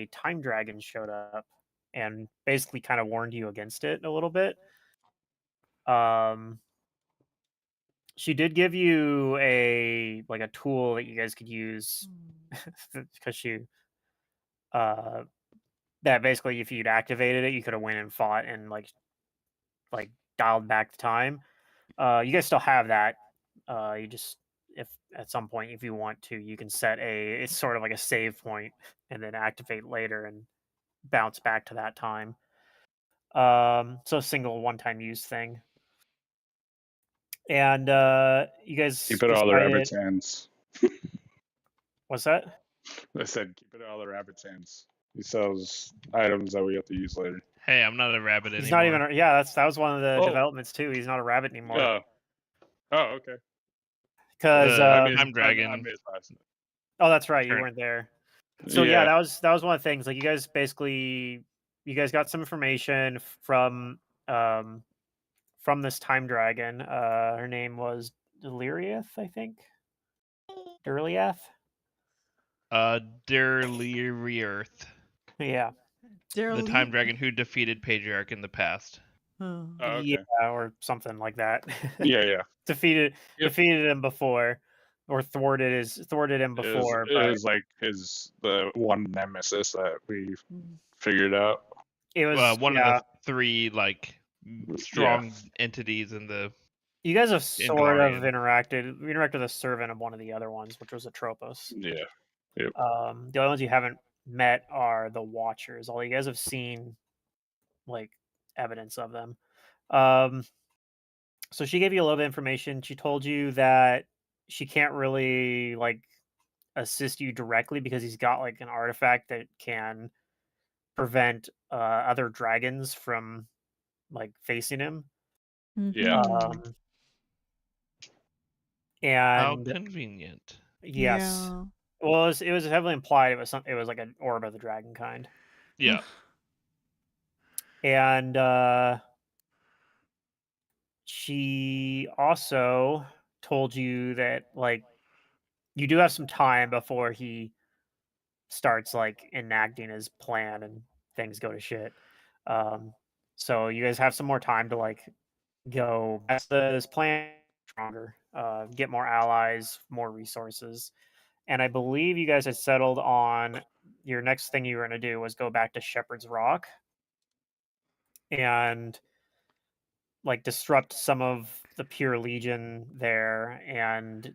a time dragon showed up and basically kind of warned you against it a little bit. Um, she did give you a tool that you guys could use because she uh that basically if you'd activated it, you could have went and fought and like dialed back the time. You guys still have that. You just if at some point if you want to, you can set it's sort of like a save point and then activate later and bounce back to that time. So a single one-time use thing. And you guys Keep it out of the decided rabbit's hands. what's that? I said keep it out of the rabbit's hands. He sells items that we have to use later. Hey, I'm not a rabbit He's not anymore. even yeah, that was one of the Oh, developments too. He's not a rabbit anymore. okay. Because The I missed, time I dragon missed last night. oh, that's right, you turn. weren't there. So yeah, Yeah. that was one of the things. Like you guys got some information from this time dragon. Her name was Deliriath, I think. Durliath. Deliriath, Yeah. the time dragon who defeated Pedriarch in the past. Oh. Oh, Yeah, okay. or something like that. Yeah. defeated Yep. defeated him before, or thwarted him before. It was like the one nemesis that we figured out. It was One of the three strong Yeah. entities in the. You guys have in sort of Galarian. interacted. We interacted with a servant of one of the other ones, which was a Tropos. Yeah. Yep. The only ones you haven't met are the Watchers. All you guys have seen, like, evidence of them. So she gave you a little bit of information. She told you that she can't really assist you directly because he's got like an artifact that can prevent other dragons from like facing him. Yeah. Um, How and convenient. yes, Yeah. well, it was heavily implied it was like an orb of the dragon kind. Yeah. And she also told you that like you do have some time before he starts like enacting his plan and things go to shit. Um, so you guys have some more time to like go best this plan stronger, get more allies, more resources. And I believe you guys had settled on your next thing you were going to do was go back to Shepherd's Rock and like disrupt some of the pure legion there and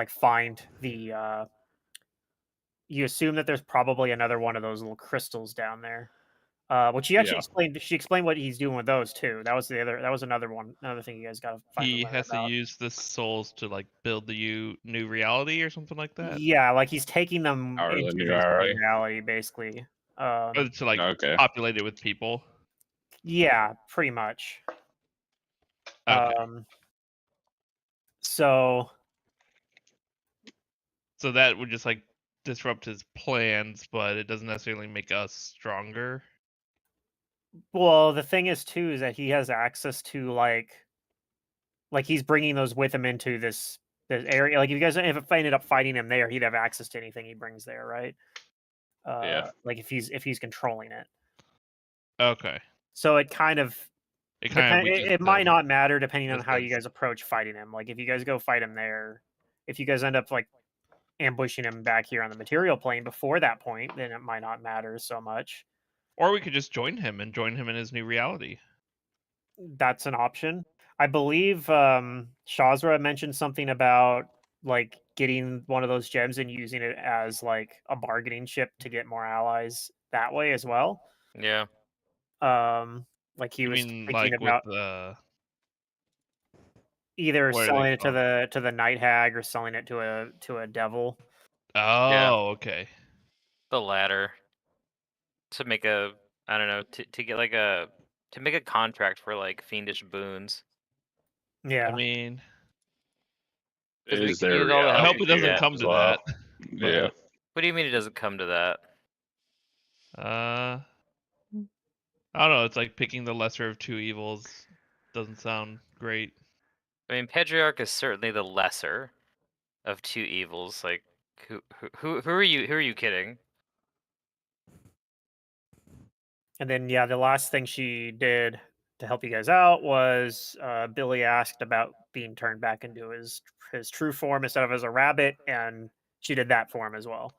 find the you assume that there's probably another one of those little crystals down there. Which she actually Yeah. explained. She explained what he's doing with those too. That was another one. Another thing you guys got to find He and learn has to about. use the souls to build the new reality or something like that. Yeah, like he's taking them Or the into new this RA. new reality, basically. Or to Okay. populate it with people. Yeah, pretty much. Okay. So So that would just disrupt his plans, but it doesn't necessarily make us stronger. well, the thing is too is that he has access to like he's bringing those with him into this area. Like if you guys if I ended up fighting him there, he'd have access to anything he brings there, right? Yeah. Like if he's controlling it. Okay. So it kind of weakens it might him. not matter depending on Makes how you sense. guys approach fighting him. Like if you guys go fight him there, if you guys end up like ambushing him back here on the material plane before that point, then it might not matter so much. Or we could just join him in his new reality. That's an option. I believe Shazra mentioned something about like getting one of those gems and using it as like a bargaining chip to get more allies that way as well. Yeah. Like he You was mean thinking with about the either what are selling they it called? to the night hag or selling it to a devil. Oh, okay. The latter. To make a, I don't know, to get to make a contract for fiendish boons. Yeah. I mean, Because we Is could there use all the I help hope we it can doesn't get. come as to well? that. Yeah. What do you mean it doesn't come to that? I don't know. It's like picking the lesser of two evils. Doesn't sound great. I mean, Pedriarch is certainly the lesser of two evils. Like, who are you? Who are you kidding? And then, yeah, the last thing she did to help you guys out was Billy asked about being turned back into his true form instead of as a rabbit, and she did that for him as well.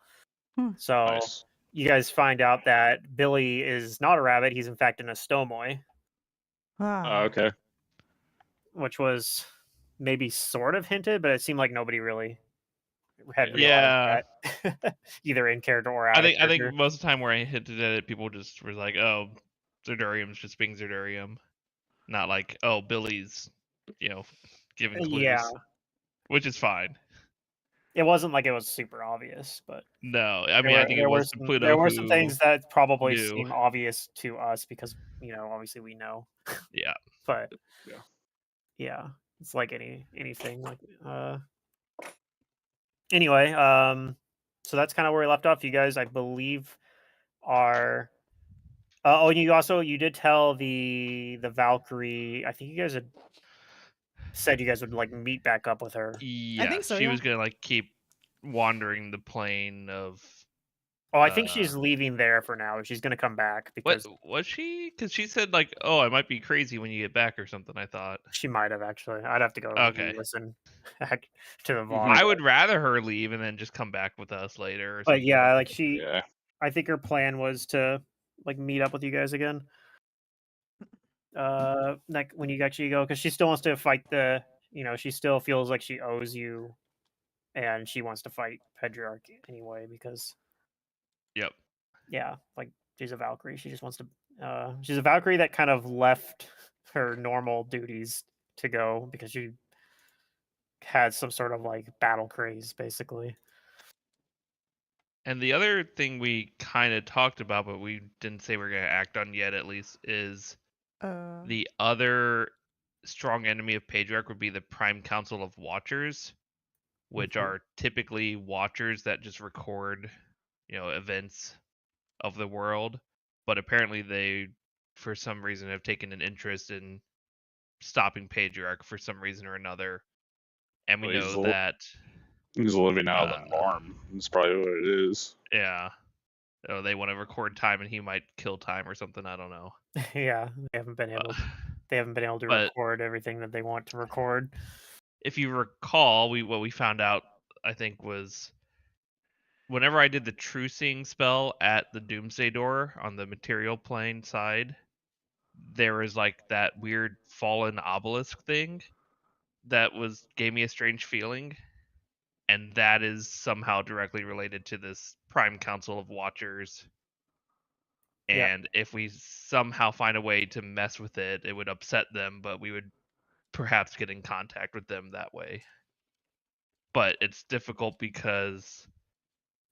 Hmm. So Nice. you guys find out that Billy is not a rabbit; he's in fact an Estomoy, Ah. Okay. which was maybe sort of hinted, but it seemed like nobody really had Yeah. realized that, either in character or I out of think character. most of the time where I hinted at it, people just were like, "Oh, Zerdurium's just being Zerdurium," not like, "Oh, Billy's, giving Yeah, clues," which is fine. it wasn't like it was super obvious, but No, I mean, I think it there were was the some Pluto some who things that probably knew. seem obvious to us because obviously we know, Yeah. but Yeah. yeah, it's like anything like anyway. So that's kind of where we left off. You guys, I believe, are. Oh, and you did tell the Valkyrie. I think you guys had said you guys would like meet back up with her. I think Yes, so, she yeah. was gonna keep wandering the plane of. Oh, I think she's leaving there for now. She's gonna come back What because was she? Because she said like, "Oh, I might be crazy when you get back" or something. I thought. she might have actually. I'd have to go Okay. listen back to the Mhm. VOD. I would rather her leave and then just come back with us later or But something. yeah, like Yeah. I think her plan was to like meet up with you guys again. Like when you actually go, because she still wants to fight she still feels like she owes you, and she wants to fight Pedriarch anyway because Yep. yeah, like she's a Valkyrie. She just wants to. She's a Valkyrie that kind of left her normal duties to go because she had some sort of like battle craze, basically. And the other thing we kind of talked about, but we didn't say we're going to act on yet, at least, is the other strong enemy of Patriarch would be the Prime Council of Watchers, which Mhm. are typically watchers that just record, events of the world. But apparently they, for some reason, have taken an interest in stopping Patriarch for some reason or another. And we Well, know that. He's living out of the Uh, farm. That's probably what it is. Yeah. Oh, they want to record time and he might kill time or something. I don't know. Yeah, they haven't been able to But record everything that they want to record. if you recall, what we found out, I think, was whenever I did the trucing spell at the Doomsday Door on the material plane side, there was like that weird fallen obelisk thing that gave me a strange feeling, and that is somehow directly related to this Prime Council of Watchers. Yeah. And if we somehow find a way to mess with it, it would upset them, but we would perhaps get in contact with them that way. But it's difficult because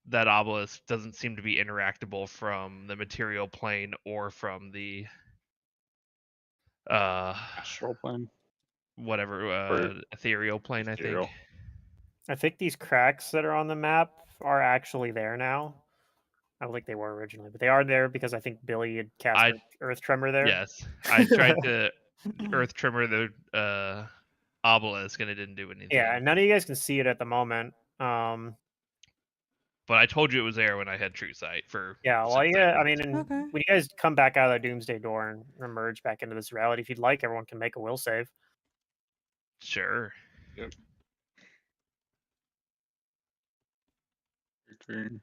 that obelisk doesn't seem to be interactable from the material plane or from the Astral plane. whatever ethereal plane, I think. Ethereal. I think these cracks that are on the map are actually there now. I don't think they were originally, but they are there because I think Billy had cast Earth Tremor there. Yes, I tried to Earth Tremor the obelisk and it didn't do anything. Yeah, and none of you guys can see it at the moment. But I told you it was there when I had True Sight for Yeah, well, 6 yeah, I seconds. mean, Okay. when you guys come back out of the Doomsday Door and emerge back into this reality, if you'd like, everyone can make a will save. Sure. Yep. Okay.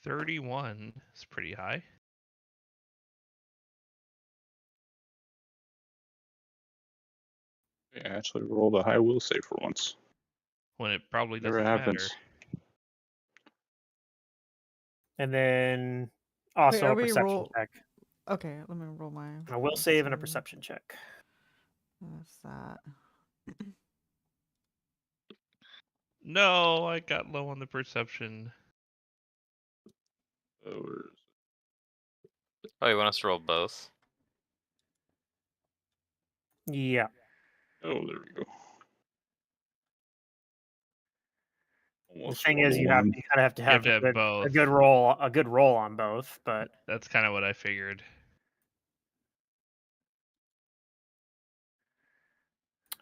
$31 is pretty high. I actually rolled a high will save for once. When it probably Never doesn't happens. matter. And then also are a we perception check. Okay, let me roll my. A will save and a perception check. What's that? No, I got low on the perception. Oh, you want us to roll both? Yeah. Oh, there we go. The thing is, you kind of have to You have have, to have both. a good roll on both. But That's kind of what I figured.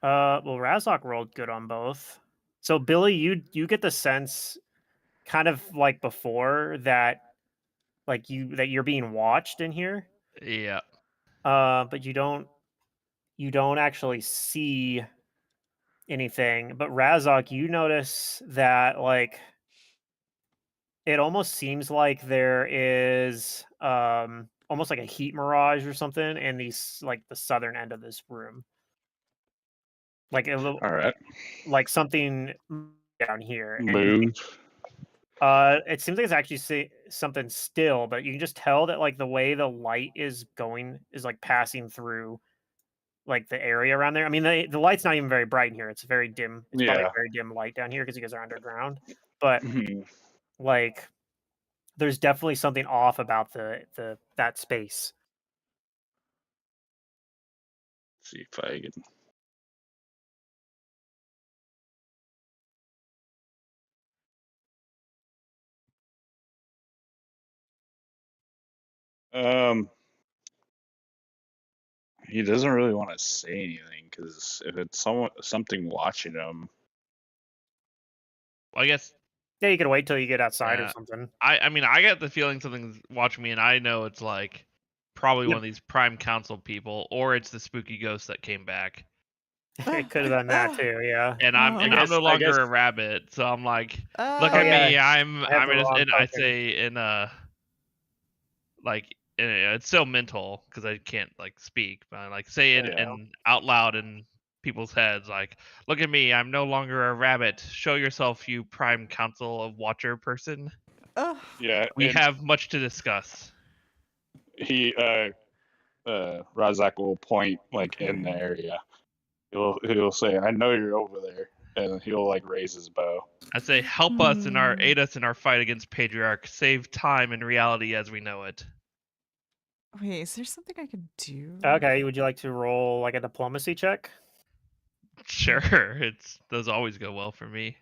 Well, Razok rolled good on both. So Billy, you get the sense, kind of like before, that you're being watched in here. Yeah. But you don't actually see anything. But Razok, you notice that like it almost seems like there is almost like a heat mirage or something in these like the southern end of this room. Like a little, All right. like something down here, and Move. it seems like it's actually something still, but you can just tell that like the way the light is going is like passing through like the area around there. I mean, the light's not even very bright in here. It's very dim. It's probably a Yeah. very dim light down here because you guys are underground. But Mhm. like, there's definitely something off about that space. See if I can. He doesn't really want to say anything because if it's something watching him, Well, I guess. Yeah, you could wait till you get outside or Yeah. something. I mean, I get the feeling something's watching me, and I know it's like probably Yep. one of these Prime Council people, or it's the spooky ghost that came back. It could have been that too. Yeah. And I'm Oh. I'm no I longer guess- a rabbit, so I'm like, look Oh, at yeah, me, I'm I have the wrong I'd token. say in like it's still mental because I can't like speak, but I like say it Yeah. in out loud in people's heads, like, look at me, I'm no longer a rabbit. Show yourself, you Prime Council of Watcher person. Ugh. yeah, We and have much to discuss. he Razak will point like in Okay. the area. He'll say, "I know you're over there," and he'll like raise his bow. I say, help us in our Hmm. aid us in our fight against Pedriarch. Save time and reality as we know it. Wait, is there something I can do? Okay, would you like to roll like a diplomacy check? Sure, it's those always go well for me.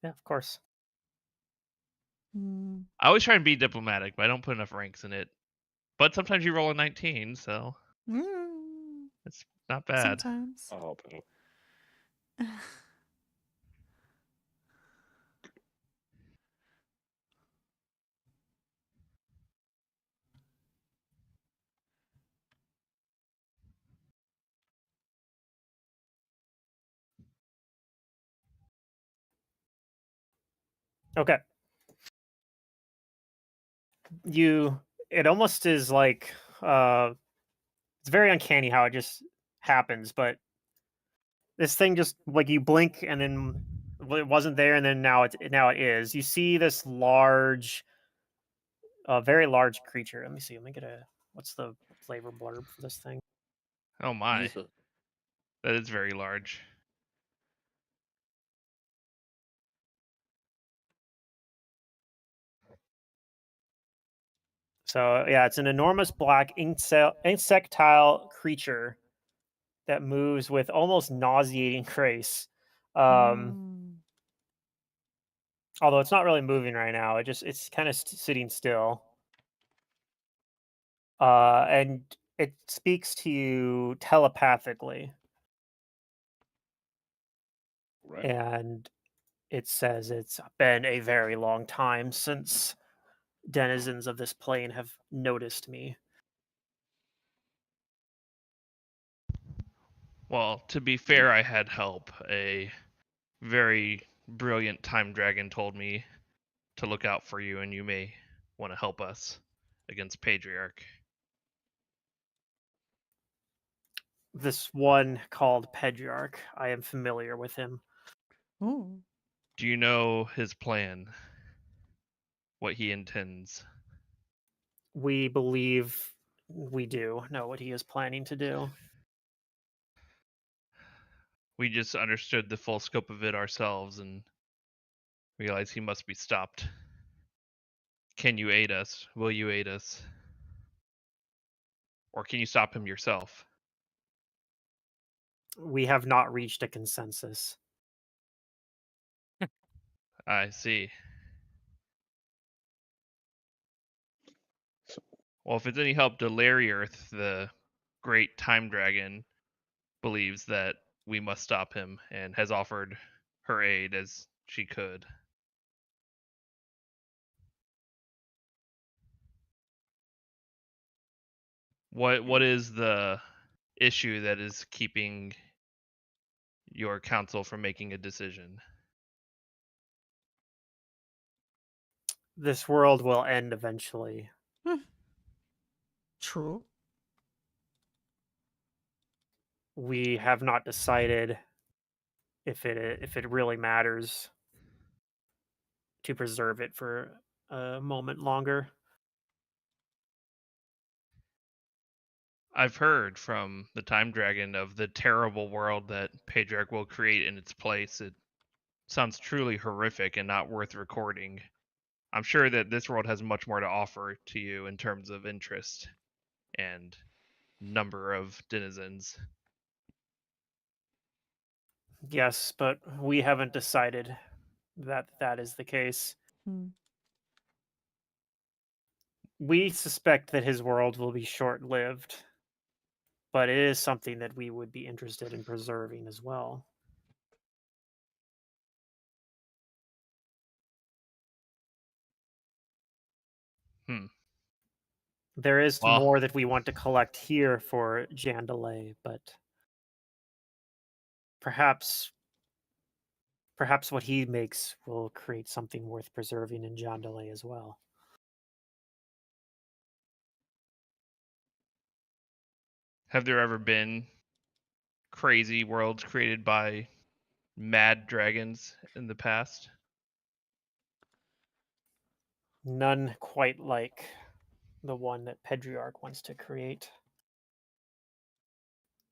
Yeah, of course. Hmm. I always try and be diplomatic, but I don't put enough ranks in it. But sometimes you roll a 19, so Mm, it's not bad. sometimes. I'll help out. Okay. It almost is like it's very uncanny how it just happens, but this thing just like you blink and then it wasn't there and then now it is. You see this large very large creature. Let me see. Let me get what's the flavor blurb for this thing? Oh my, that is very large. So yeah, it's an enormous black insectile creature that moves with almost nauseating grace. Hmm. Although it's not really moving right now, it's kind of sitting still. And it speaks to you telepathically, Right. and it says it's been a very long time since denizens of this plane have noticed me. Well, to be fair, I had help. A very brilliant time dragon told me to look out for you, and you may want to help us against Pedriarch. This one called Pedriarch, I am familiar with him. Oh. Do you know his plan? What he intends? We believe we do know what he is planning to do. We just understood the full scope of it ourselves and realized he must be stopped. Can you aid us? Will you aid us? Or can you stop him yourself? We have not reached a consensus. I see. Well, if it's any help, Delariorth, the great time dragon, believes that we must stop him, and has offered her aid as she could. What is the issue that is keeping your council from making a decision? This world will end eventually. True. We have not decided if it really matters to preserve it for a moment longer. I've heard from the Time Dragon of the terrible world that Pedriarch will create in its place. It sounds truly horrific and not worth recording. I'm sure that this world has much more to offer to you in terms of interest and number of denizens. Yes, but we haven't decided that that is the case. Hmm. We suspect that his world will be short-lived, but it is something that we would be interested in preserving as well. Hmm. There is Well, more that we want to collect here for Jandelay, but perhaps what he makes will create something worth preserving in Jandelay as well. have there ever been crazy worlds created by mad dragons in the past? None quite like the one that Pedriarch wants to create.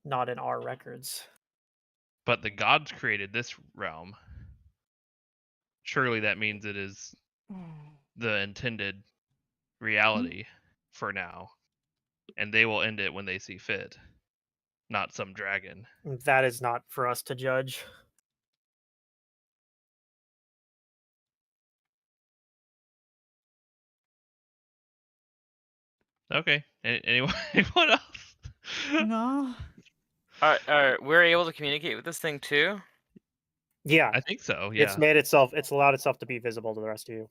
Not in our records. But the gods created this realm. Surely that means it is the intended reality for now. And they will end it when they see fit, not some dragon. That is not for us to judge. Okay. Anyone, anyone else? No. We're able to communicate with this thing too. Yeah, I think so. it's Yeah. made itself. It's allowed itself to be visible to the rest of you.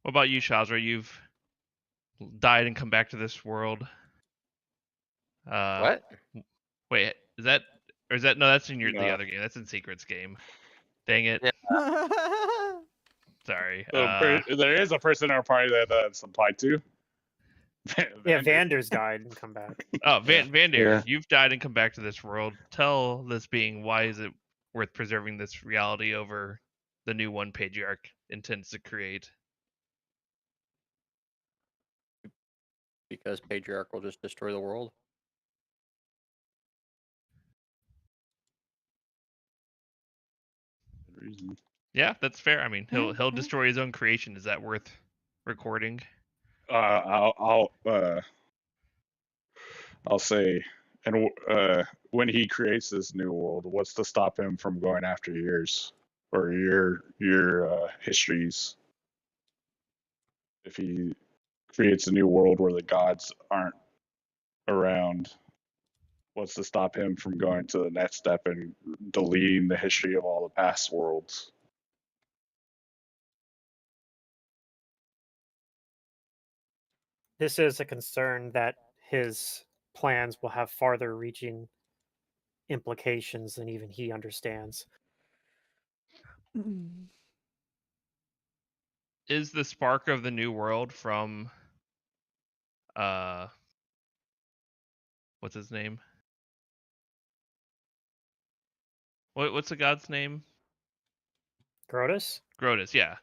What about you, Shazra? You've died and come back to this world. What? Wait, is that or is that no? That's in the No. other game. That's in Secrets game. Dang it. Yeah. Sorry. There is a person in our party that that's applied to. Yeah, Vander. Vander's died and come back. Oh, Vander, Yeah. you've died and come back to this world. Tell this being why is it worth preserving this reality over the new one Patriarch intends to create? Because Patriarch will just destroy the world. Good reason. Yeah, that's fair. I mean, he'll Okay. destroy his own creation. Is that worth recording? I'll say, and when he creates this new world, what's to stop him from going after yours or your histories? If he creates a new world where the gods aren't around, what's to stop him from going to the next step and deleting the history of all the past worlds? This is a concern that his plans will have farther reaching implications than even he understands. Mm. Is the spark of the new world from what's his name? What's the god's name? Grotus? Grotus, yeah.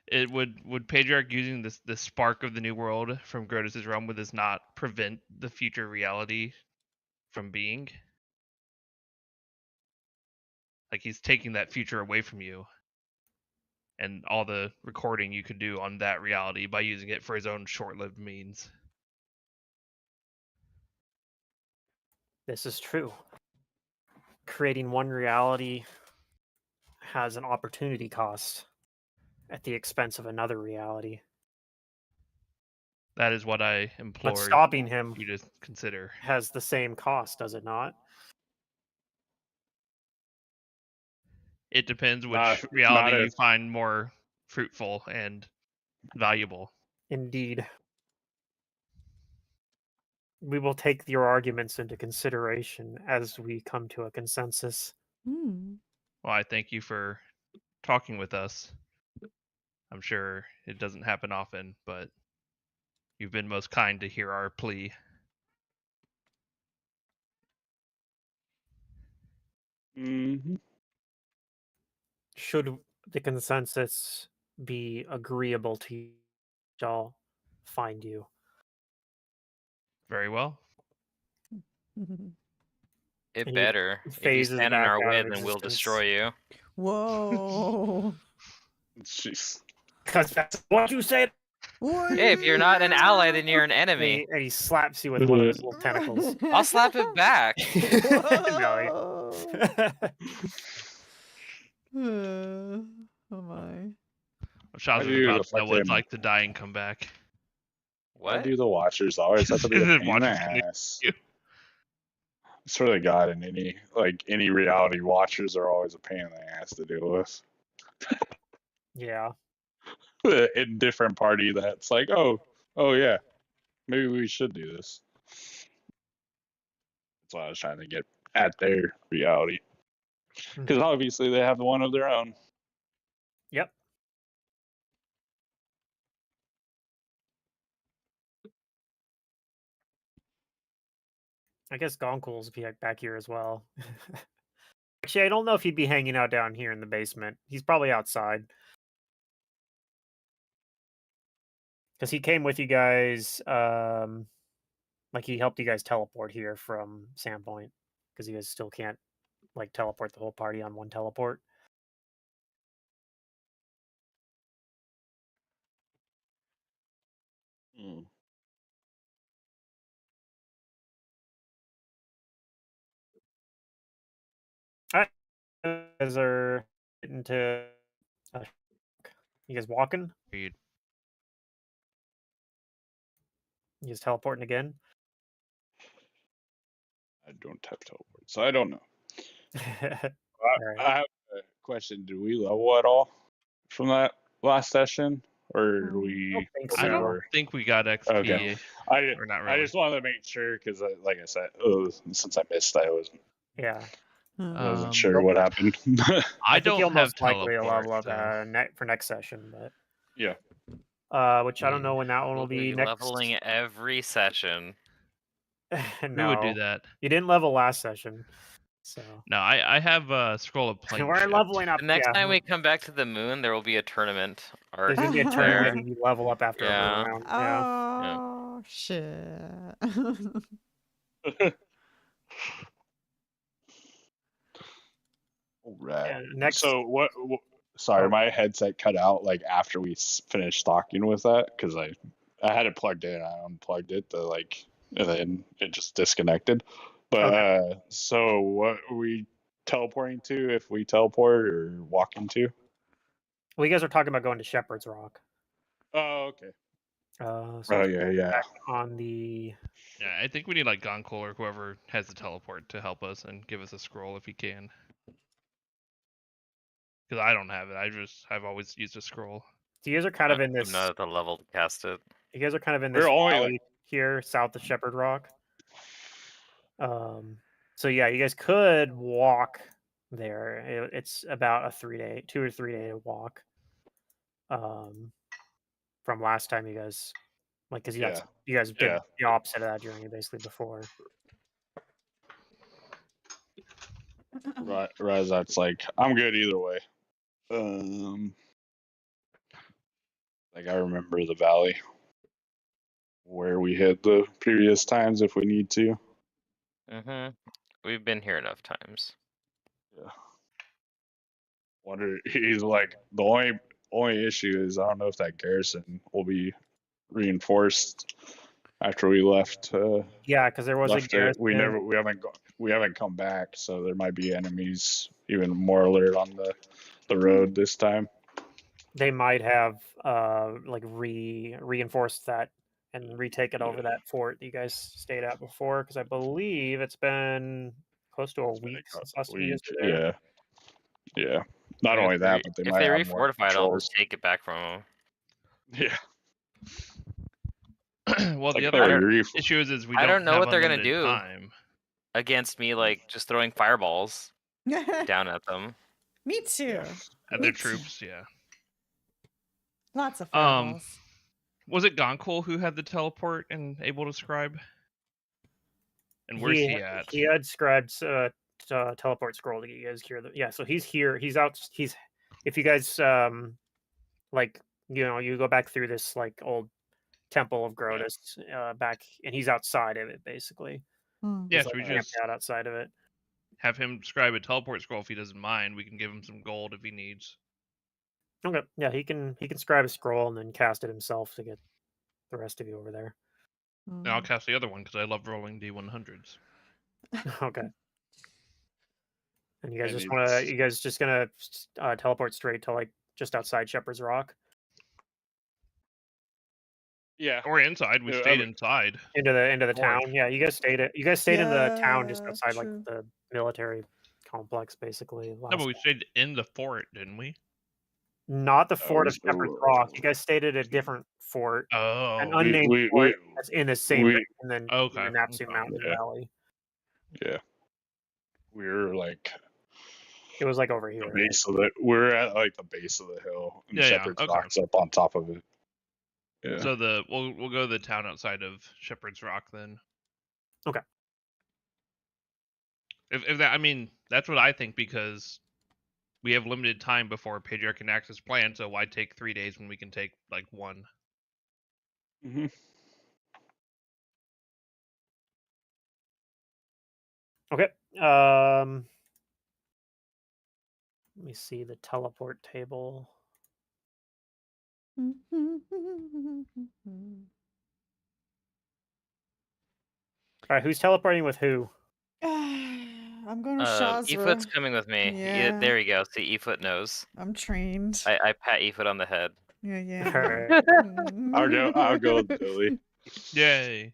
It would Patriarch using this spark of the new world from Grotus's realm would this not prevent the future reality from being? Like he's taking that future away from you and all the recording you could do on that reality by using it for his own short-lived means. This is true. Creating one reality has an opportunity cost at the expense of another reality. That is what I implore But stopping him you to consider. has the same cost, does it not? It depends which Not reality you if- find more fruitful and valuable. Indeed. We will take your arguments into consideration as we come to a consensus. Hmm. Well, I thank you for talking with us. I'm sure it doesn't happen often, but you've been most kind to hear our plea. Mhm. Should the consensus be agreeable to you, shall find you. Very well. It And he better. If you phases stand in back our out way, of then we'll existence. destroy you. Whoa. Jeez. Because that's what you said. Hey, if you're not an ally, then you're an enemy. And he slaps you with one of his little tentacles. I'll slap it back. No, Oh my. Shaz was do about the to know what it's fucking- like to die and come back. Why What? do the Watchers always have to be a pain in the Watchers can ass? you. I swear to God, in any reality, Watchers are always a pain in the ass to deal with. yeah. In different party, that's like, oh yeah, maybe we should do this. That's why I was trying to get at their reality, because obviously they have one of their own. Yep. I guess Gonkul's back here as well. Actually, I don't know if he'd be hanging out down here in the basement. He's probably outside. Because he came with you guys, like he helped you guys teleport here from Sandpoint. Because you guys still can't, like, teleport the whole party on one teleport. Hmm. Alright. You guys are getting to... you guys walking? You- You guys teleporting again? I don't have teleport, so I don't know. Alright. I have a question. Do we level at all from that last session, or do we? think I so. don't think we got XP. Okay. Or not I really. just wanted to make sure because, like I said, since I missed, I Yeah. wasn't sure what happened. I think don't you'll have most likely teleport. level up so- for next session, but... Yeah. which I don't know when that one will We'll be be next. leveling every session. We would do No, that. you didn't level last session, so No, I have a scroll of we're planeshift. leveling up. The next yeah, time we come back to the moon, there will be a tournament. there's gonna be a there. tournament and you level up after Yeah. every round. Yeah. Oh, shit. All right. And next, So what? Sorry, Oh. my headset cut out like after we finished talking with that because I had it plugged in. I unplugged it and then it just disconnected. But so what are we teleporting to if we teleport or walking to? well, you guys are talking about going to Shepherd's Rock. Oh, okay. So Oh yeah. back on the Yeah, I think we need like Gonkul or whoever has the teleport to help us and give us a scroll if he can. Because I don't have it. I've always used a scroll. so you guys are kind of in I'm this. not at the level to cast it. You guys are kind of in We're this only, valley here south of Shepherd Rock. So yeah, you guys could walk there. It's about a 2 or 3 day walk. From last time you guys, like, because you guys did Yeah. the opposite of that journey basically before. Right. That's like I'm good either way. Like I remember the valley where we hit the previous times if we need to. We've been here enough times. Yeah. Wonder he's like the only issue is I don't know if that garrison will be reinforced after we left. Yeah, because there was a Left it. garrison. We haven't come back, so there might be enemies even more alert on the road this time. They might have like reinforced that and retake it over that fort that you guys stayed at before, because I believe it's been close to a It's been week a since last time you week. guys were there. Yeah. Not If only they that, re- but they if might they have more refortified, I'll controls. just take it back from them. Yeah. Well, It's the like, other oh, you issue is we I don't don't know have what they're gonna unlimited do time. against me, like just throwing fireballs down at them. Me too. Yeah. At Me their too. troops, yeah. Lots of fireballs. Was it Goncool who had the teleport and able to scribe? And where's he at? He had scribed teleport scroll to get you guys here. Yeah, so he's here. He's out. He's if you guys like you go back through this like old temple of Grotus back, and he's outside of it basically. Hmm. Yeah, He's so like we camped just out outside of it. have him scribe a teleport scroll if he doesn't mind. We can give him some gold if he needs. Okay, yeah, he can scribe a scroll and then cast it himself to get the rest of you over there. And I'll cast the other one because I love rolling D100s. Okay. And you guys And just want to? You guys just gonna teleport straight to like just outside Shepherd's Rock Yeah. Or inside. We Yeah, I stayed mean- inside. into the Fort. town? Yeah, you guys stayed in the town just Yeah, outside like true. the military complex, basically. No, last but we time. stayed in the fort, didn't we? Not the fort of we- Shepherd's Rock. You guys stayed at a different fort, Oh. an unnamed we- fort that's in the same we- and then Okay, the Napsu okay. Mountain Yeah. Valley. Yeah. We were like It was like over the here. base of the. We're at like the base of the hill, and Yeah, yeah, Shepherd's okay. Rock's up on top of it. Yeah. So we'll go to the town outside of Shepherd's Rock then. Okay. If that, I mean, that's what I think because we have limited time before Pedriarch enacts his plan. So why take 3 days when we can take like one? Mhm. Okay. Let me see the teleport table. All right, who's teleporting with who? I'm going to Efoot's Shazra. coming with me. Yeah. There we go. See, Efoot knows. I'm trained. I pat Efoot on the head. Yeah, yeah. Alright. I'll go with Billy. Yay!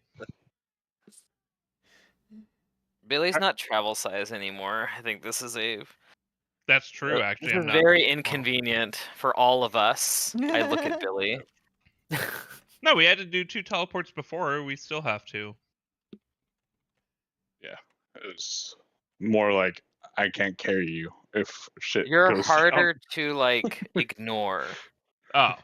Billy's not travel size anymore. I think this is That's true. Actually, this I'm is not. very inconvenient for all of us. I look at Billy. No, we had to do 2 teleports before. We still have to. It's more like I can't carry you if shit You're goes harder to like ignore. Oh,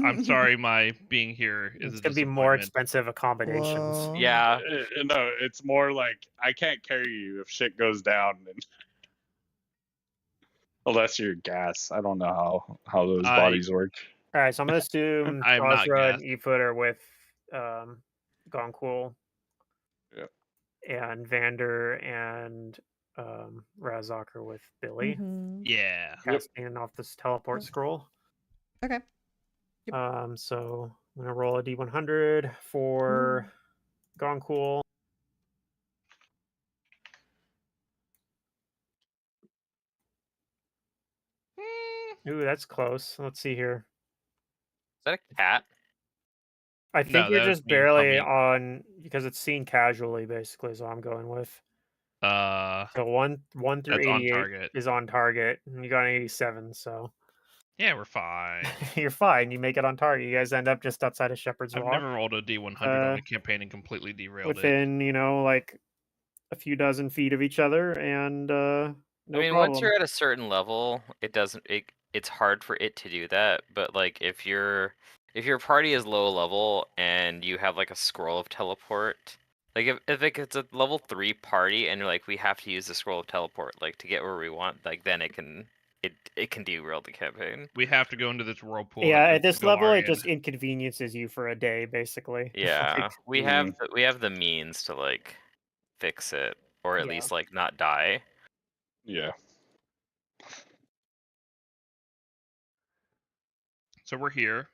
I'm sorry. My being here is It's a gonna be more disappointment. expensive accommodations. Whoa. Yeah. down. No, it's more like I can't carry you if shit goes down. And... Unless you're gas. I don't know how those bodies work. All right, so I'm gonna assume I am not Shazra and gassed. Efoot are with Goncool. Yeah. And Vander and Razak are with Billy. Mhm. Yeah. Casting off this teleport scroll. Okay. Yep. So I'm gonna roll a D100 for Goncool. Ooh, that's close. Let's see here. Is that a cat? I think No, you're that was just me barely humming. on because it's seen casually, basically. So I'm going with so one through That's on 88 target. is on target, and you got an 87. So Yeah, we're fine. you're fine. You make it on target. You guys end up just outside of Shepherd's I've Rock, never rolled a D100 on a campaign and completely derailed it. within like a few dozen feet of each other, and no I mean, problem. once you're at a certain level, it's hard for it to do that. But like if your party is low level and you have like a scroll of teleport, like if it's a level 3 party and you're like we have to use the scroll of teleport like to get where we want, like then it can derail the campaign. We have to go into this whirlpool. Yeah, of at this Galarian. level, it just inconveniences you for a day, basically. Yeah, Like, we have the means to like fix it or at Yeah. least like not die. Yeah. So we're here.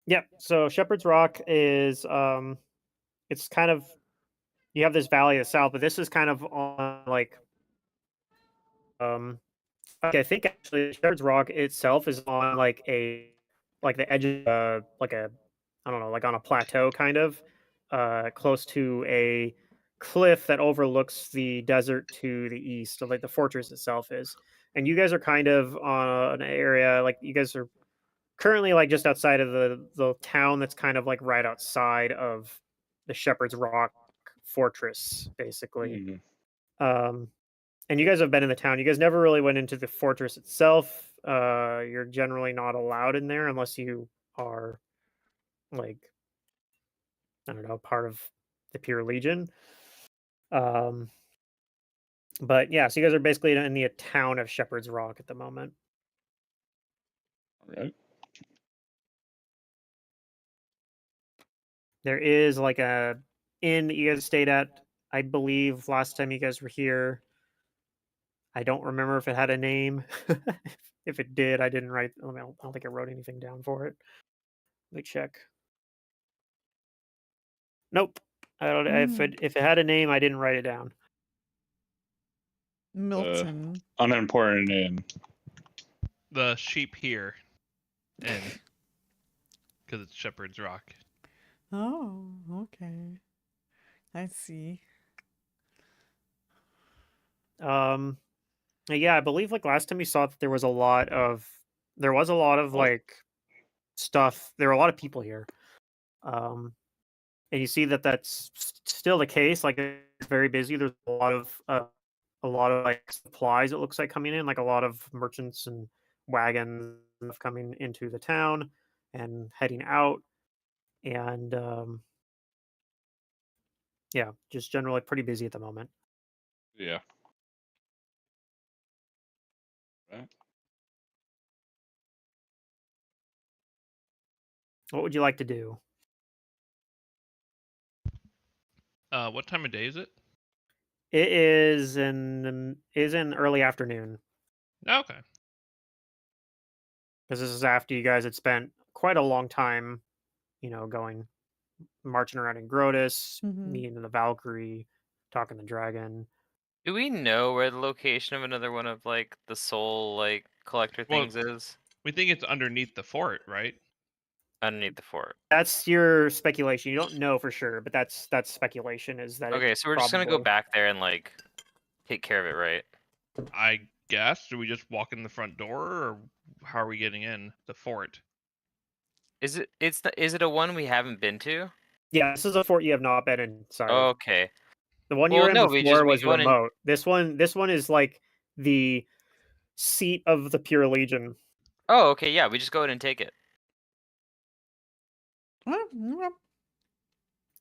Yep. So Shepherd's Rock is it's kind of you have this valley of the south, but this is kind of on like okay, I think actually Shepherd's Rock itself is on like a like the edge of like a I don't know, like on a plateau kind of, close to a cliff that overlooks the desert to the east, so like the fortress itself is. And you guys are kind of on an area like you guys are currently like just outside of the town that's kind of like right outside of the Shepherd's Rock fortress, basically. Mhm. Um, and you guys have been in the town. You guys never really went into the fortress itself. You're generally not allowed in there unless you are like I don't know, part of the Pure Legion. Um, but yeah, so you guys are basically in the town of Shepherd's Rock at the moment. All right. There is like a inn that you guys stayed at, I believe, last time you guys were here. I don't remember if it had a name. If it did, I didn't write. I don't think I wrote anything down for it. Let me check. Nope. I don't. If it had a name, I didn't write it down. Milton. Unimportant name. The sheep here, and because it's Shepherd's Rock. Oh, okay. I see. Yeah, I believe like last time we saw that there was a lot of like stuff. There were a lot of people here. And you see that that's still the case. Like it's very busy. There's a lot of like supplies. It looks like coming in, like a lot of merchants and wagons and stuff coming into the town and heading out. And yeah, just generally pretty busy at the moment. Yeah. Right. What would you like to do? What time of day is it? It is in early afternoon Okay. because this is after you guys had spent quite a long time, going marching around in Grotus, Mhm. meeting the Valkyrie, talking the dragon. Do we know where the location of another one of like the soul like collector Well- things is? We think it's underneath the fort, right? Underneath the fort. That's your speculation. You don't know for sure, but that's speculation. Is that Okay, so we're just gonna go probably- back there and like take care of it, right? I guess. Do we just walk in the front door, or how are we getting in the fort? Is it a one we haven't been to? Yeah, this is a fort you have not been inside of. Okay. The one you Well, were in no, we before was go in and- remote. This one is like the seat of the Pure Legion. Oh, okay, yeah, we just go in and take it.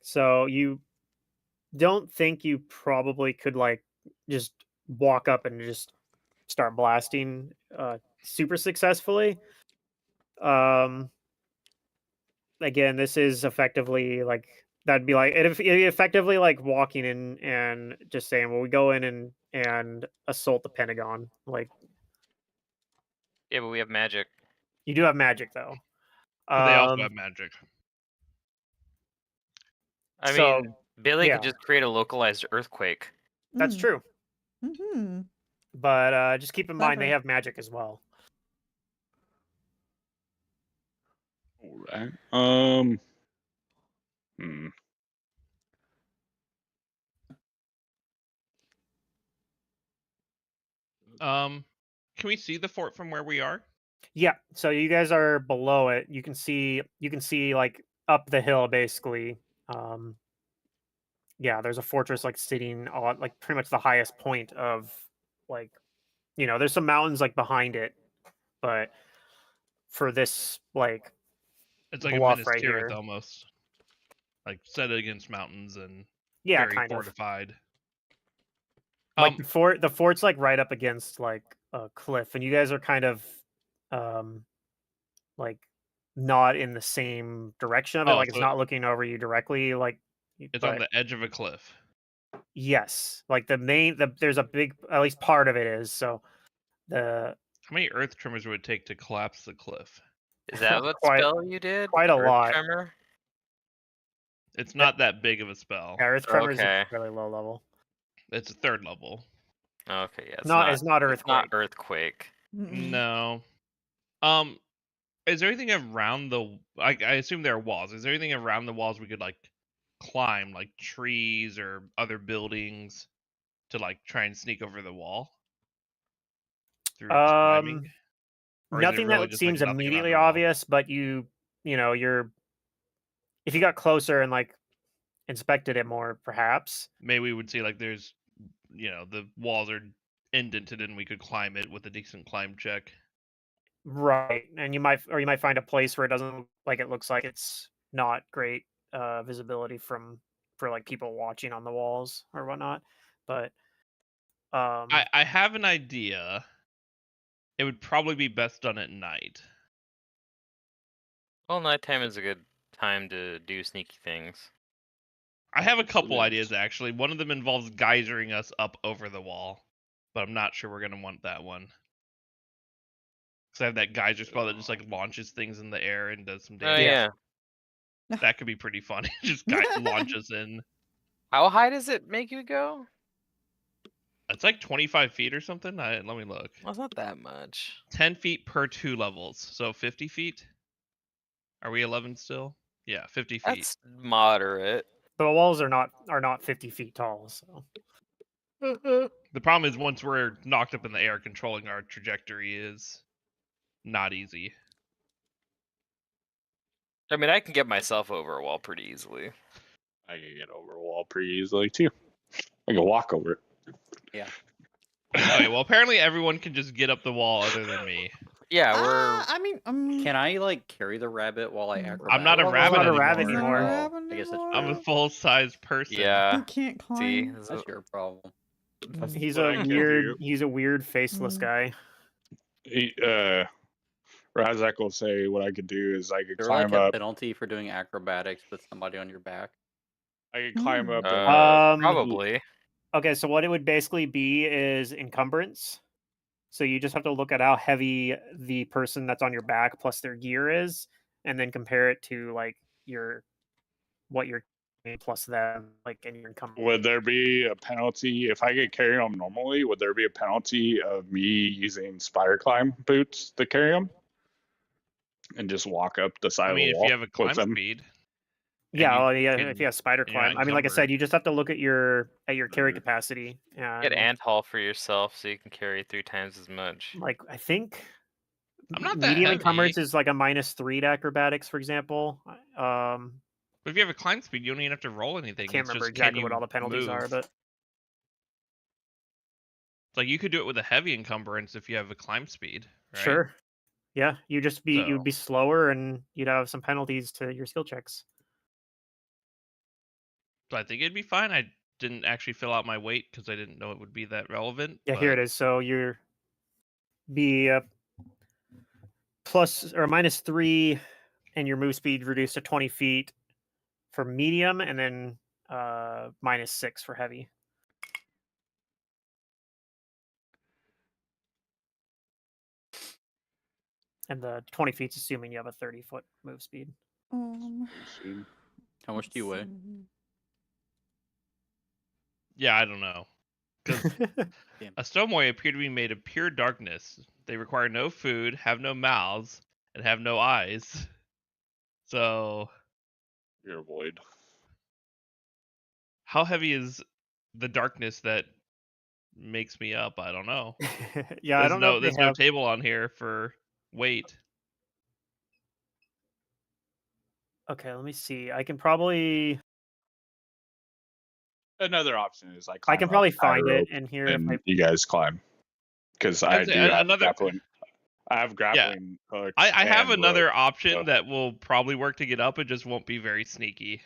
So you don't think you probably could like just walk up and just start blasting super successfully. Again, this is effectively like that'd be like it'd effectively like walking in and just saying, well, we go in and assault the Pentagon. Like Yeah, but we have magic. you do have magic though. But they also have magic. I So, mean, Billy yeah. could just create a localized earthquake. That's true. Mm-hmm. But just keep in mind they Clever. have magic as well. All right. Hmm. Can we see the fort from where we are? Yeah, so you guys are below it. You can see like up the hill basically. Yeah, there's a fortress like sitting on like pretty much the highest point of like there's some mountains like behind it, but for this like It's like a bluff Minas right Tirith here. almost, like set against mountains and Yeah, very kind of. fortified. Like the fort's like right up against like a cliff, and you guys are kind of like not in the same direction of it. Oh, Like it's so not looking over you directly. Like it's but on the edge of a cliff. yes, like there's a big at least part of it is so the How many earth tremors would it take to collapse the cliff? Is that what Quite- spell you did? quite a Earth lot. Tremor? It's not that big of a spell. yeah, Earth Tremors Okay. is really low level. It's a third level. Okay, yeah. It's not It's not Earthquake. Earthquake. No. Is there anything around the? I assume there are walls. Is there anything around the walls we could like climb, like trees or other buildings, to like try and sneak over the wall through climbing? Or is it Nothing really that just like seems nothing around immediately the wall? obvious, but you're if you got closer and like inspected it more, perhaps. Maybe we would see like there's, the walls are indented and we could climb it with a decent climb check. Right. And you might find a place where it doesn't look like it looks like it's not great visibility for like people watching on the walls or whatnot. But I have an idea. It would probably be best done at night. Well, nighttime is a good time to do sneaky things. I have a couple is. ideas actually. One of them involves geysering us up over the wall, but I'm not sure we're gonna want that one. Because I have that geyser spell that just like launches things in the air and does some Oh damage. yeah. That could be pretty funny. Just launch us in. How high does it make you go? It's like 25 feet or something. Let me look. Well, it's not that much. 10 feet per 2 levels, so 50 feet. Are we 11 still? Yeah, 50 feet. That's moderate. the walls are not 50 feet tall. So The problem is once we're knocked up in the air, controlling our trajectory is not easy. I mean, I can get myself over a wall pretty easily. I can get over a wall pretty easily too. I can walk over it. Yeah. Okay, well apparently everyone can just get up the wall other than me. Yeah, we're. I mean, Can I like carry the rabbit while I acrobat? I'm not a Well, rabbit not a anymore. rabbit Not a anymore. rabbit I guess that's anymore? I'm a true. full-size person. Yeah. You can't climb. See, That's your problem. he's what a I can weird do. he's a weird faceless Mm. guy. Razak will say what I could do is I could Is there climb like a up. penalty for doing acrobatics with somebody on your back? I could climb up. probably. Okay, so what it would basically be is encumbrance. So you just have to look at how heavy the person that's on your back plus their gear is, and then compare it to like what you're carrying plus them, like and your encumbrance. Would there be a penalty if I could carry them normally? Would there be a penalty of me using spider climb boots to carry them and just walk up the side I mean, of the if wall you have a climb with them? speed. Yeah, and yeah. can- If you have spider and you're not climb, I mean, like I said, encumbered. you just have to look at your carry Mhm. capacity. Get And ant haul for yourself so you can carry 3 times as much. like I think I'm not that medium heavy. encumbrance is like a -3 to acrobatics, for example. But if you have a climb speed, you don't even have to roll I anything. can't It's remember just can exactly you what all the penalties move? are, but It's like you could do it with a heavy encumbrance if you have a climb speed, right? sure. Yeah, you'd So be slower and you'd have some penalties to your skill checks. I think it'd be fine. I didn't actually fill out my weight because I didn't know it would be that relevant. Yeah, here it but is. So you're be plus or -3, and your move speed reduced to 20 feet for medium, and then -6 for heavy. And the 20 feet's assuming you have a 30-foot move speed. How much do you weigh? Yeah, I don't know. Because Damn. a stoneway appear to be made of pure darkness. They require no food, have no mouths, and have no eyes. So You're a void. how heavy is the darkness that makes me up? I don't know. Yeah, I don't know if There's they no have. table on here for weight. Okay, let me see. I can probably Another option is I I climb can up, probably tie a find it rope, in here if and I you guys climb because I I'd say do have another- grappling. I have grappling hooks. I have and another rope, option so- that will probably work to get up. It just won't be very sneaky.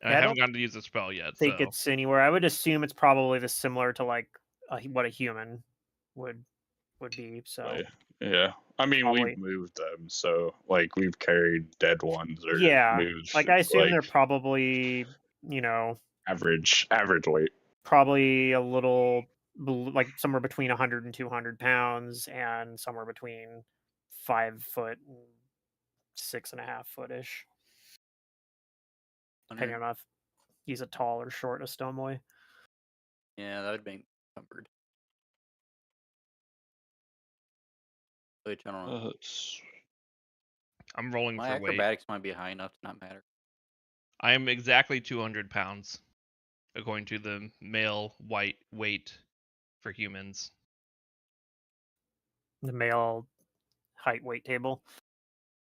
And Yeah, I I haven't gotten to use the spell yet. think So it's anywhere. I would assume it's probably the similar to like what a human would be. So Yeah, I mean Probably. we've moved them, so like we've carried dead ones or yeah, moved. like I assume they're like, probably average weight. probably a little like somewhere between 100 and 200 pounds, and somewhere between 5 foot and 6.5 foot-ish, depending on if he's a tall or short a stoneway. Yeah, that would be encumbered. Which I don't know. I'm rolling My for weight. acrobatics might be high enough to not matter. I am exactly 200 pounds, according to the male white weight for humans. The male height weight table.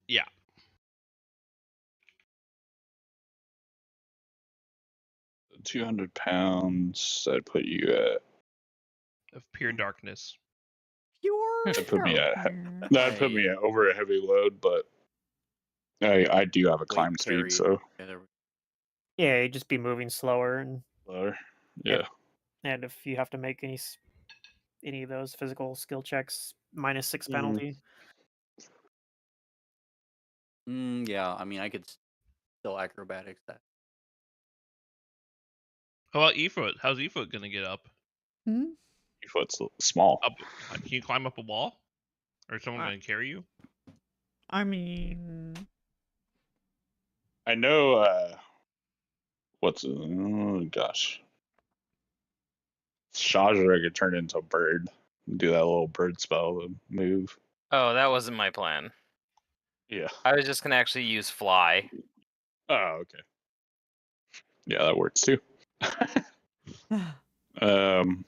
Yeah. — 200 pounds. I'd put you at. Of pure darkness. Pure That'd put me at. darkness. That'd put me at over a heavy load, but I do have a Weight climb speed, carry. so Yeah, there we Yeah, you'd just be moving slower, and lower. Yeah. if you have to make any of those physical skill checks, -6 Mhm. penalty. Yeah, I mean, I could still acrobatics that. How about E-foot? How's E-foot gonna get up? Hmm? Your foot's small. Up? Can you climb up a wall? Or is someone Uh, gonna carry you? I mean, I know. What's oh gosh. Shajra could turn into a bird. Do that little bird spell to move. Oh, that wasn't my plan. Yeah. I was just gonna actually use fly. Oh, okay. Yeah, that works too. um.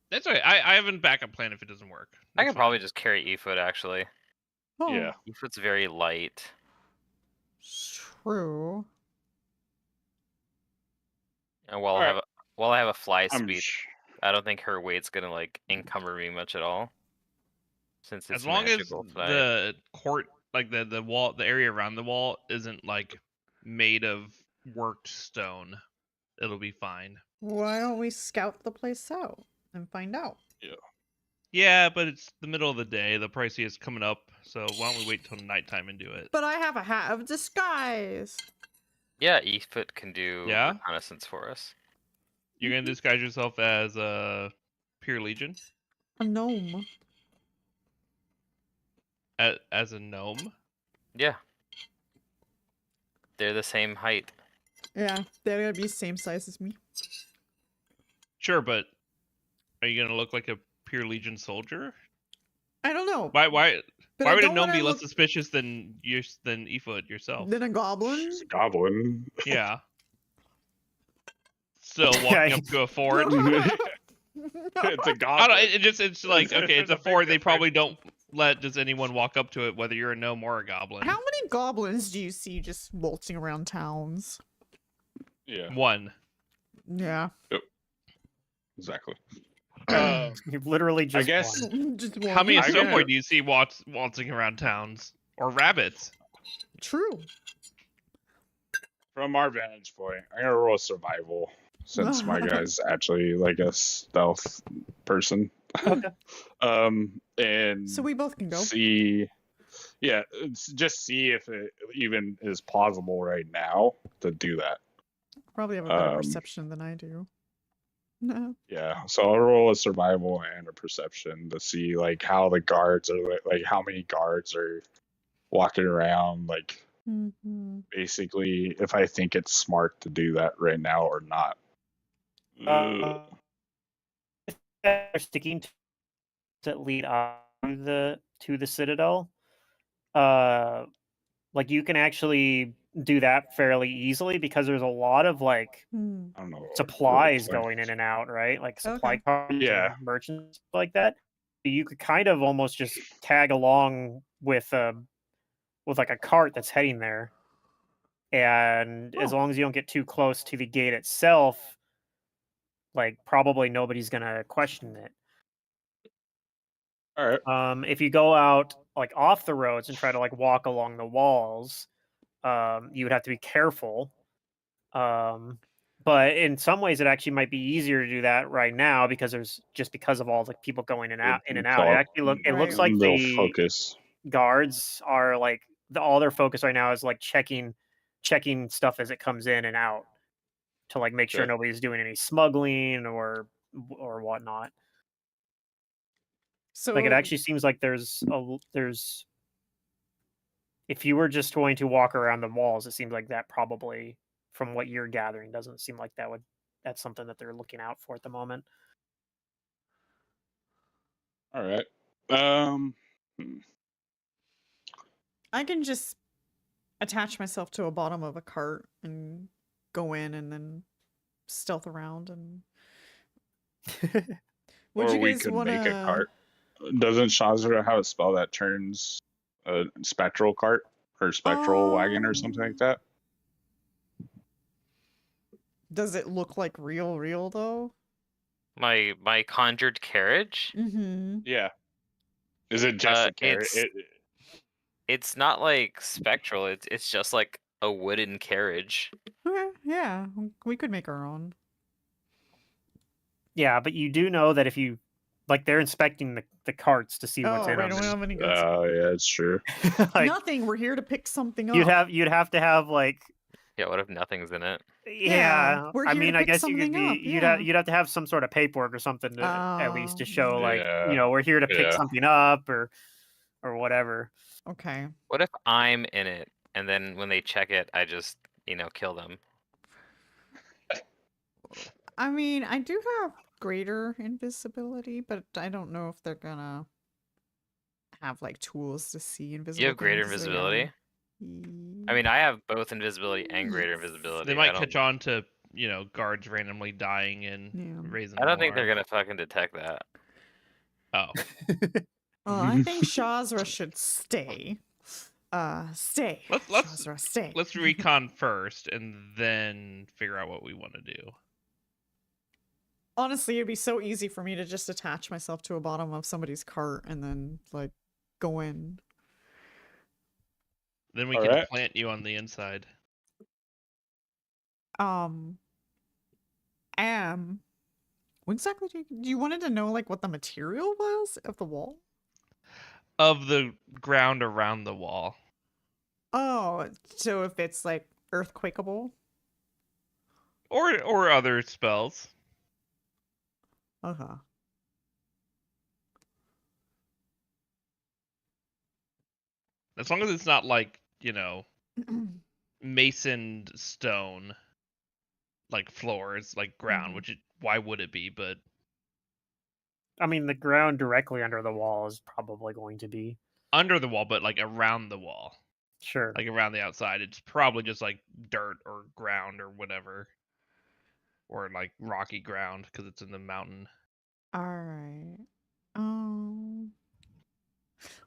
That's okay. I have a backup plan if it doesn't work. I That's can fine. probably just carry E-foot actually. oh, Yeah. E-foot's very light. true. And while I Alright. have a fly I'm. speed, I don't think her weight's gonna like encumber me much at all. Since it's As long as magical fly. the court, like the wall, the area around the wall isn't like made of worked stone, it'll be fine. Why don't we scout the place out and find out? Yeah, but it's the middle of the day. The pricey is coming up, so why don't we wait till nighttime and do it? But I have a hat of disguise. Yeah, E-foot can do Yeah? reconnaissance for us. You're gonna disguise yourself as a pure legion, A gnome. as a gnome. Yeah. They're the same height. Yeah, they're gonna be same size as me. Sure, but are you gonna look like a pure legion soldier? I don't know. Why But why I would a don't gnome wanna be less look suspicious than E-foot yourself? than a goblin. She's a goblin. Yeah. So walking Yeah, up to a fort. It's a I goblin. don't. It's like okay, it's a fort. They probably don't let just anyone walk up to it, whether you're a gnome or a goblin. How many goblins do you see just waltzing around towns? Yeah. One. Yeah. Exactly. You've literally just guess- won. Just How many I Assomoi gotta- do you see waltzing around towns or rabbits? True. From our vantage point, I'm gonna roll survival since my guy's actually like a stealth person. Okay. And So we both can go. see. Yeah, just see if it even is possible right now to do that. Probably have a better um, perception than I do. No. Yeah, so I'll roll a survival and a perception to see like how the guards are like how many guards are walking around, like Mm-hmm. basically if I think it's smart to do that right now or not. They're sticking to lead up to the citadel. Like you can actually do that fairly easily because there's a lot of like Hmm. I don't know. supplies going in and out, right? Like supply Okay. cars, Yeah. and merchants like that. You could kind of almost just tag along with like a cart that's heading there, and as Oh. long as you don't get too close to the gate itself, like probably nobody's gonna question it. All right. If you go out like off the roads and try to like walk along the walls, you would have to be careful. But in some ways, it actually might be easier to do that right now because because of all the people going in and out. It looks like They'll the focus. guards are like all their focus right now is like checking stuff as it comes in and out to like make sure Okay. nobody's doing any smuggling or whatnot. So Like it actually seems like there's if you were just going to walk around the walls, it seems like that probably, from what you're gathering, doesn't seem like that's something that they're looking out for at the moment. All right. Hmm. I can just attach myself to a bottom of a cart and go in and then stealth around and would Or you we guys could want make a to cart. Doesn't Shazra have a spell that turns a spectral cart or spectral wagon or something like that? does it look like real though? My conjured carriage. Mm-hmm. Yeah. Is it just a carrot? It's not like spectral. It's just like a wooden carriage. Okay, yeah, we could make our own. Yeah, but you do know that if you like, they're inspecting the carts to see what's Oh, in right, them. we don't have any goods. Yeah, it's true. Like, Nothing. We're here to pick something up. you'd have to have like, Yeah, what if nothing's in it? yeah. we're I here to mean, I pick guess you could something up, be yeah. you'd have to have some sort of paperwork or something to at least to show like, Yeah. you know, we're here to pick Yeah. something up or whatever. Okay. What if I'm in it and then when they check it, I just kill them? I mean, I do have greater invisibility, but I don't know if they're gonna have like tools to see invisible. You have greater things, so invisibility. yeah. I mean, I have both invisibility and greater invisibility. They might I don't, catch on to guards randomly dying and Yeah. raising. I don't think they're alarm. gonna fucking detect that. Oh, Well, I think Shazra should stay. Stay. Let's- Shazra, stay. let's recon first and then figure out what we want to do. Honestly, it'd be so easy for me to just attach myself to a bottom of somebody's cart and then like go in. Then we All can right. plant you on the inside. What exactly do you wanted to know like what the material was of the wall? Of the ground around the wall. Oh, so if it's like earthquakeable? Or other spells. Uh-huh. As long as it's not like, masoned stone, like floors, like ground, Mhm. why would it be? But I mean, the ground directly under the wall is probably going to be under the wall, but like around the wall, sure. like around the outside, it's probably just like dirt or ground or whatever, or like rocky ground because it's in the mountain. All right.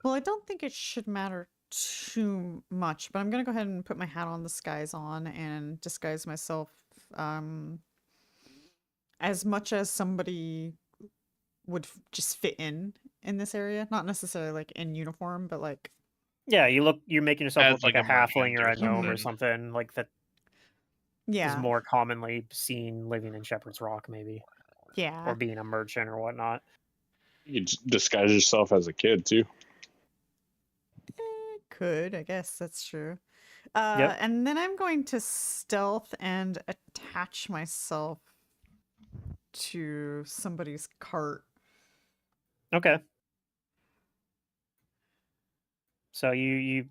Well, I don't think it should matter too much, but I'm gonna go ahead and put my hat on, disguise on, and disguise myself as much as somebody would just fit in this area. Not necessarily like in uniform, but like Yeah, you're making yourself As, look like like, a a halfling merchant or or a gnome or something. something like that is yeah, more commonly seen living in Shepherd's Rock, maybe, yeah. or being a merchant or whatnot. You can disguise yourself as a kid too. Could, I guess that's true. Yep. And then I'm going to stealth and attach myself to somebody's cart. Okay. So you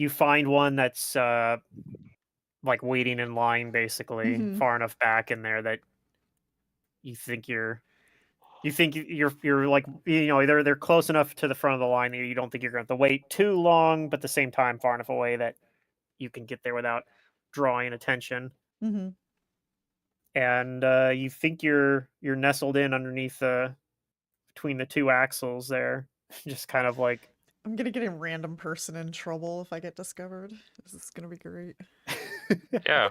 find one that's like waiting in line basically, Mhm. far enough back in there that you think you're like, they're close enough to the front of the line that you don't think you're going to have to wait too long, but at the same time far enough away that you can get there without drawing attention. Mm-hmm. And you think you're nestled in underneath between the two axles there, just kind of like I'm gonna get a random person in trouble if I get discovered. This is gonna be great. Yeah.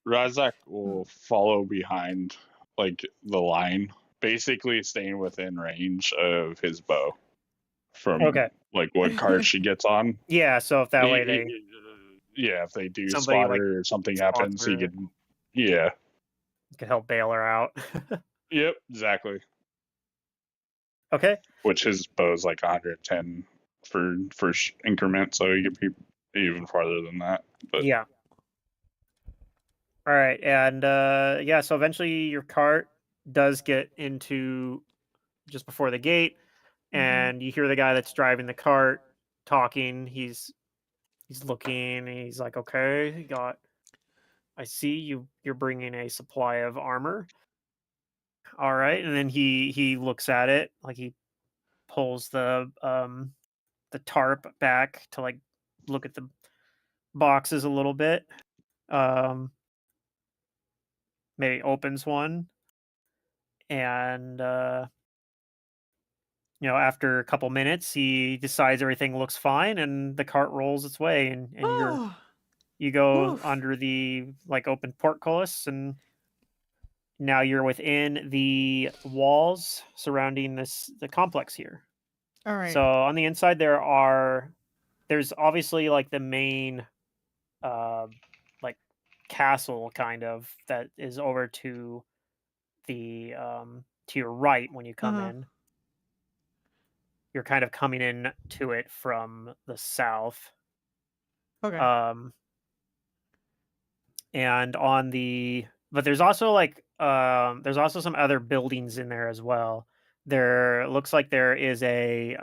Razak will follow behind like the line, basically staying within range of his bow from Okay. like what cart she gets on. Yeah, so if that way they Yeah, if they do somebody, spot like, her or something spots happens, he her. could. Yeah. could help bail her out. Yep. Exactly. Okay. Which his bow's like 110 for first increment, so he could be even farther than that. But Yeah. All right, and yeah, so eventually your cart does get into just before the gate, and you hear the guy that's driving the cart talking. He's looking, and he's like, "Okay, I see you're bringing a supply of armor. All right, and then he looks at it, like he pulls the tarp back to like look at the boxes a little bit. Um, maybe opens one, and after a couple minutes, he decides everything looks fine, and the cart rolls its way, and Oh, you go oof. under the like open portcullis, and now you're within the walls surrounding the complex here. All right. So on the inside there's obviously like the main like castle kind of that is over to the to your right when you come Uh-huh. in. You're kind of coming in to it from the south. Okay. Um and on the but there's also like there's also some other buildings in there as well. There looks like there is a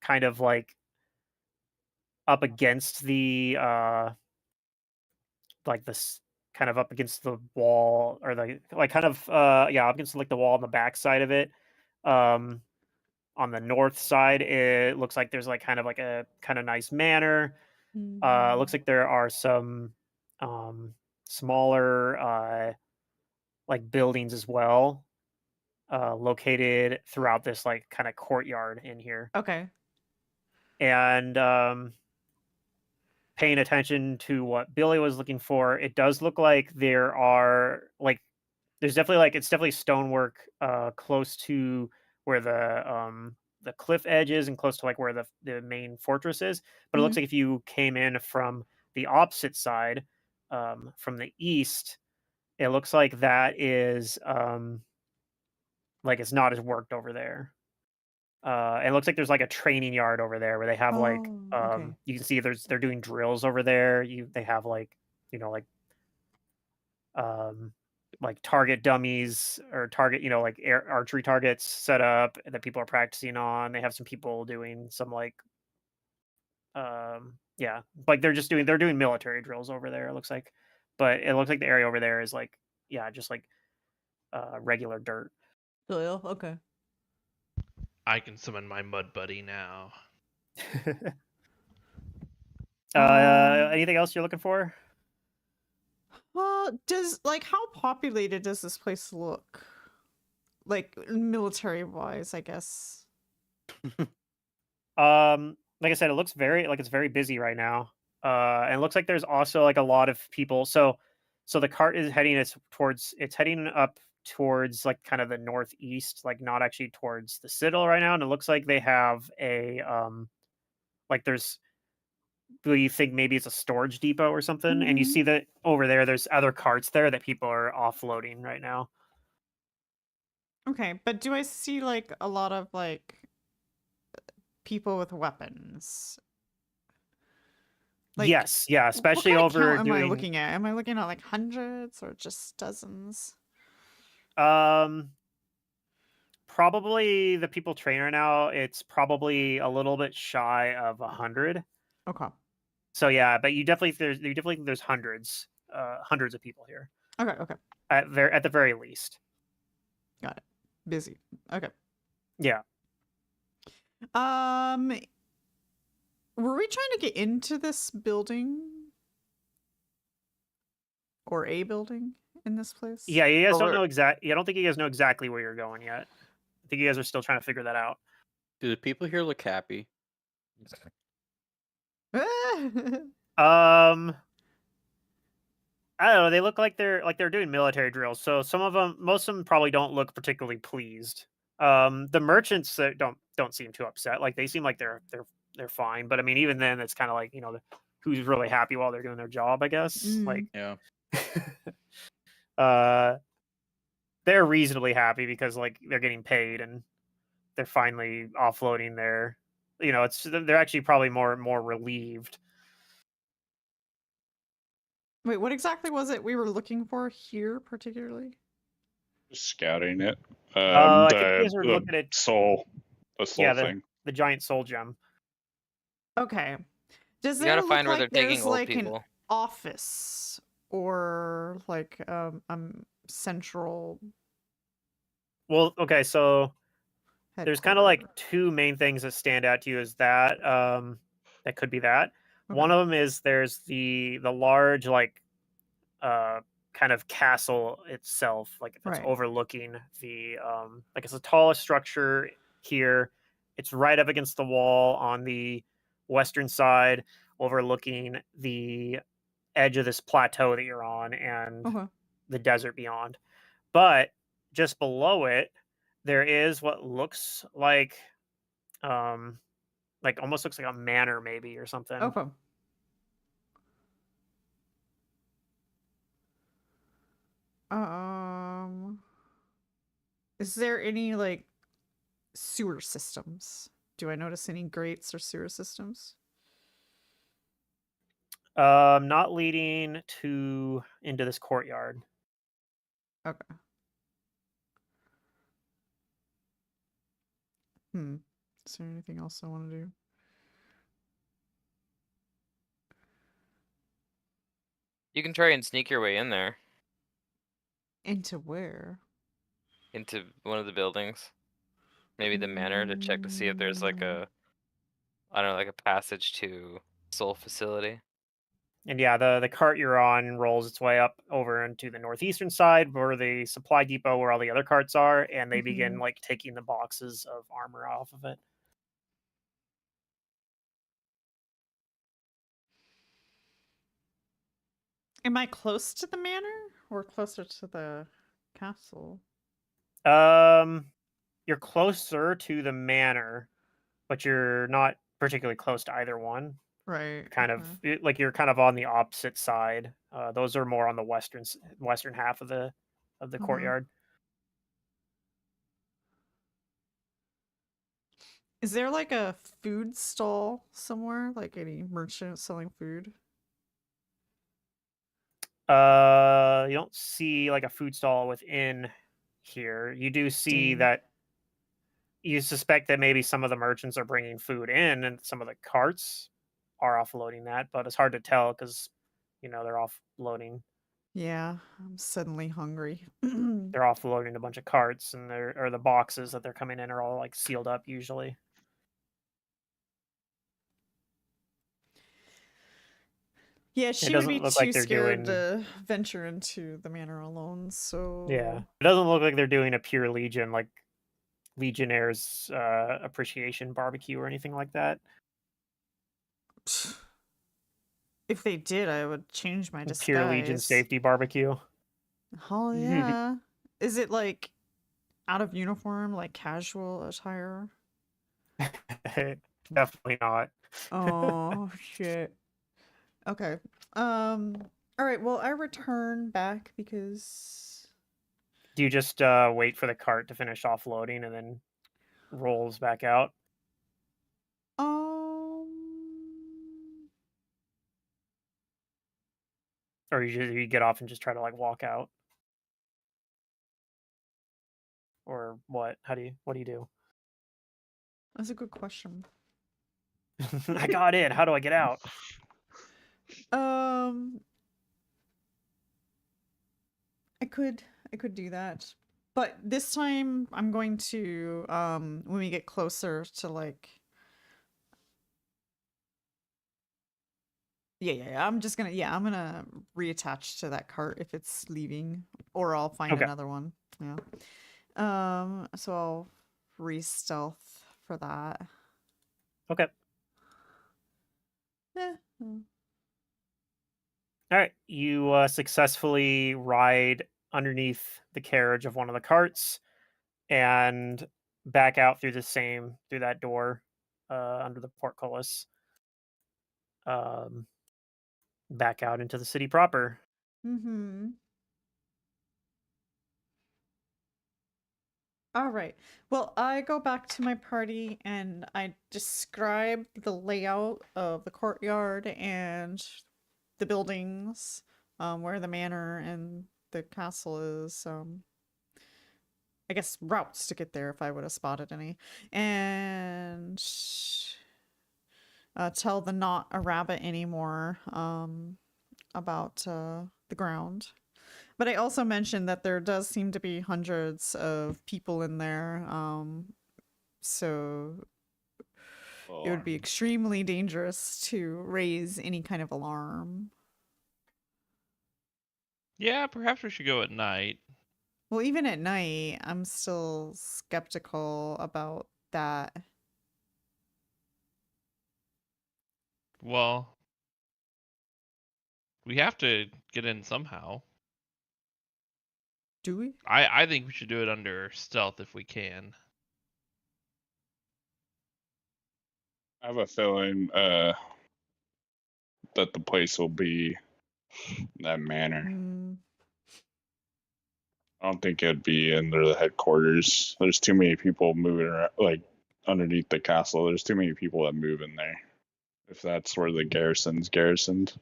kind of like up against the like this kind of up against the wall or the like kind of up against like the wall on the back side of it. Um on the north side it looks like there's like kind of like a kind of nice manor. Looks like there are some smaller like buildings as well located throughout this like kind of courtyard in here. Okay. And paying attention to what Billy was looking for, it does look like there are like there's definitely like it's definitely stonework close to where the cliff edge is and close to like where the main fortress is. But it looks Mhm. like if you came in from the opposite side, from the east, it looks like that is like it's not as worked over there. And it looks like there's like a training yard over there where they have like Oh, okay. you can see they're doing drills over there. They have like um like target dummies or target like archery targets set up that people are practicing on. They have some people doing some like yeah, like they're doing military drills over there, it looks like. But it looks like the area over there is like yeah, just like regular dirt. Soil. Okay. I can summon my mud buddy now. Anything else you're looking for? Well, how populated does this place look? Like military wise, I guess. Like I said, it looks very like it's very busy right now. And it looks like there's also like a lot of people. So the cart is it's heading up towards like kind of the northeast, like not actually towards the citadel right now. And it looks like they have a like there's we think maybe it's a storage depot or something. And you Mhm. see that over there's other carts there that people are offloading right now. Okay, but do I see like a lot of like people with weapons? Like, Yes, yeah, what especially kind of over count am I doing looking at? Am I looking at like hundreds or just dozens? um probably the people trained right now, it's probably a little bit shy of 100. Okay. So yeah, but you definitely think there's hundreds of people here Okay. Okay. at the very least. Got it. Busy. Okay. Yeah. Were we trying to get into this building or a building in this place? Yeah, you guys don't Over- know I don't think you guys know exactly where you're going yet. I think you guys are still trying to figure that out. Do the people here look happy? Um I don't know, they look like they're doing military drills. So most of them probably don't look particularly pleased. The merchants that don't seem too upset. Like they seem like they're fine, but I mean even then it's kind of like, who's really happy while they're doing their job, I guess. Like Yeah. uh they're reasonably happy because like they're getting paid and they're finally offloading their they're actually probably more relieved. Wait, what exactly was it we were looking for here, particularly? Scouting it. I think you guys were The looking at soul yeah, thing. the giant soul gem. Okay. Does You there gotta look find where like they're taking there's old like an people. office or like central Well, okay, so there's kind of like Headquarter. two main things that stand out to you as that that could be that. One Okay. of them is there's the large like uh kind of castle itself, like that's Right. overlooking the like it's the tallest structure here. It's right up against the wall on the western side, overlooking the edge of this plateau that you're on and Okay. the desert beyond. But just below it, there is what looks um like almost looks like a manor maybe or something. Okay. Um, is there any like sewer systems? Do I notice any grates or sewer systems? Not leading to into this courtyard. Okay. Is there anything else I want to do? You can try and sneak your way in there Into where? into one of the buildings. Maybe the manor to check to see if there's like a, I don't know, like a passage to Soul facility. And yeah, the cart you're on rolls its way up over into the northeastern side where the supply depot where all the other carts are, and they begin Mhm. like taking the boxes of armor off of it. Am I close to the manor or closer to the castle? Um you're closer to the manor, but you're not particularly close to either one. Right. Kind Okay. of like you're kind of on the opposite side. Those are more on the western half of the Okay. courtyard. Is there like a food stall somewhere? Like any merchant selling food? You don't see like a food stall within here. You do see Dang. that you suspect that maybe some of the merchants are bringing food in and some of the carts are offloading that, but it's hard to tell because, they're offloading. Yeah, I'm suddenly hungry. They're offloading a bunch of carts and or the boxes that they're coming in are all like sealed up usually. Yeah, It she would be doesn't look like too they're scared doing to venture into the manor alone, yeah. so It doesn't look like they're doing a pure Legion like Legionnaires appreciation barbecue or anything like that. if they did, I would change my Pure Legion disguise. safety barbecue. Oh yeah. Is it like out of uniform, like casual attire? Definitely not. Oh shit. Okay. Um all right, well I return back because Do you just wait for the cart to finish offloading and then rolls back out? um Or you get off and just try to like walk out? Or what? What do you do? that's a good question. I got in. How do I get out? Um I could do that. But this time I'm going to when we get closer to like yeah, I'm gonna reattach to that cart if it's leaving, or I'll find Okay. another one. Yeah. So I'll re-stealth for that. Okay. Yeah. All right. You successfully ride underneath the carriage of one of the carts and back out through that door under the portcullis. Um, back out into the city proper. Mm-hmm. All right. Well, I go back to my party and I describe the layout of the courtyard and the buildings, where the manor and the castle is. I guess routes to get there if I would have spotted any, and tell the not a rabbit anymore. About the ground. But I also mentioned that there does seem to be hundreds of people in there, so it would be extremely dangerous to raise any kind of alarm. Yeah, perhaps we should go at night. Well, even at night, I'm still skeptical about that. Well, we have to get in somehow. Do we? I think we should do it under stealth if we can. I have a feeling that the place will be that manner. Mm, I don't think it'd be under the headquarters. There's too many people moving around, like underneath the castle. There's too many people that move in there. If that's where the garrison's garrisoned.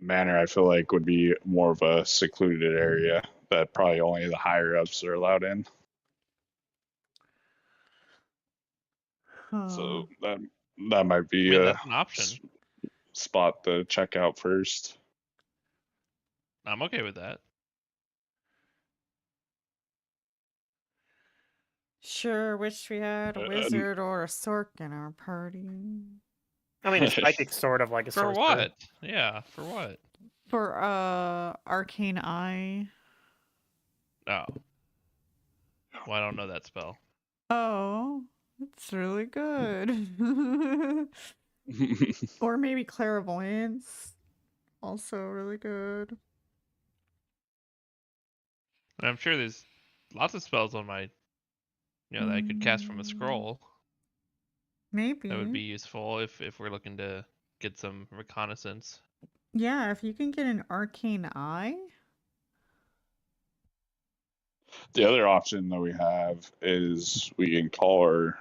Manor, I feel like, would be more of a secluded area that probably only the higher ups are allowed in. huh. So that might I be mean, a that's an option. spot to check out first. I'm okay with that. Sure, wish we had a wizard or a sork in our party. I mean, a psychic's sort of like a For sorcerer. what? Yeah, for what? For arcane eye. Oh. Well, I don't know that spell. Oh, it's really good. Or maybe clairvoyance. Also really good. And I'm sure there's lots of spells on my, that I could cast from a scroll. Maybe. That would be useful if we're looking to get some reconnaissance. Yeah, if you can get an arcane eye. The other option that we have is we can call our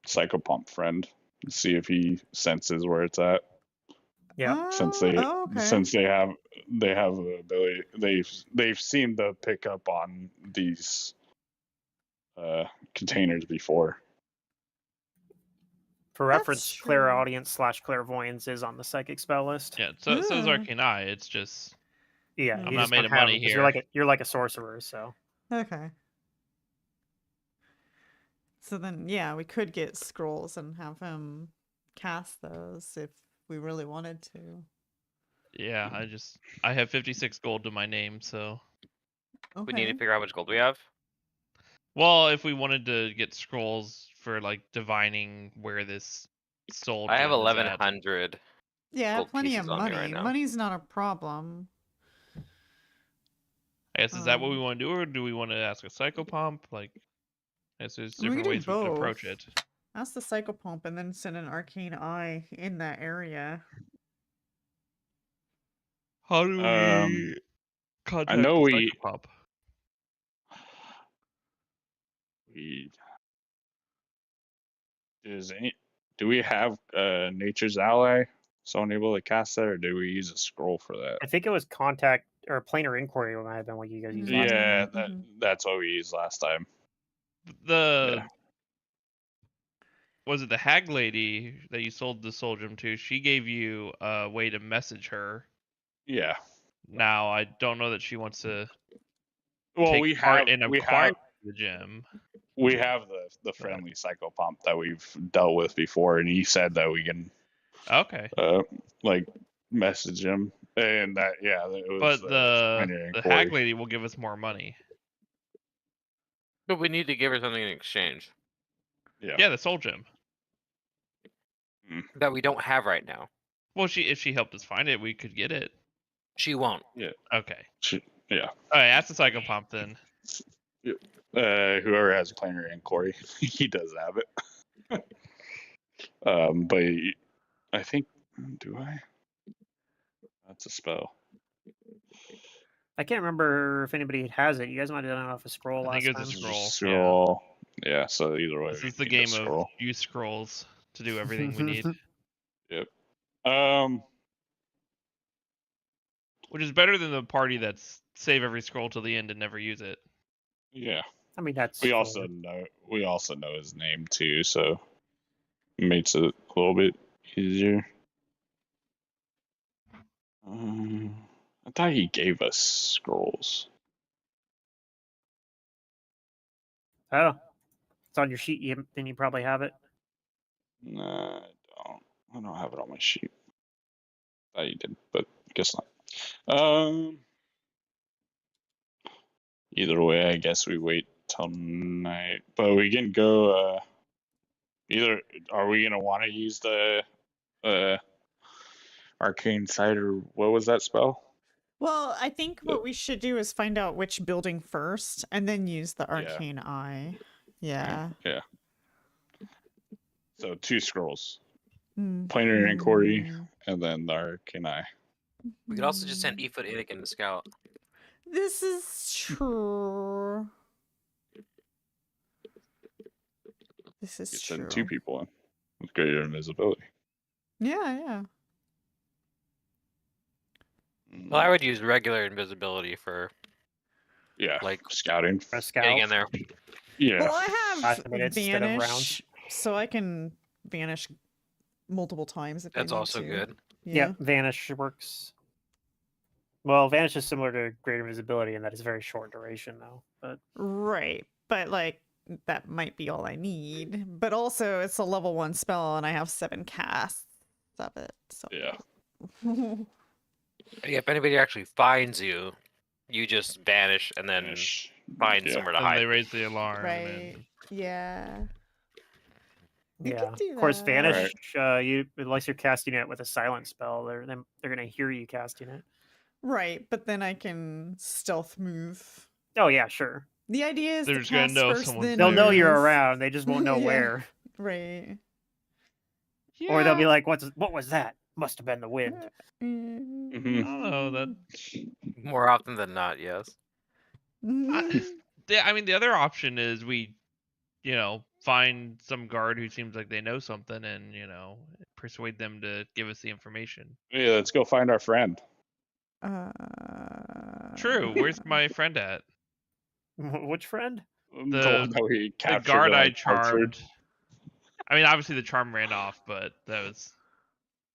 psychopomp friend and see if he senses where it's at. Yeah. Since okay. they have the ability, they've seemed to pick up on these containers before. For That's reference, true. clairaudience / clairvoyance is on the psychic spell list. Yeah, so is Ah. Arcane Eye. It's just Yeah, I'm you not just made don't of have money them 'cause here. You're like a sorcerer, so Okay. So then, yeah, we could get scrolls and have him cast those if we really wanted to. yeah. I have 56 gold to my name, so Okay. We need to figure out which gold we have. well, if we wanted to get scrolls for like divining where this soul I have gem is at. 1100. Yeah, gold plenty of pieces on me money. right now. Money's not a problem. I guess is that what we want to do, or do we want to ask a psychopomp? Like, I guess there's We could different do ways we could approach both. it. Ask the psychopomp and then send an arcane eye in that area. How do we contact know the we- psychopomp? Do we have Nature's Ally? Someone able to cast that, or do we use a scroll for that? I think it was contact or planar inquiry might have been what you guys used last time. Yeah, Mhm. that's what we used last time. The was it the hag lady that you sold the soul gem to? She gave you a way to message her. Yeah. Now I don't know that she wants to Well, take we part have in acquiring the gem. we have the friendly psychopomp that we've dealt with before, and he said that we can Okay, like message him, and that it was. but the hag lady will give us more money. But we need to give her something in exchange Yeah, the soul gem. that we don't have right now. Well, if she helped us find it, we could get it. She won't. Okay. Yeah. All right, ask the psychopomp then. Whoever has planar inquiry, he does have it. But I think, do I? That's a spell. I can't remember if anybody has it. You guys might have done it off a scroll I last think it time. was a scroll. Scroll. Yeah. So either way, This we is the need a game of scroll. use scrolls to do everything we need, which is better than the party that's save every scroll till the end and never use it. Yeah. I mean, that's We fair. also know his name too, so it makes it a little bit easier. I thought he gave us scrolls. Oh, it's on your sheet. Then you probably have it. Nah, I don't have it on my sheet. Thought you did, but guess not. Either way, I guess we wait till night. But we can go. Either are we gonna want to use the arcane sight, or what was that spell? Well, I think The- what we should do is find out which building first and then use the Yeah. arcane eye. Yeah. Yeah. So 2 scrolls, Mm. planar inquiry, and then the arcane eye. We could also just send E-Foot Anakin to scout. This is true. This You is send true. 2 people in with greater invisibility. Yeah. Well, I would use regular invisibility for Yeah, like scouting. For a scout. getting in there. Yeah. Well, I have 5 minutes instead of rounds. vanish, so I can vanish multiple times if That's I need also to. good. Yeah, vanish works. Well, vanish is similar to greater invisibility in that it's very short duration, though. But Right, but like that might be all I need. But also, it's a level 1 spell, and I have 7 casts of it. So Yeah. Yeah, if anybody actually finds you, you just vanish and then Vanish. find Yeah. somewhere to Then they hide. raise the alarm. right, And yeah. You yeah, could do of course, that. vanish. You unless you're casting it with a silent spell, they're gonna hear you casting it. Right, but then I can stealth move. Oh yeah, sure. The idea is They're to just gonna cast know first, someone's then They'll know you're move. around. They just won't know Yeah. where. Right. Or they'll be like, "What was that? Must have been the wind." Mm. I Mhm. don't know that. More often than not, yes. I mean, the other option is we, find some guard who seems like they know something, and persuade them to give us the information. Yeah, let's go find our friend. True. Where's my friend at? Which friend? The one that we The captured. guard and I tortured. charmed. I mean, obviously the charm ran off, but that was,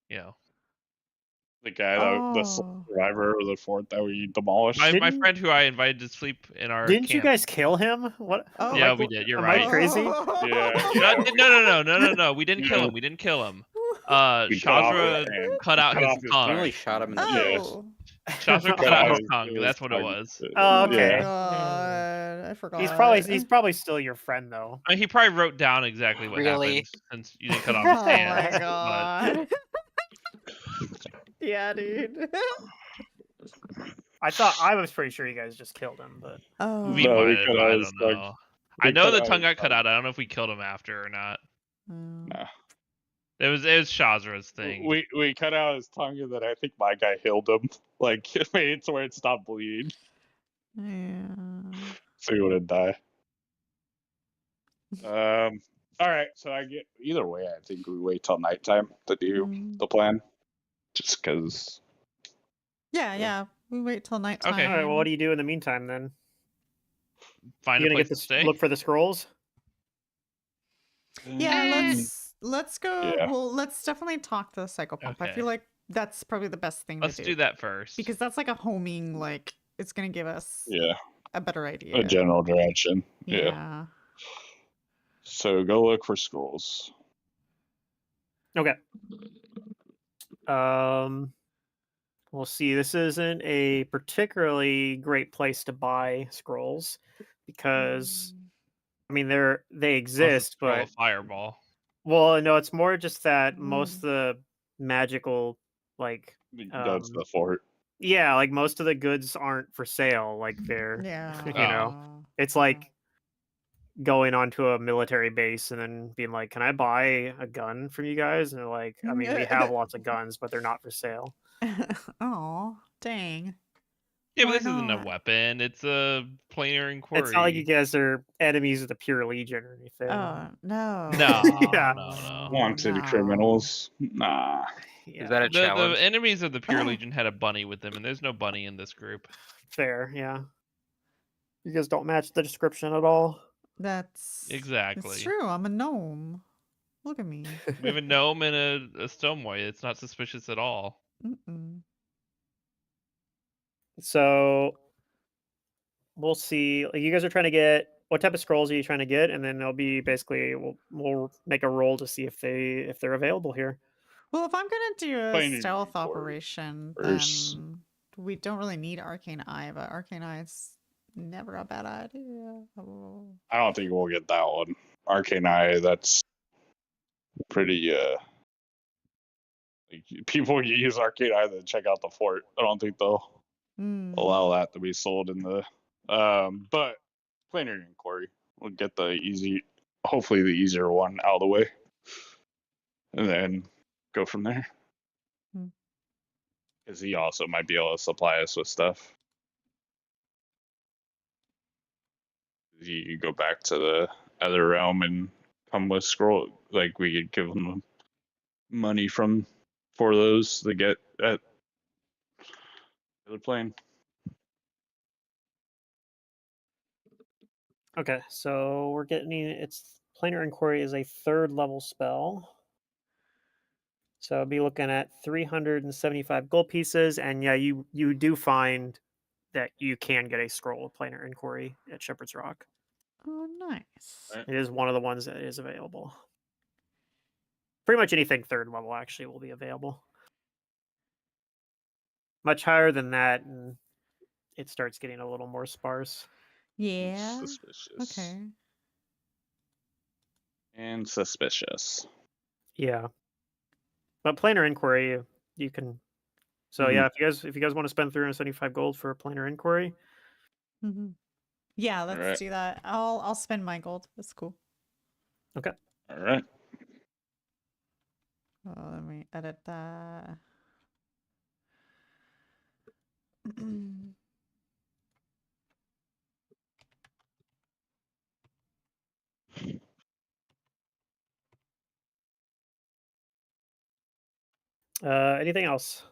The guy that the Oh. survivor of the fort that we demolished. my Didn't- friend who I invited to sleep in our Didn't you camp. guys kill him? What? Oh. Yeah, like, we did. You're am right. I crazy? Yeah. No. We didn't kill him. We didn't kill him. We cut off Shazra his hand. cut out Cut his off his tongue. You only shot him in the Oh. Shazra cut out his tongue. That's what it was. Oh, Oh okay. my god, I forgot. He's probably still your friend though. I mean, he probably wrote down exactly what Really? happened since you didn't cut off Oh his hand. my god. Yeah, dude. I was pretty sure you guys just killed him, but Oh. We No, we might have, cut I out his don't tongue. know. We I know cut the out tongue his got cut tongue. out. I don't know if we killed him after or not. Nah. It was Shazra's thing. We cut out his tongue, and then I think my guy healed him. Like, made it to where it stopped bleeding, Yeah. so he wouldn't die. All right. So either way. I think we wait till nighttime to do Mm. the plan, just because. Yeah. We wait till nighttime. Okay. all right. Well, what do you do in the meantime then? Find You a gonna place get to this? stay. Look for the scrolls. Yeah, let's go. Yeah. Well, let's definitely talk to the psychopath. I Okay. feel like that's probably the best thing Let's to do that first. because that's like a homing. Like it's gonna give us Yeah, a better idea. a general direction. Yeah. Yeah. So go look for scrolls. Okay. We'll see. This isn't a particularly great place to buy scrolls because I mean they Unless exist, it's roll a but fireball. well, no, it's more just that most of the magical like Go to the fort. yeah, like most of the goods aren't for sale. Like they're Yeah. you know, it's like going onto a military base and then being like, "Can I buy a gun from you guys?" And they're like, "I mean, we have lots of guns, but they're not for sale." Oh, dang. Yeah, but Why this isn't a not? weapon. It's a planar inquiry. It's not like you guys are enemies of the pure legion or anything. Oh no. No, Yeah. no. Wanted no. criminals. Nah. Yeah, Is that a The challenge? enemies of the Pure Legion had a bunny with them, and there's no bunny in this group. fair? Yeah, you guys don't match the description at all. That's Exactly. It's true. I'm a gnome. Look at me. We have a gnome and a, stonemoy. It's not suspicious at all. Mm-mm. So we'll see. Like, you guys are trying to get what type of scrolls are you trying to get, and then they'll be basically we'll make a roll to see if they're available here. Well, if I'm gonna do a Planar stealth inquiry operation, first. then we don't really need Arcane Eye, but Arcane Eye is never a bad idea. Oh. I don't think we'll get that one. Arcane Eye, that's pretty like, people use Arcane Eye to check out the fort. I don't think they'll allow that to be sold in the but Planar Inquiry. We'll get hopefully the easier one out of the way. And then go from there. Hmm. Because he also might be able to supply us with stuff. You go back to the other realm and come with scroll, like we could give them money for those to get at the other plane. Okay, so we're getting it's Planar Inquiry is a 3rd level spell. So I'll be looking at 375 gold pieces, and yeah, you do find that you can get a scroll of Planar Inquiry at Shepherd's Rock. Oh, nice. Right. It is one of the ones that is available. Pretty much anything 3rd level actually will be available. Much higher than that, and it starts getting a little more sparse. Yeah. Suspicious. Okay. And suspicious. Yeah, but Planar Inquiry, you can. So yeah, if you guys want to spend 375 gold for a Planar Inquiry, Mm-hmm. Yeah, let's Alright. do that. I'll spend my gold. That's cool. okay. All right. Oh, let me edit that. Anything else?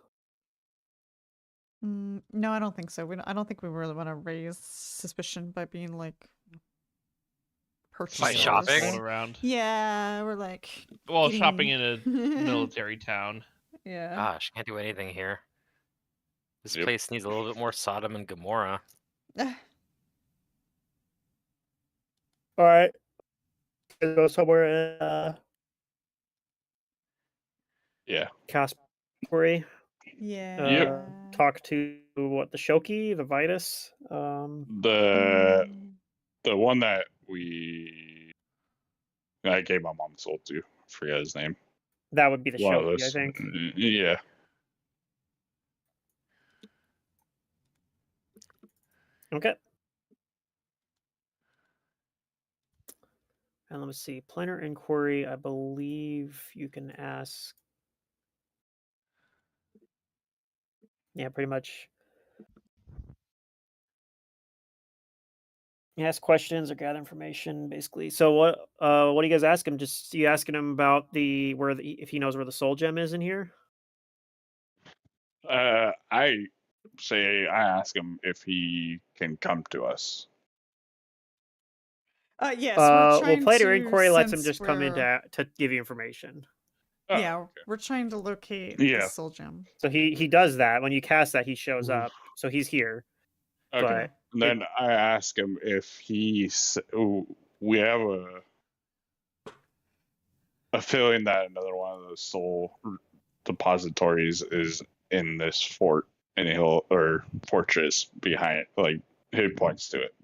No, I don't think so. I don't think we really want to raise suspicion by being like By purchasers. shopping? Roll around. Yeah, we're like. Well, getting- shopping in a military town. Yeah. Gosh, can't do anything here. This Yep. place needs a little bit more Sodom and Gomorrah. All right. Go somewhere in Yeah. Cast Inquiry. Yeah. Talk to the Shoki, the Vitus. The one that I gave my mom soul to. Forget his name. That would be the One of Shoki, I those. think. Yeah. Okay. And let me see. Planar Inquiry, I believe you can ask. Yeah, pretty much. You ask questions or gather information, basically. So what do you guys ask him? Just you asking him about if he knows where the soul gem is in here? I say I ask him if he can come to us. Yes, we're trying Planar to. Inquiry lets him since just come in we're- to give you information. Oh, yeah, okay. we're trying to locate Yeah. the soul gem. So he does that. When you cast that, he shows Mhm. up. So he's here. Okay. But And then I ask him if we have a feeling that another one of those soul depositories is in this fort or fortress behind it, like he points to it.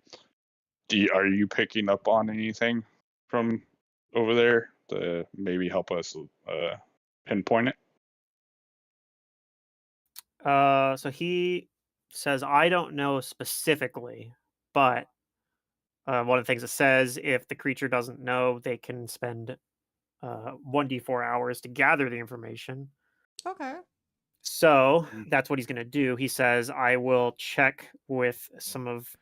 Are you picking up on anything from over there to maybe help us pinpoint it? so he says, I don't know specifically, but one of the things it says, if the creature doesn't know, they can spend 1d4 hours to gather the information. Okay. So that's what he's going to do. He says, I will check with some of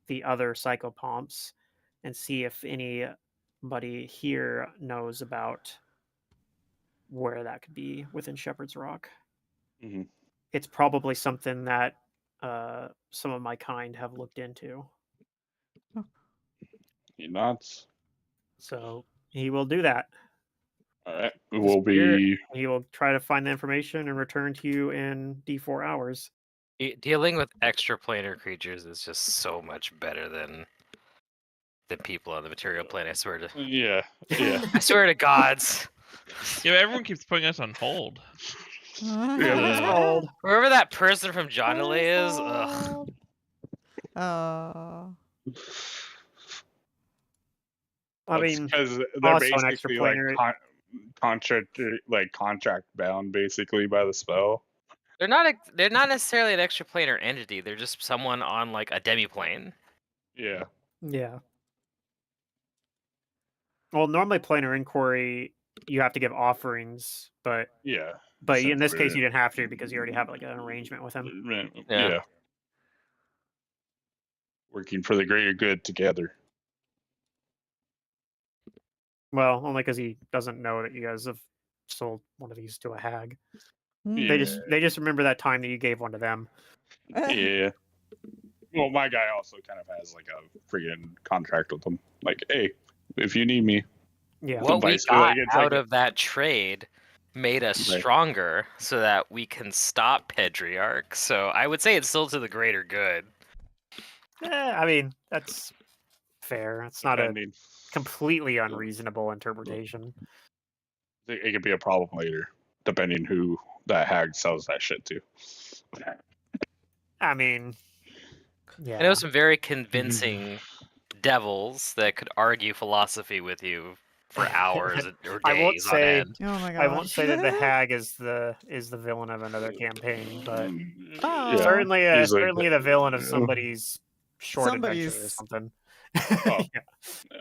the other psychopomps and see if anybody here knows about where that could be within Shepherd's Rock. Mhm. It's probably something that some of my kind have looked into. He nods. So he will do that. All right. He will try to find the information and return to you in D4 hours. Dealing with extraplanar creatures is just so much better than the people on the material plane. I swear to. Yeah, yeah. I swear to gods. Yeah, but everyone keeps putting us on hold. Yeah. Old. Whoever that person from John Delay is. Ugh. Oh. I mean, because they're also an basically like extraplanar. contract bound basically by the spell. They're not necessarily an extraplanar entity. They're just someone on like a demiplane. Yeah. Yeah. Well, normally planar inquiry, you have to give offerings, but Yeah. in this case, Essentially, you didn't have to because you already have like an arrangement with him. yeah. Working for the greater good together. Well, only because he doesn't know that you guys have sold one of these to a hag. Yeah. They just remember that time that you gave one to them. Yeah. Well, my guy also kind of has like a freaking contract with them. Like, hey, if you need me, Yeah. What we Device, got like, it's out like- of that trade made us Right. stronger so that we can stop Pedriarch. So I would say it's still to the greater good. I mean, that's fair. It's not I a mean, completely unreasonable interpretation. it could be a problem later, depending who that hag sells that shit to. I mean, I know yeah. some very convincing devils that could argue philosophy with you for hours or I won't days on say end. Oh my god. I won't say that the hag is the villain of another campaign, but Oh. certainly He's like certainly the villain of somebody's short adventure or Somebody's- something. Oh. Yeah.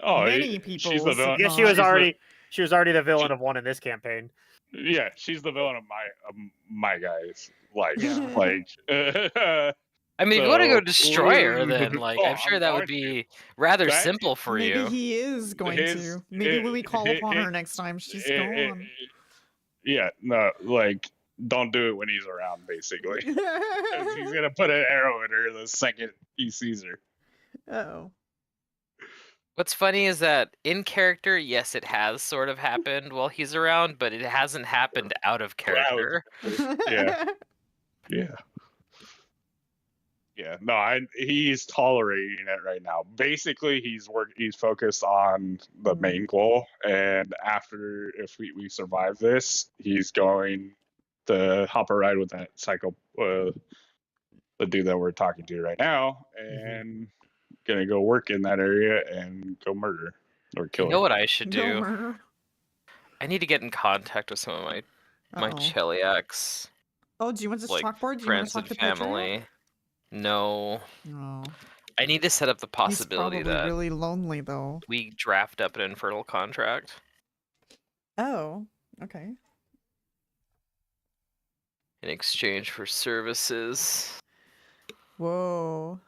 Oh, Many she's the people's villain. Yeah, she was already the villain she- of one in this campaign. Yeah, she's the villain of my guy's life. Yeah. Like, I mean, if you want to go So- destroy her, then like Oh, I'm sure I'm that would going be rather That- simple for Maybe you. he is going His- to. Maybe when we call upon his- her next time, she's Eh, gone. yeah, no, like, don't do it when he's around, basically. 'Cause he's gonna put an arrow in her the second he sees her. Oh. What's funny is that in character, yes, it has sort of happened while he's around, but it hasn't happened out of character. Yeah. Yeah. Yeah, no, he's tolerating it right now. Basically, he's focused on the main goal, and after if we survive this, he's going to hop a ride with that the dude that we're talking to right now, and gonna go work in that area and go murder or kill. You know her. what I should No do? murder. I need to get in contact with some of my Uh-oh. Cheliacs, Oh, do you want this like chalkboard? Do you want friends to talk and to Pedriarch? family. No, Oh. I need to set up the He's possibility probably that really lonely though. we draft up an infernal contract. Oh. Okay. In exchange for services. Whoa.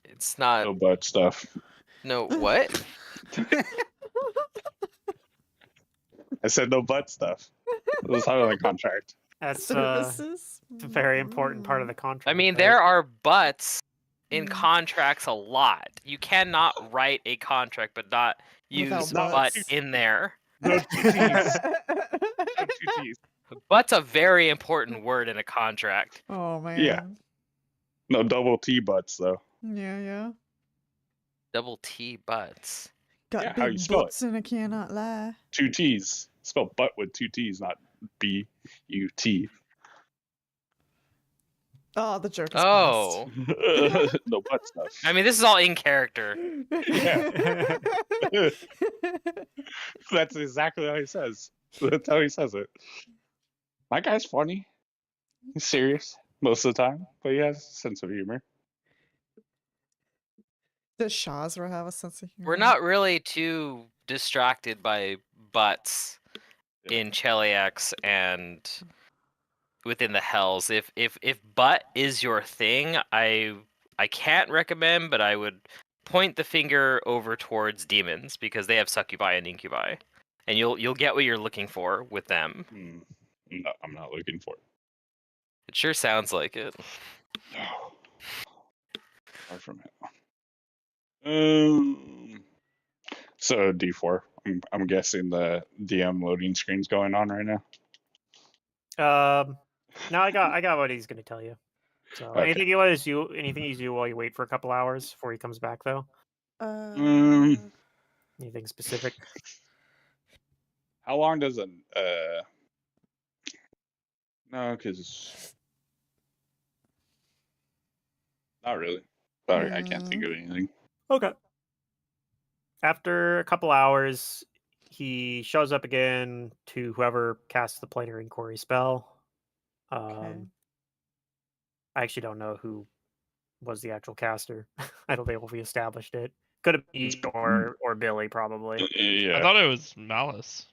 It's not. No butt stuff. No, what? I said no butt stuff. It was part of the contract. That's Services. a very important part of the contract. I mean, right? there are buts in Mm. contracts a lot. You cannot write a contract but not Without use butt butts. in there. No two T's. No two T's. Butt's a very important word in a contract. Oh man. Yeah. No double T butts though. Yeah, yeah. Double T butts. Got Yeah, how you big spell it? butts and I cannot lie. Two T's. Spell butt with two T's, not B-U-T. Oh, the joke is Oh. No butt stuff. I mean, this is all in character. Yeah. That's exactly how he says. That's how he says it. My guy's funny. He's serious most of the time, but he has a sense of humor. Does Shazra have a sense of humor? We're not really too distracted by butts Yeah. in Cheliax and within the Hells. If butt is your thing, I can't recommend, but I would point the finger over towards demons because they have succubi and incubi, and you'll get what you're looking for with them. No, I'm not looking for it. It sure sounds like it. Far from it. So D4. I'm guessing the DM loading screen's going on right now. No, I got what he's gonna tell you. So Okay. anything you do while you wait for a couple hours before he comes back though? Anything specific? How long does an no, because not really. Sorry, I can't think of anything. Okay. After a couple hours, he shows up again to whoever casts the planar inquiry spell. Okay. I actually don't know who was the actual caster. I don't think we established it. Could have been It's- or Billy probably. I Yeah. thought it was Malice.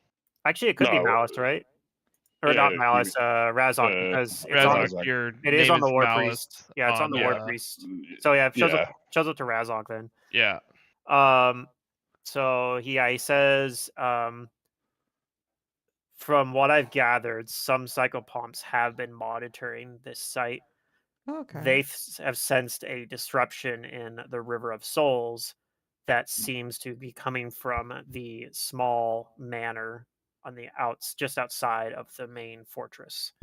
Actually, it could be No, Malice, right? Or yeah, not you Malice, Razok, uh, because it's on. Razok, Razok. your It is name on the is War Malice Priest. Yeah, it's on the War Yeah. Priest. So yeah, it shows Yeah. up to Razok then. Yeah. So he says, from what I've gathered, some psychopomps have been monitoring this site. Okay. They have sensed a disruption in the River of Souls that seems to be coming from the small manor on the just outside of the main fortress.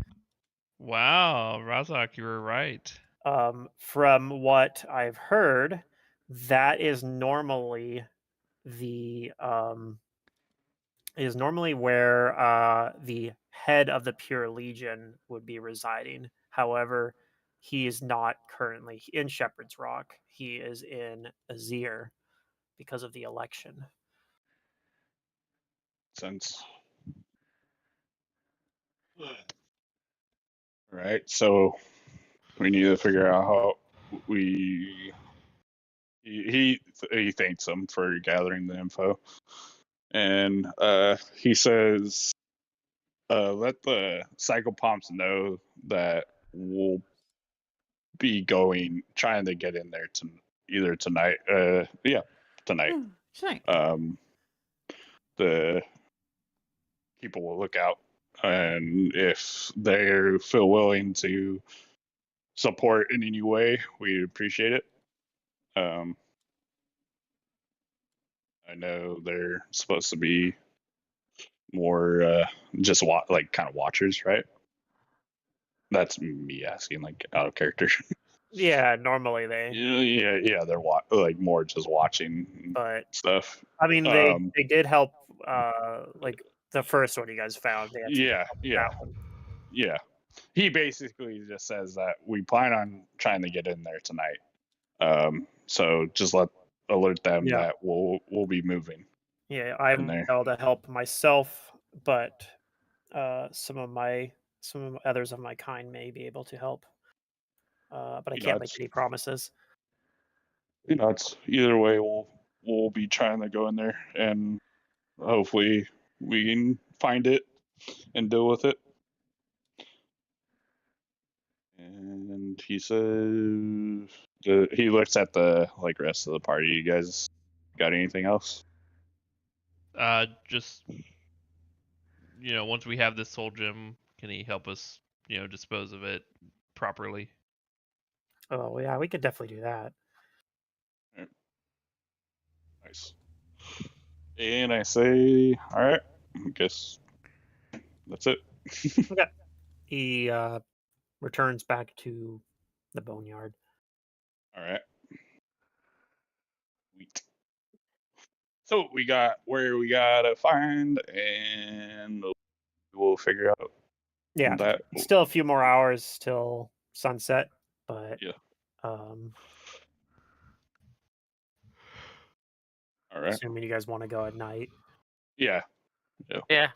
Wow, Razak, you were right. From what I've heard, that is normally the where the head of the Pure Legion would be residing. However, he is not currently in Shepherd's Rock. He is in Azir because of the election. Sense. Right. So we need to figure out how we. He thanks him for gathering the info, and he says, "Let the psychopomps know that we'll be trying to get in there either tonight. Tonight. Tonight. The people will look out, and if they feel willing to support in any way, we appreciate it. I know they're supposed to be more just kind of watchers, right? That's me asking, like, out of character. Yeah, normally they. Yeah, they're like more just watching But stuff. I mean, they did help. Like the first one you guys found. They had some Yeah, help with yeah, that one. yeah. He basically just says that we plan on trying to get in there tonight. So just alert them Yeah. that we'll be moving. Yeah, I'm in there. able to help myself, but some others of my kind may be able to help. But I can't make any promises. It's either way we'll be trying to go in there, and hopefully we can find it and deal with it. And he says he looks at the rest of the party. You guys got anything else? Just once we have this soul gem, can he help us, dispose of it properly? Oh yeah, we could definitely do that. Nice. And I say, all right, I guess that's it. Okay. He returns back to the boneyard. All right. Sweet. So we got where we gotta find, and we'll figure out Yeah, that. still a few more hours till sunset, but Yeah. um, All right. assuming you guys want to go at night. Yeah. Yeah.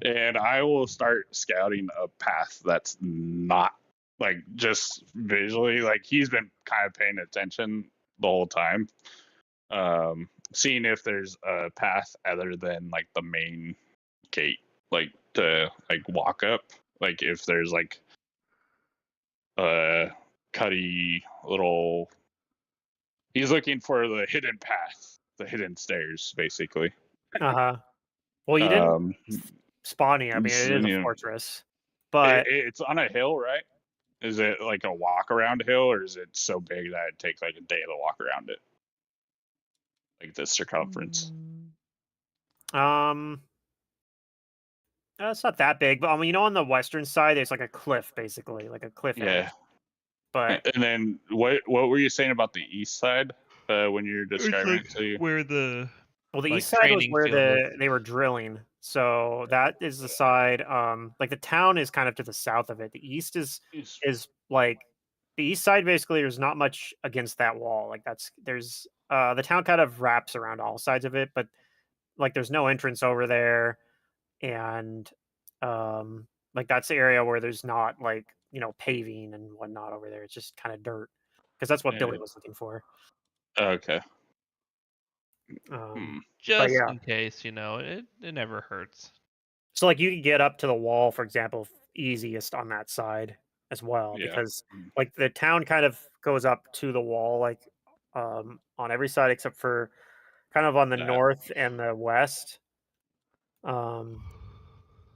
And I will start scouting a path that's not just visually. He's been kind of paying attention the whole time, seeing if there's a path other than the main gate, to walk up. If there's a cutty little. He's looking for the hidden path, the hidden stairs, basically. Well, you didn't spawn here. I mean, it is a Yeah. fortress, but it's on a hill, right? Is it like a walk around hill, or is it so big that it takes a day to walk around it? The circumference. It's not that big, but you know, on the western side, there's like a cliff, basically, like a cliff edge. Yeah. But And then what were you saying about the east side when you're It's describing like it to you? where the well, the like east side was training where field is. they were drilling, so that is the side. Like the town is kind of to the south of it. The east is like the east side. Basically, there's not much against that wall. Like there's the town kind of wraps around all sides of it, but like there's no entrance over there, and like that's the area where there's not like paving and whatnot over there. It's just kind of dirt because that's what Billy Yeah. was looking for. Okay. Um, but Just yeah, in case, it never hurts. so like you can get up to the wall, for example, easiest on that side as well, Yeah. because like the town kind of goes up to the wall, like on every side except for kind of on the That. north and the west. Um,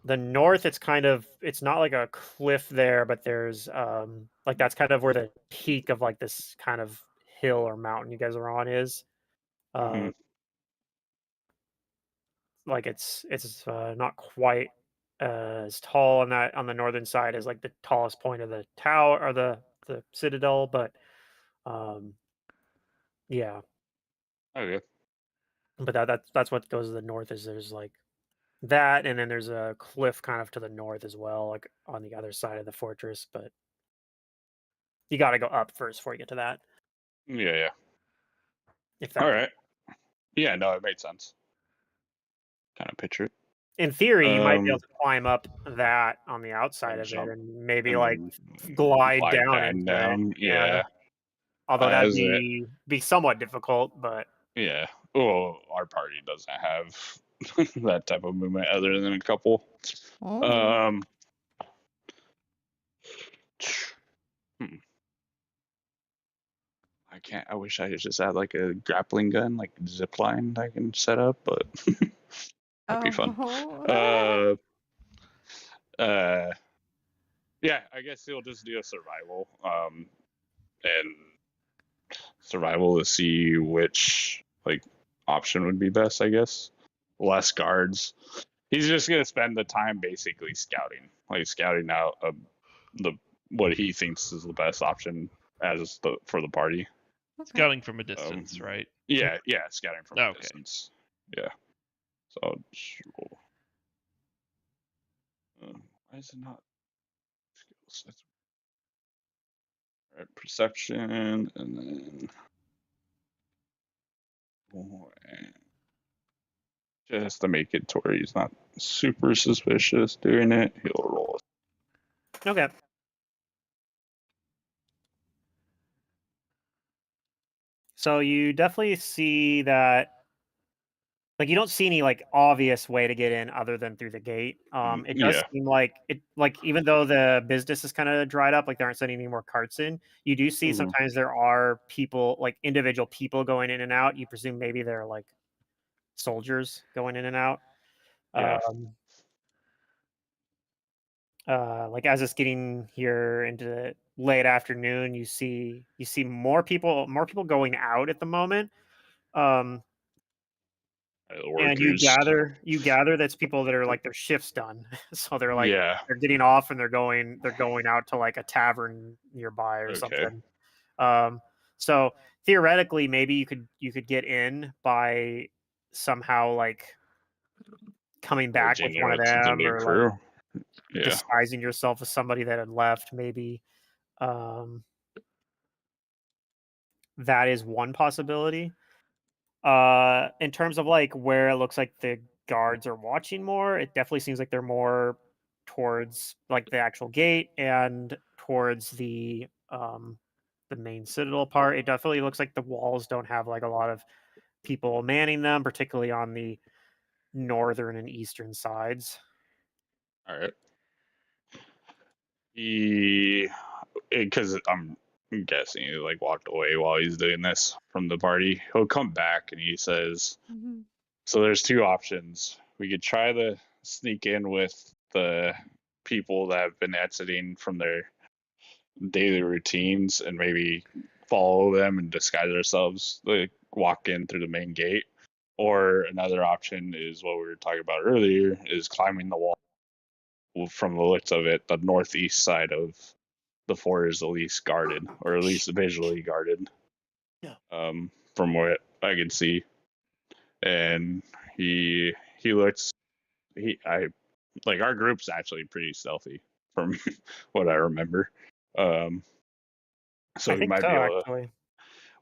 the north, it's not like a cliff there, but there's like that's kind of where the peak of like this kind of hill or mountain you guys are on is. Mhm. Like it's not quite as tall on the northern side as like the tallest point of the tower or the citadel, but um yeah, Okay. but that's what goes to the north is there's like that, and then there's a cliff kind of to the north as well, like on the other side of the fortress, but you got to go up first before you get to that, Yeah. Yeah. if All that right. Yeah. No, it made sense. Kind of picture it. in theory you might be able Um. to climb up that on the outside And of it jump and maybe and like then glide glide down back into it. down. Yeah. Yeah. Although that'd As it. be somewhat difficult, but Yeah. Well, our party doesn't have that type of movement other than a couple. Oh. Um. hmm, I can't. I wish I just had like a grappling gun, like zip line I can set up, but that'd be fun. Oh. Uh. Yeah. I guess he'll just do a survival. And survival to see which like option would be best. I guess less guards. He's just gonna spend the time basically scouting out the what he thinks is the best option for the party. Okay. Scouting from a distance, right? Yeah, scouting from a Okay. distance. Yeah. So I'll just roll. Why is it not skills? That's right. Perception, and then just to make it to where he's not super suspicious doing it, he'll roll. okay. So you definitely see that like you don't see any like obvious way to get in other than through the gate. It does Yeah. seem like it like even though the business is kind of dried up, like they aren't sending any more carts in, you do see Mhm. sometimes there are people like individual people going in and out. You presume maybe they're like soldiers going in and out. Yeah. Um, like as it's getting here into late afternoon, you see more people going out at the moment. Um, and Workers. you gather that's people that are like their shifts done. So they're like Yeah. they're getting off and they're going out to like a tavern nearby or Okay. something. Um, so theoretically, maybe you could get in by somehow like coming back with Merging one of with the them new or like crew. Yeah. disguising yourself as somebody that had left. Maybe um, that is one possibility. In terms of like where it looks like the guards are watching more, it definitely seems like they're more towards like the actual gate and towards the main citadel part. It definitely looks like the walls don't have like a lot of people manning them, particularly on the northern and eastern sides. All right. He, because I'm guessing he like walked away while he's doing this from the party. He'll come back and he says, Mhm. "So there's two options. We could try to sneak in with the people that have been exiting from their daily routines and maybe follow them and disguise ourselves, like walk in through the main gate. Or another option is what we were talking about earlier, is climbing the wall from the looks of it, the northeast side of the fort is at least guarded, or at least visually guarded. Yeah. From what I can see, and he looks like our group's actually pretty stealthy from what I remember. So I think so, actually.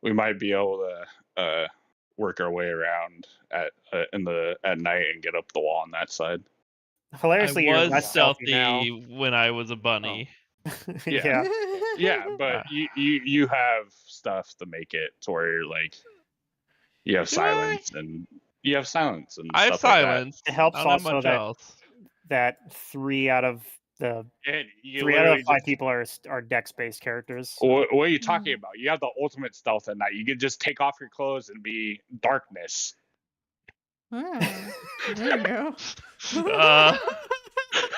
we might be able to work our way around at night and get up the wall on that side. Hilariously, I you're was less stealthy now. when I was a bunny. Yeah. Yeah, Ah. but you have stuff to make it to where like you have Do silence and you have silence and I have stuff like silence. It helps I don't have also much that else. that 3 out of the that. And you 3 out of literally the 5 just, people are dex-based characters. So. what are you talking about? You have the ultimate stealth at night. You can just take off your clothes and be darkness. Yeah, there you go.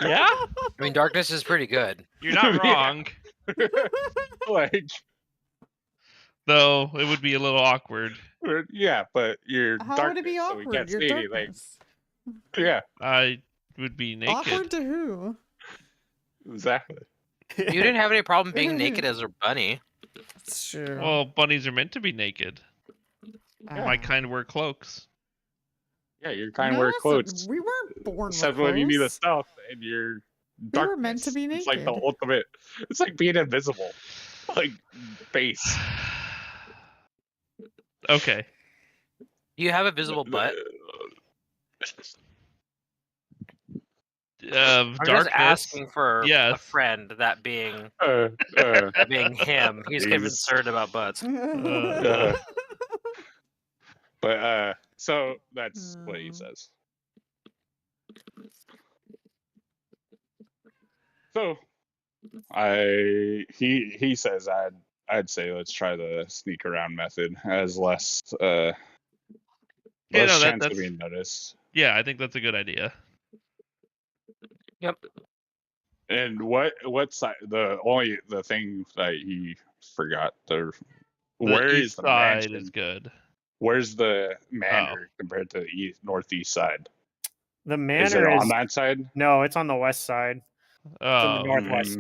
Yeah, I mean, darkness is pretty good. you're not Yeah. wrong. Like, Though it would be a little awkward. yeah, but you're How darkness, would it be so we awkward? can't You're see anything. darkness. Yeah, I would be naked. Awkward to who? exactly. You didn't have any problem being naked as a bunny. That's true. Well, bunnies are meant to be naked. My kind wear cloaks. Yeah, you're kind of wear clothes. We weren't born Except with when you need the clothes. stealth and you're We darkness. were meant to be It's like the naked. ultimate. It's like being invisible, like base. Okay. You have a visible butt. I'm I'm just asking for a Yes. friend, that being Uh, him. He's concerned about butts. but so that's what he says. So he says I'd say let's try the sneak around method as less Yeah, less no, chance of that's being noticed. yeah. I think that's a good idea. Yep. And what side? The thing that he forgot where is east the side mansion? is good. Where's the manor compared to the northeast side? The Is it manor on that side? No, it's on the west side. It's in the Oh, northwest.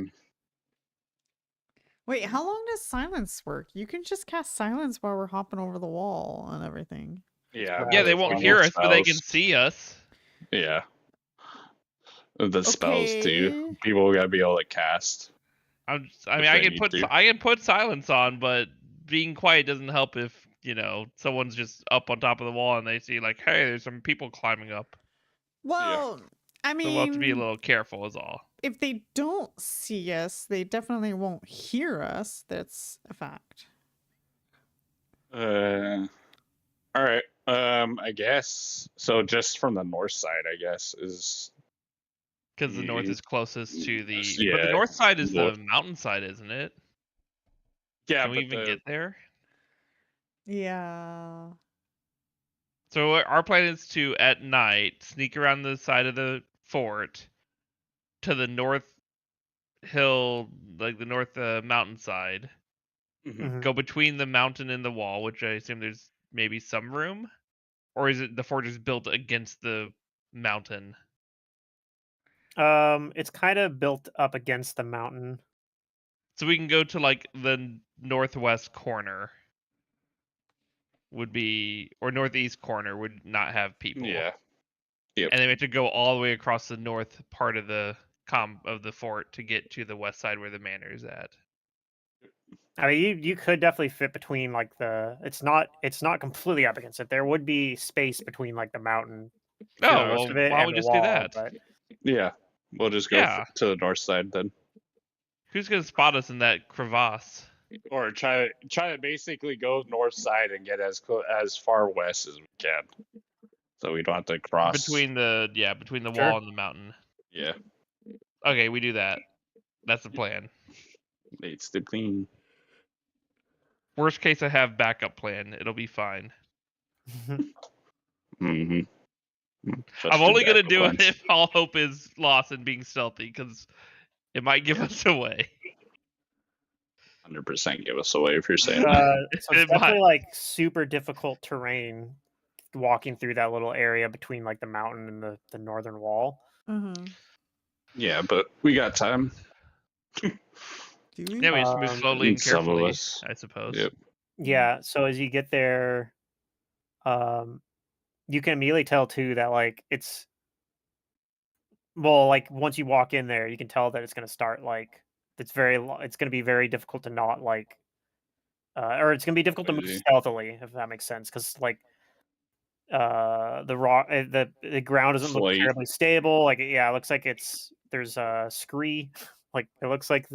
Wait, how long does silence work? You can just cast silence while we're hopping over the wall and everything. Yeah. yeah. They but won't on hear those us, but they can spells- see us. Yeah. The spells too. Okay. People gotta be able to cast. I If can they need to. I can put silence on, but being quiet doesn't help if someone's just up on top of the wall and they see like, hey, there's some people climbing up. Well, I So mean, we'll have to be a little careful, is all. if they don't see us, they definitely won't hear us. That's a fact. All right. I guess so. Just from the north side, I guess is. Because the north is closest to the. But the Yeah, north side is north. the mountainside, isn't it? Yeah, Can we but even get there? Yeah. So our plan is to, at night, sneak around the side of the fort to the north hill, like the north mountainside. Mhm. Go between the mountain and the wall, which I assume there's maybe some room. Or is it the fort is built against the mountain? It's kind of built up against the mountain. So we can go to like the northwest corner would be, or northeast corner would not have people. Yeah. Yep. And then we have to go all the way across the north part of the fort to get to the west side where the manor is at. I mean, you could definitely fit between like it's not completely up against it. There would be space between like the mountain for Oh, most well, of it why don't and we the just do wall, that? but Yeah. We'll just go Yeah. to the north side then, Who's gonna spot us in that crevasse? or try to basically go north side and get as far west as we can, so we don't have to cross Between the Sure. wall and the mountain. Yeah. Okay, we do that. That's the plan. Needs to clean. Worst case, I have backup plan. It'll be fine. Mm-hmm. I'm only gonna do it if all hope is lost in being stealthy, because it might give us away. 100% give us away if you're saying that. so it's definitely like super difficult terrain walking through that little area between like the mountain and the northern wall. Mm-hmm. Yeah, but we got time. Do we? Yeah, we just move slowly and Some of carefully, us. I suppose. Yep. Yeah, so as you get there, you can immediately tell too that like it's well, like once you walk in there, you can tell that it's going to start like it's it's going to be very difficult to not like or it's going to be difficult to move Crazy. stealthily if that makes sense cuz like the ground doesn't look Slate. terribly stable. Like yeah, it looks like there's a scree. Like it looks like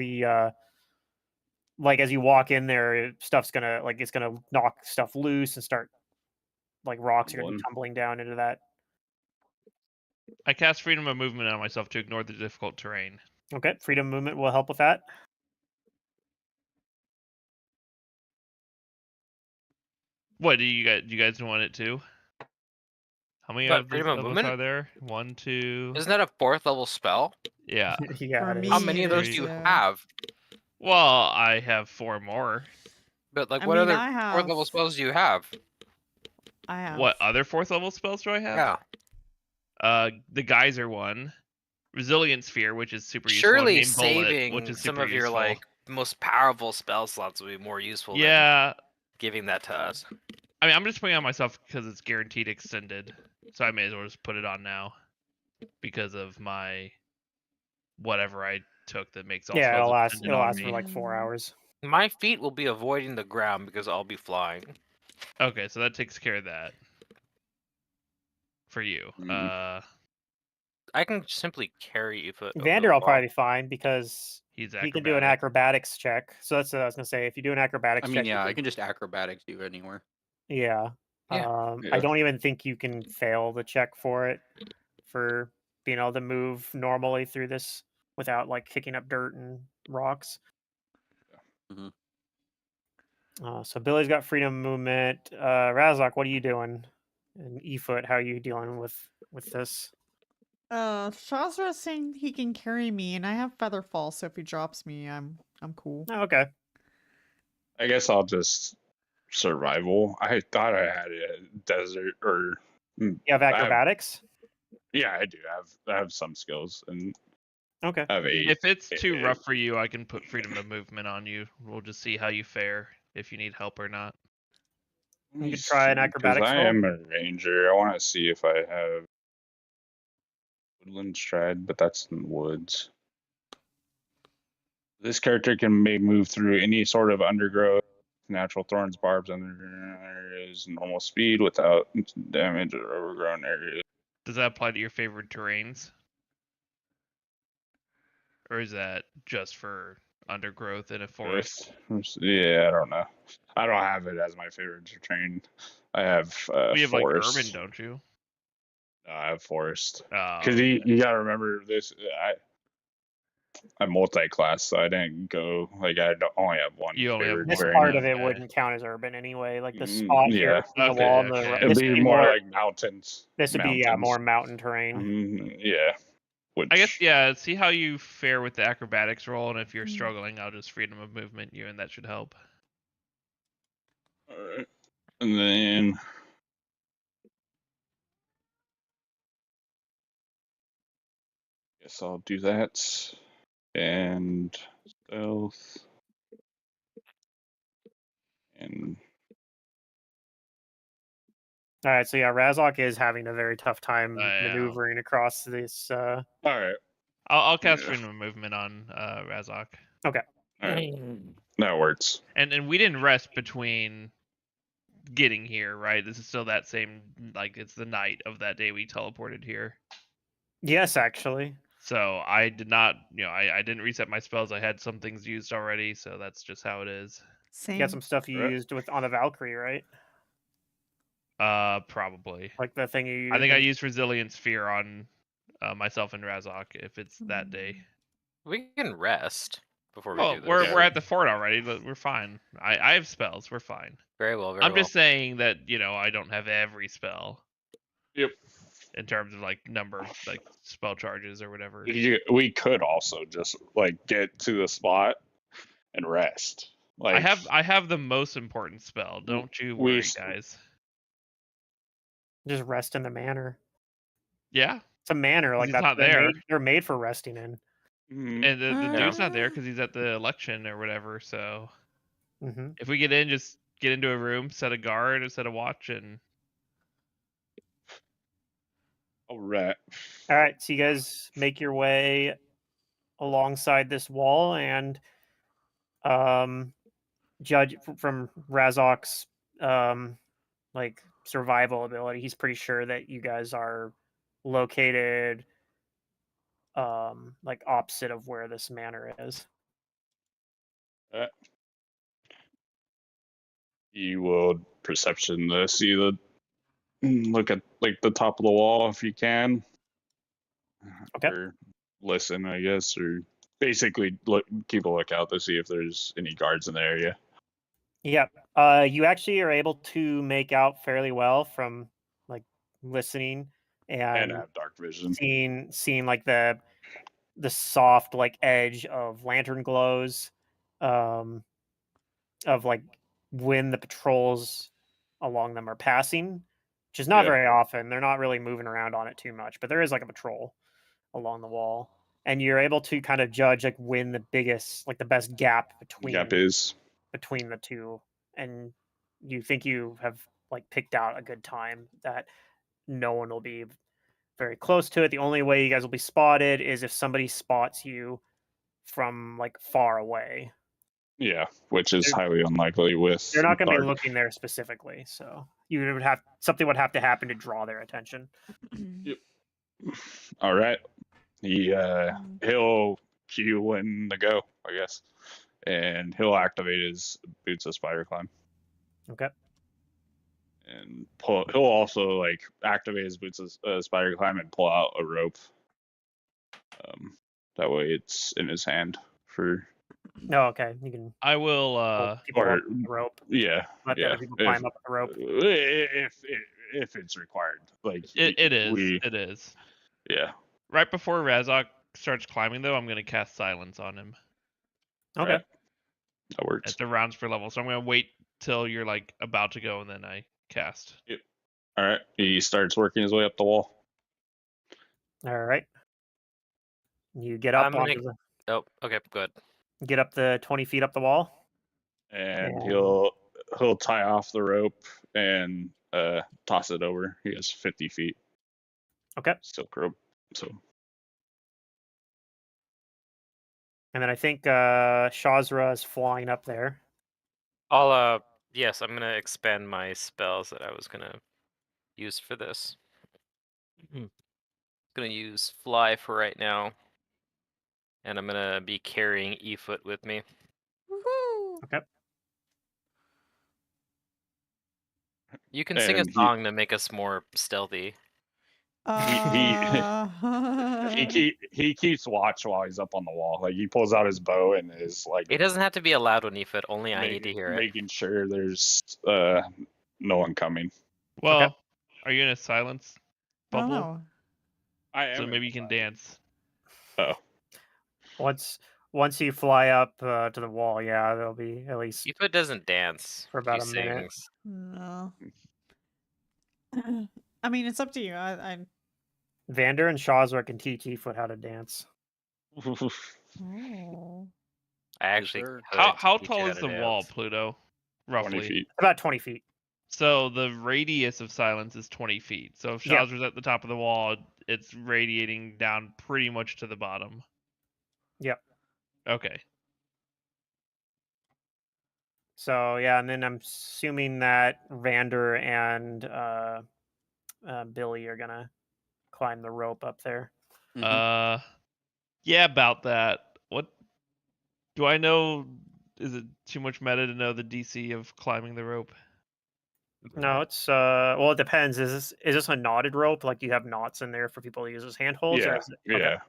like as you walk in there, stuff's gonna like it's gonna knock stuff loose and start like rocks are gonna be One. tumbling down into that. I cast freedom of movement on myself to ignore the difficult terrain. Okay, freedom movement will help with that. What do you guys want it to? How many But of freedom of us movement? are there? 1, 2. Isn't that a 4th level spell? Yeah. Yeah, For it me, is. How many of those it do you is, have? Well, I have 4 more. But like, I what mean, other I 4th level have- spells do you have? I have. What other 4th level spells do I have? Yeah. The Geyser one, Resilient Sphere, which is super useful. Surely and Main Bullet, saving which is some super of your useful. like most powerful spell slots would be more useful than Yeah, giving that to us. I mean, I'm just putting it on myself because it's guaranteed extended, so I may as well just put it on now because of my whatever I took that makes all Yeah, spells it'll last. extended It'll on last for me. like 4 hours. My feet will be avoiding the ground because I'll be flying. Okay, so that takes care of that for you. I can simply carry you foot. Vander will probably be fine because He's he can do an acrobatic. acrobatics check. So that's what I was gonna say. If you do an acrobatics I mean, check, yeah, I can just acrobatics you anywhere. yeah. Yeah. I Yeah. don't even think you can fail the check for it for being able to move normally through this without like kicking up dirt and rocks. Mhm. So Billy's got freedom movement. Razak, what are you doing? And Efoot, how are you dealing with this? Shazra's saying he can carry me, and I have feather fall, so if he drops me, I'm cool. Oh, okay. I guess I'll just survival. I thought I had a desert or You have acrobatics? yeah, I do. I have some skills and Okay. I have 8. If it's too Yeah. rough for you, I can put freedom of movement on you. We'll just see how you fare if you need help or not. You could try an acrobatics I roll. am a ranger. I want to see if I have woodland stride, but that's in the woods. This character can move through any sort of undergrowth, natural thorns, barbs, underground areas, normal speed without damage or overgrown areas. Does that apply to your favorite terrains? Or is that just for undergrowth in a forest? Yeah, I don't know. I don't have it as my favorite terrain. I have You have forest. like urban, don't you? No, I have forest. Oh, Because you gotta remember this. I'm multi-class, so I didn't go like only have one You only have favorite This one. terrain. part of it Okay. wouldn't count as urban anyway. Like the spot Yeah. here, between the Okay, wall and the okay. It'd this be would be more more. like mountains. This would be more mountain terrain. Yeah. Which, I guess, yeah, see how you fare with the acrobatics roll, and if you're Mm. struggling, I'll just freedom of movement you, and that should help. Alright. And then guess I'll do that. And stealth. And All right, so yeah, Razak is having a very tough time Yeah. maneuvering across this. alright. I'll cast Yeah. freedom of movement on Razak. Alright. That works. And we didn't rest between getting here, right? This is still that same, like, it's the night of that day we teleported here. Yes, actually. So I did not, I didn't reset my spells. I had some things used already, so that's just how it is. Same. You got some stuff you Right. used on the Valkyrie, right? Probably. Like the thing you used. I think I used Resilient Sphere on myself and Razak if it's that day. We can rest before we Well, do this. we're at the fort already. We're fine. I have spells. We're fine. Very well. Very I'm well. just saying that I don't have every spell. Yep. In terms of like number of like spell charges or whatever. We could also just like get to the spot and rest. Like I have the most important spell. Don't you worry, guys. Just rest in the manor. Yeah. It's a manor, like he's that. not there. They're made for resting in. Mhm. And the dude's not there Uh, because he's at the election or whatever. So Mm-hmm. if we get in, just get into a room, set a guard, set a watch, and All right. All right, so you guys make your way alongside this wall, and judge from Razok's like survival ability, he's pretty sure that you guys are located like opposite of where this manor is. Uh, you will perception to see look at like the top of the wall if you can, Okay. or listen, I guess, or basically keep a lookout to see if there's any guards in the area. Yeah. You actually are able to make out fairly well from like listening And and have dark vision. seeing like the soft like edge of lantern glows um of like when the patrols along them are passing, which is not Yeah. very often. They're not really moving around on it too much, but there is like a patrol along the wall. And you're able to kind of judge like when the biggest like the best gap Gap is. between the two, and you think you have like picked out a good time that no one will be very close to it. The only way you guys will be spotted is if somebody spots you from like far away. Yeah, which is They're, highly unlikely with they're not going to be dark. looking there specifically, so you would have something would have to happen to draw their attention. Yep. All right. He'll cue when to go, I guess, and he'll activate his boots of spider climb. Okay. And he'll also like activate his boots of spider climb and pull out a rope. That way it's in his hand for. No, okay. You can I will. pull people Or up with the rope. yeah, Let the yeah. other people climb up the rope. If it's required, like It is. we It is. yeah. Right before Razok starts climbing, though, I'm gonna cast silence on him Okay. Right. That works. at the rounds per level. So I'm gonna wait till you're like about to go, and then I cast. All right. He starts working his way up the wall. All right. You get up I'm gonna. onto the Oh, okay, good. get up the 20 feet up the wall. And And- he'll tie off the rope and toss it over. He has 50 feet. Okay. Silk rope. So And then I think Shazra is flying up there. Yes, I'm gonna expand my spells that I was gonna use for this. Gonna use fly for right now. And I'm gonna be carrying E-foot with me. Woohoo! Okay. You can sing a And he- song to make us more stealthy. he keeps watch while he's up on the wall. Like he pulls out his bow and is like It doesn't have to be a loud one, E-foot. Only I need to hear it. making sure there's no one coming. Well, are you in a silence I don't bubble? know. I am. So maybe you can dance. Oh, Once you fly up to the wall, yeah, there'll be at least E-foot doesn't dance. For about he a minute. sings. No. I mean, it's up to you. I Vander and Shazra can teach E-foot how to dance. oh. I actually. sir. could How teach you tall how is to the wall, dance. Pluto? 20 Roughly. feet. About 20 feet. So the radius of silence is 20 feet. So if Yeah. Shazra's at the top of the wall, it's radiating down pretty much to the bottom. Yep. Okay. So yeah, and then I'm assuming that Vander and Billy are gonna climb the rope up there. Mhm. Yeah, about that. What do I know? Is it too much meta to know the DC of climbing the rope? No, it's well, it depends. Is this a knotted rope? Like you have knots in there for people to use as handholds? Or Yeah, is it, okay. yeah.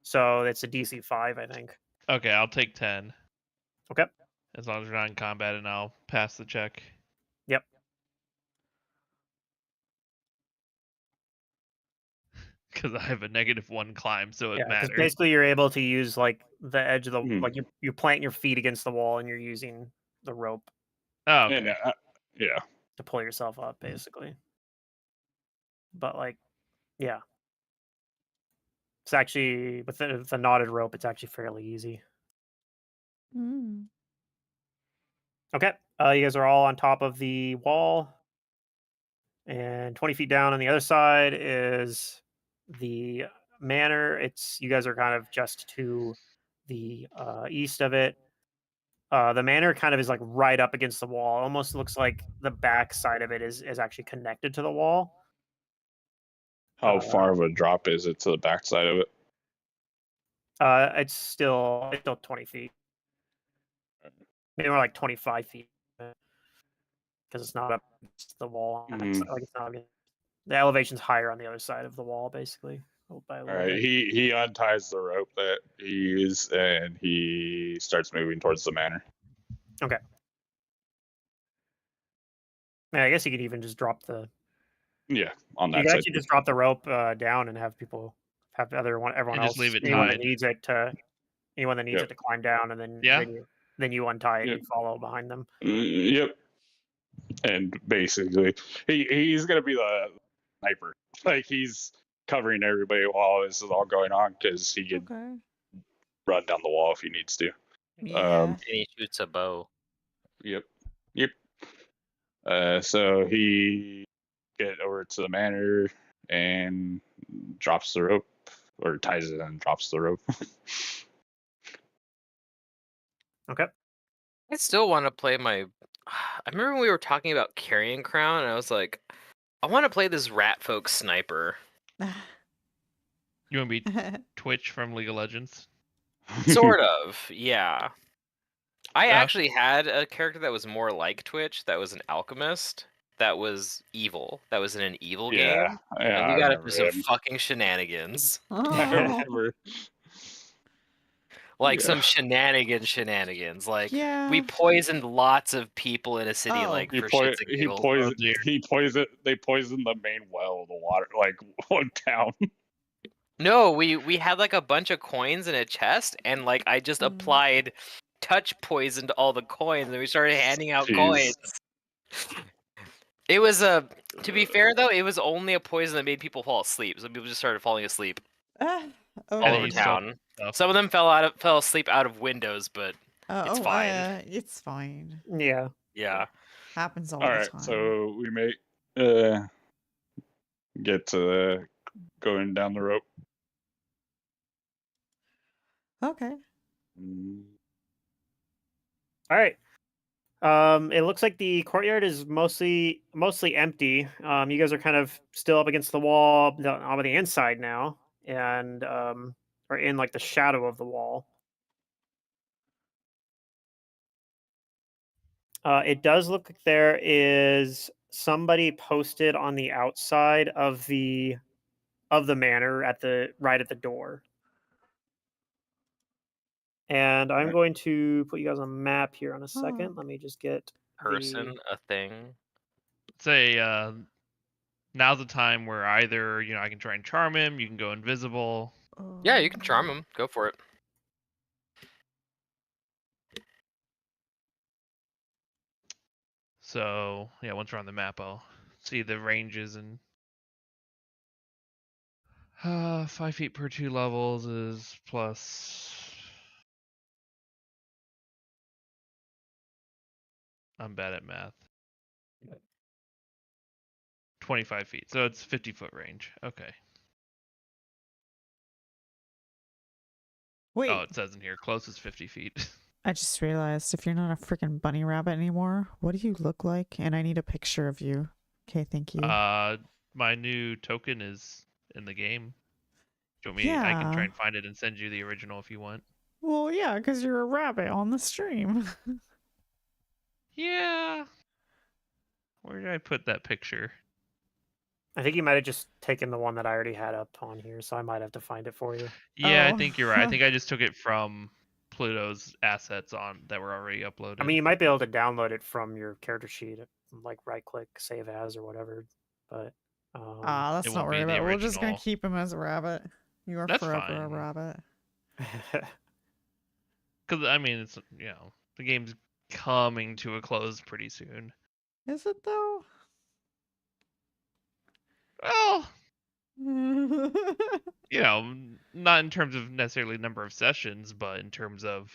So it's a DC 5, I think. Okay, I'll take 10. Okay. As long as we're not in combat, and I'll pass the check. Yep. Because I have a -1 climb, so it Yeah, because matters. basically you're able to use like the edge of the Mhm. like you plant your feet against the wall and you're using the rope Oh, okay. And yeah. to pull yourself up, basically. But like, yeah. It's actually with the knotted rope. It's actually fairly easy. Mm. Okay, you guys are all on top of the wall, and 20 feet down on the other side is the manor. It's you guys are kind of just to the east of it. The manor kind of is like right up against the wall. Almost looks like the back side of it is actually connected to the wall. How far of a drop is it to the backside of it? It's still 20 feet. Maybe more like 25 feet because it's not up against the wall. Mhm. Like it's not against, the elevation's higher on the other side of the wall, basically. By a All little right, bit. he unties the rope that he used and he starts moving towards the manor. Okay. Yeah, I guess you could even just drop the. Yeah, on You that could side. actually just drop the rope down and have people have everyone And else, just leave it anyone that tied. needs it to Yep. climb down, and then Yeah. then you untie it Yep. and you follow behind them. Yep. And basically, he's gonna be the sniper. Like he's covering everybody while this is all going on because he could Okay. run down the wall if he needs to. Yeah. And he shoots a bow. Yep. So he get over to the manor and drops the rope, or ties it and drops the rope. Okay. I still want to play my. I remember when we were talking about Carrying Crown, and I was like, I want to play this Rat Folk Sniper. You want to be Twitch from League of Legends? Sort of, yeah. I Yeah. actually had a character that was more like Twitch, that was an alchemist, that was evil, that was in an evil game, Yeah, and we I got remember into some him. fucking shenanigans. I Oh. remember. Like Yeah. some shenanigans. Like Yeah. we poisoned lots of people in a city, Oh. like He for shits and he giggles. poisoned. dear. They poisoned the main well of the water, like one town. No, we had like a bunch of coins in a chest, and like I just applied touch poison to all the coins, and we started handing out Jeez. coins. It was to be fair though, it was only a poison that made people fall asleep. So people just started falling asleep all And over you stole town. stuff. Some of them fell asleep out of windows, but it's fine. It's fine. Yeah. Yeah. Happens all All the right, time. so we may get to going down the rope. Okay. All right. It looks like the courtyard is mostly empty. You guys are kind of still up against the wall on the inside now, and are in like the shadow of the wall. It does look like there is somebody posted on the outside of the manor at the door. And I'm Right. going to put you guys on a map here on a second. Oh. Let me just get Person, a thing. Say now's the time where either I can try and charm him, you can go invisible. Yeah, you can charm him. Go for it. So yeah, once we're on the map, I'll see the ranges and 5 feet per 2 levels is plus. I'm bad at math. 25 feet, so it's 50-foot range. Okay. Wait. Oh, it says in here, close is 50 feet. I just realized if you're not a freaking bunny rabbit anymore, what do you look like? And I need a picture of you. Okay, thank you. My new token is in the game. Do you want me? I can try Yeah. and find it and send you the original if you want. Well, yeah, because you're a rabbit on the stream. Yeah. Where did I put that picture? I think you might have just taken the one that I already had up on here, so I might have to find it for you. Yeah, I Oh. think you're right. I think I just took it from Pluto's assets that were already uploaded. I mean, you might be able to download it from your character sheet, like right-click, save as, or whatever. But Let's It not won't be worry the about it. We're just gonna original. keep him as a rabbit. You are That's forever a fine. rabbit. Because I mean, it's the game's coming to a close pretty soon. Is it though? Well, not in terms of necessarily number of sessions, but in terms of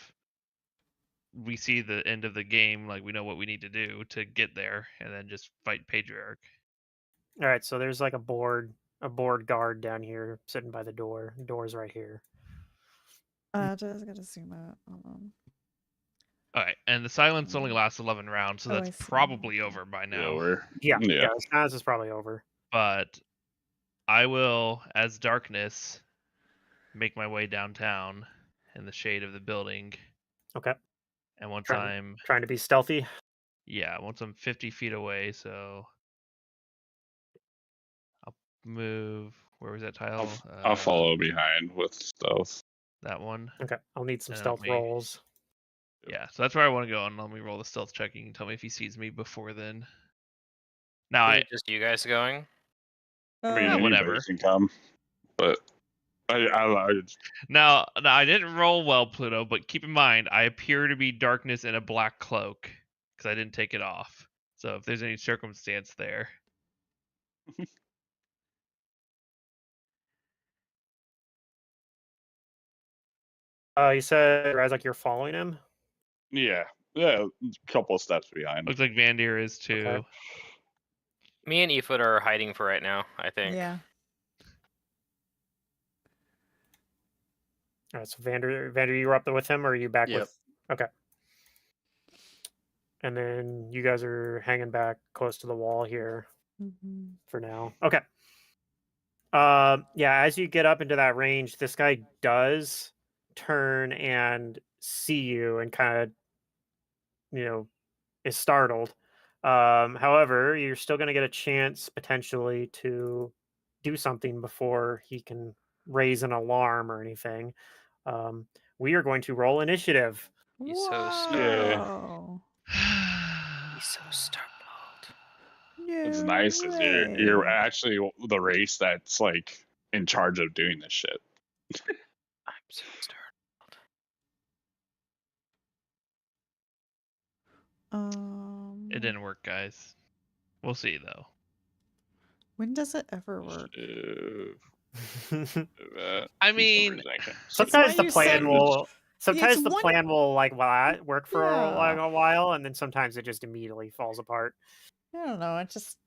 we see the end of the game, like we know what we need to do to get there, and then just fight Pedriarch. All right, so there's like a board guard down here sitting by the door. The door's right here. Just gotta zoom out. Hold on. All right, and the silence only lasts 11 rounds, so Oh, that's I see. probably over by now. Yeah, Yeah. the silence is probably over. But I will, as darkness, make my way downtown in the shade of the building. Okay. And once Trying to be stealthy. once I'm 50 feet away, so I'll move. Where was that tile? I'll follow behind with stealth. That one. Okay, I'll need some And stealth rolls. Yeah, so that's where I want to go, and let me roll the stealth check. You can tell me if he sees me before then. Now Is it just you guys going? I mean, anybody whatever. can come, but I Now I didn't roll well, Pluto, but keep in mind I appear to be darkness in a black cloak because I didn't take it off. So if there's any circumstance there. You said like you're following him. yeah, a couple of steps behind. Looks like Vandir is too. Okay. Me and Efoot are hiding for right now, I think. Yeah. All right, so Vander, you were up there with him, or are you back Yep. with? Okay. And then you guys are hanging back close to the wall here Mhm. for now. Okay. Yeah, as you get up into that range, this guy does turn and see you and kind of, is startled. However, you're still going to get a chance potentially to do something before he can raise an alarm or anything. We are going to roll initiative. He's so startled. Whoa. He's so startled. No What's nice is you're actually the race that's like in charge of doing this shit. I'm so startled. It didn't work, guys. We'll see though. When does it ever work? I mean, sometimes the you plan said- will. Sometimes It's the one- plan will work for Yeah. a while, and then sometimes it just immediately falls apart. I don't know. It just.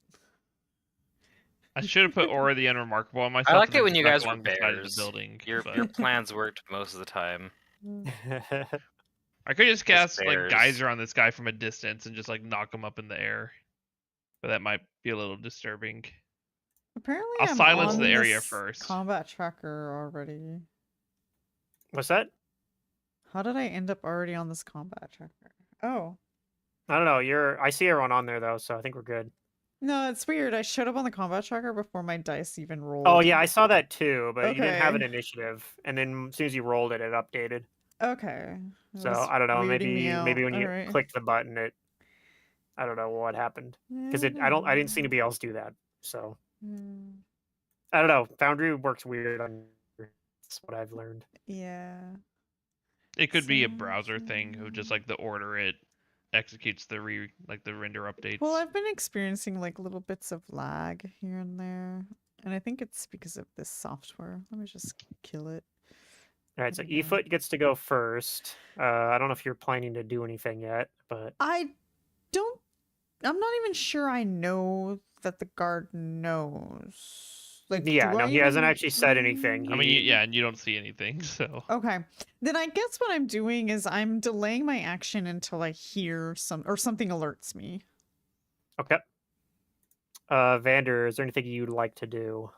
I should have put Aura the Unremarkable on myself. I liked and it then when you snuck guys were along the side of bears. the building. Your but plans worked most of the time. I could just cast like bears. geyser on this guy from a distance and just like knock him up in the air, but that might be a little disturbing. Apparently, I'll I'm silence on the area this first. Combat tracker already. What's that? How did I end up already on this combat tracker? Oh. I don't know. I see everyone on there though, so I think we're good. No, it's weird. I showed up on the combat tracker before my dice even rolled. Oh yeah, I saw that too, but you didn't have an Okay. initiative, and then as soon as you rolled it, it updated. Okay. It So was I don't know. weirding me out. Maybe when you Alright. clicked the button, I don't know what happened because I didn't see anybody else do that. So Mm, I don't know. Foundry works weird on. That's what I've learned. yeah. It could be a browser thing who just like the order it executes the render updates. Well, I've been experiencing like little bits of lag here and there, and I think it's because of this software. Let me just kill it. All right, so Okay. Efoot gets to go first. I don't know if you're planning to do anything yet, but I'm not even sure I know that the guard knows. Like, yeah, do no, I he hasn't even actually said anything. I mean, He- yeah, and you don't see anything, so. Okay. Then I guess what I'm doing is I'm delaying my action until I hear something alerts me. Okay. Vander, is there anything you'd like to do?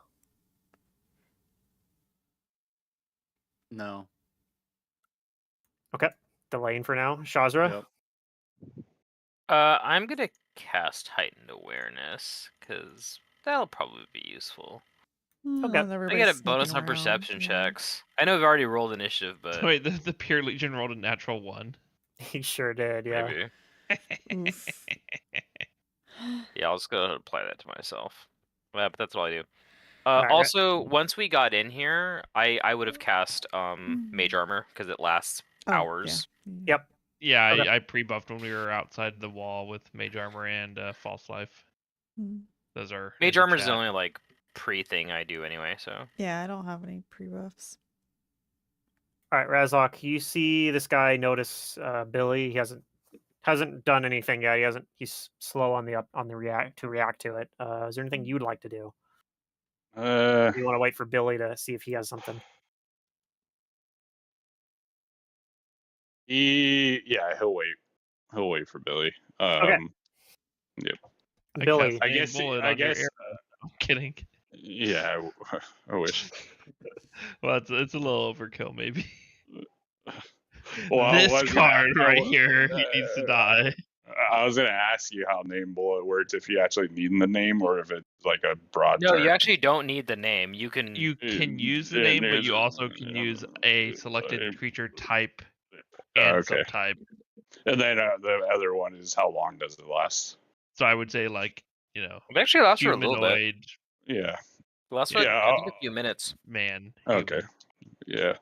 No. Okay. Delaying for now. Shazra? Yep. I'm gonna cast heightened awareness because that'll probably be useful. Okay. I get a bonus on perception checks. I know we've already rolled initiative, but Wait, the Pure Legion rolled a natural 1. He sure did, yeah. maybe. Oof. Yeah, I'll just go ahead and apply that to myself. But that's all I do. Alright. Also, once we got in here, I would have cast Mage Armor because it lasts Oh, hours. Yeah. Yep. Yeah, Okay. I pre-buffed when we were outside the wall with Mage Armor and False Life. Mm. Those are Mage in the Armor is the chat. only like pre thing I do anyway. So Yeah, I don't have any pre-buffs. All right, Razok, you see this guy notice Billy. He hasn't done anything yet. He's slow on the react to it. Is there anything you'd like to do? Uh, You want to wait for Billy to see if he has something? he'll wait. He'll wait for Billy. Okay. Yep. I Billy. cast I name guess. bullet I on your guess. arrow. I'm kidding. Yeah. I wish. Well, it's a little overkill, maybe. Well, This I was gonna. card right here, he needs to die. I was gonna ask you how name bullet works, if you actually need the name or if it's like a broad No, term. you actually don't need the name. You can. You can use the Yeah, name, but there's you a- also can use a selected creature type and Okay. subtype. And then the other one is how long does it last? So I would say, like, It actually lasts for a little bit. humanoid Yeah. It lasts for Yeah, I think a few minutes. man. Okay. human. Yeah.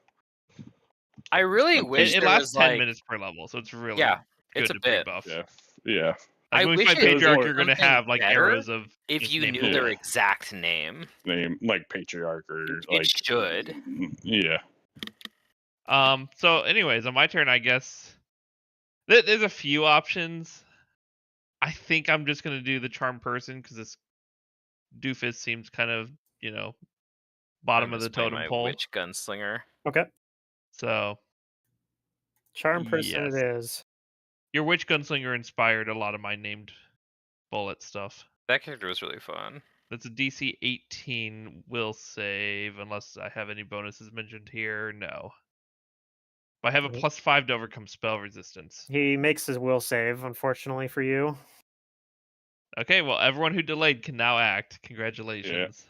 I really wish It there lasts was 10 like minutes per level, so it's really yeah, good it's a to bit. pre-buff. Yeah. Yeah. Like I when we wish fight it Pedriarch, was you're going to something have like better arrows of if just you name knew bullet. their exact name. Name like Patriarch or It like should. Yeah. So anyways, on my turn, I guess there's a few options. I think I'm just going to do the charm person because this doofus seems kind of, bottom I'm of the just playing totem my pole. witch gunslinger. Okay. So Charm person yes. it is. Your witch gunslinger inspired a lot of my named bullet stuff. That character was really fun. That's a DC 18 will save unless I have any bonuses mentioned here. No. But I have a Nope. +5 to overcome spell resistance. He makes his will save, unfortunately for you. Okay, well, everyone who delayed can now act. Congratulations.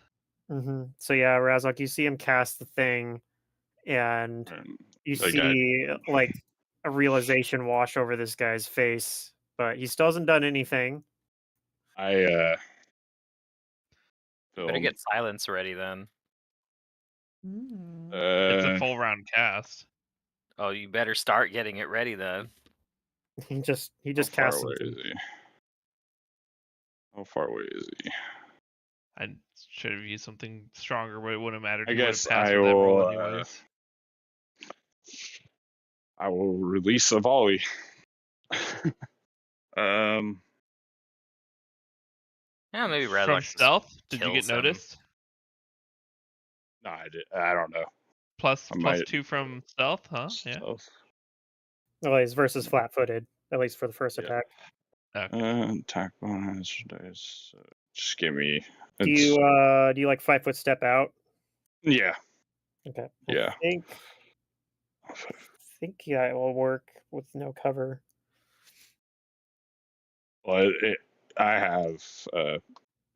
So yeah, Razok, you see him cast the thing, and you Like see like a realization wash over this guy's face, but he still hasn't done anything. I Better film. get silence ready then. It's a full round cast. Oh, you better start getting it ready then. He just how far casts away something. is he? How far away is he? I should have used something stronger, but it wouldn't have mattered. I He would have guess passed I with that roll will. anyways. I will release a volley. Yeah, maybe rather From like just stealth, did you get kills him. noticed? No, I don't know. Plus I might- 2 from stealth, huh? Yeah. Stealth. Well, he's versus flat-footed, at least for the first Yeah. attack. Okay. Attack bonus dice. Just give me. Do it's- you like 5-foot step out? Yeah. Okay. Yeah. I think yeah, it will work with no cover. Well, I have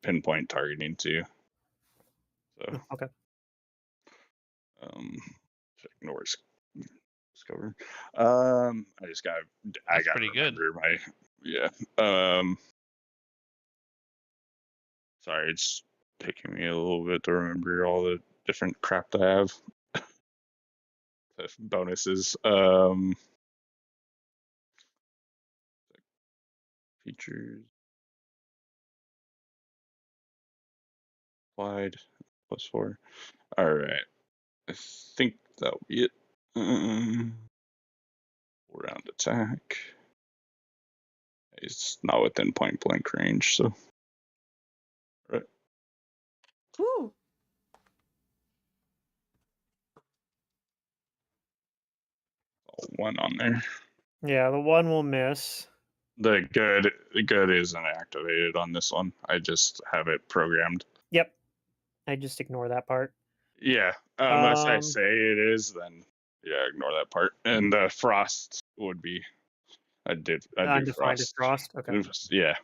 pinpoint targeting too. So Okay. ignores cover. I just got. I That's got pretty good. remember my. Yeah. Sorry, it's taking me a little bit to remember all the different crap that I have. The bonuses. Features. Applied. +4. All right. I think that'll be it. 4-round attack. It's not within point blank range, so. Right. Woo! One on there. Yeah, the one will miss. The good isn't activated on this one. I just have it programmed. Yep. I just ignore that part. Yeah, unless I Um, say it is, then yeah, ignore that part. And frost would be. I do Undefined as frost. frost. Okay. Yeah.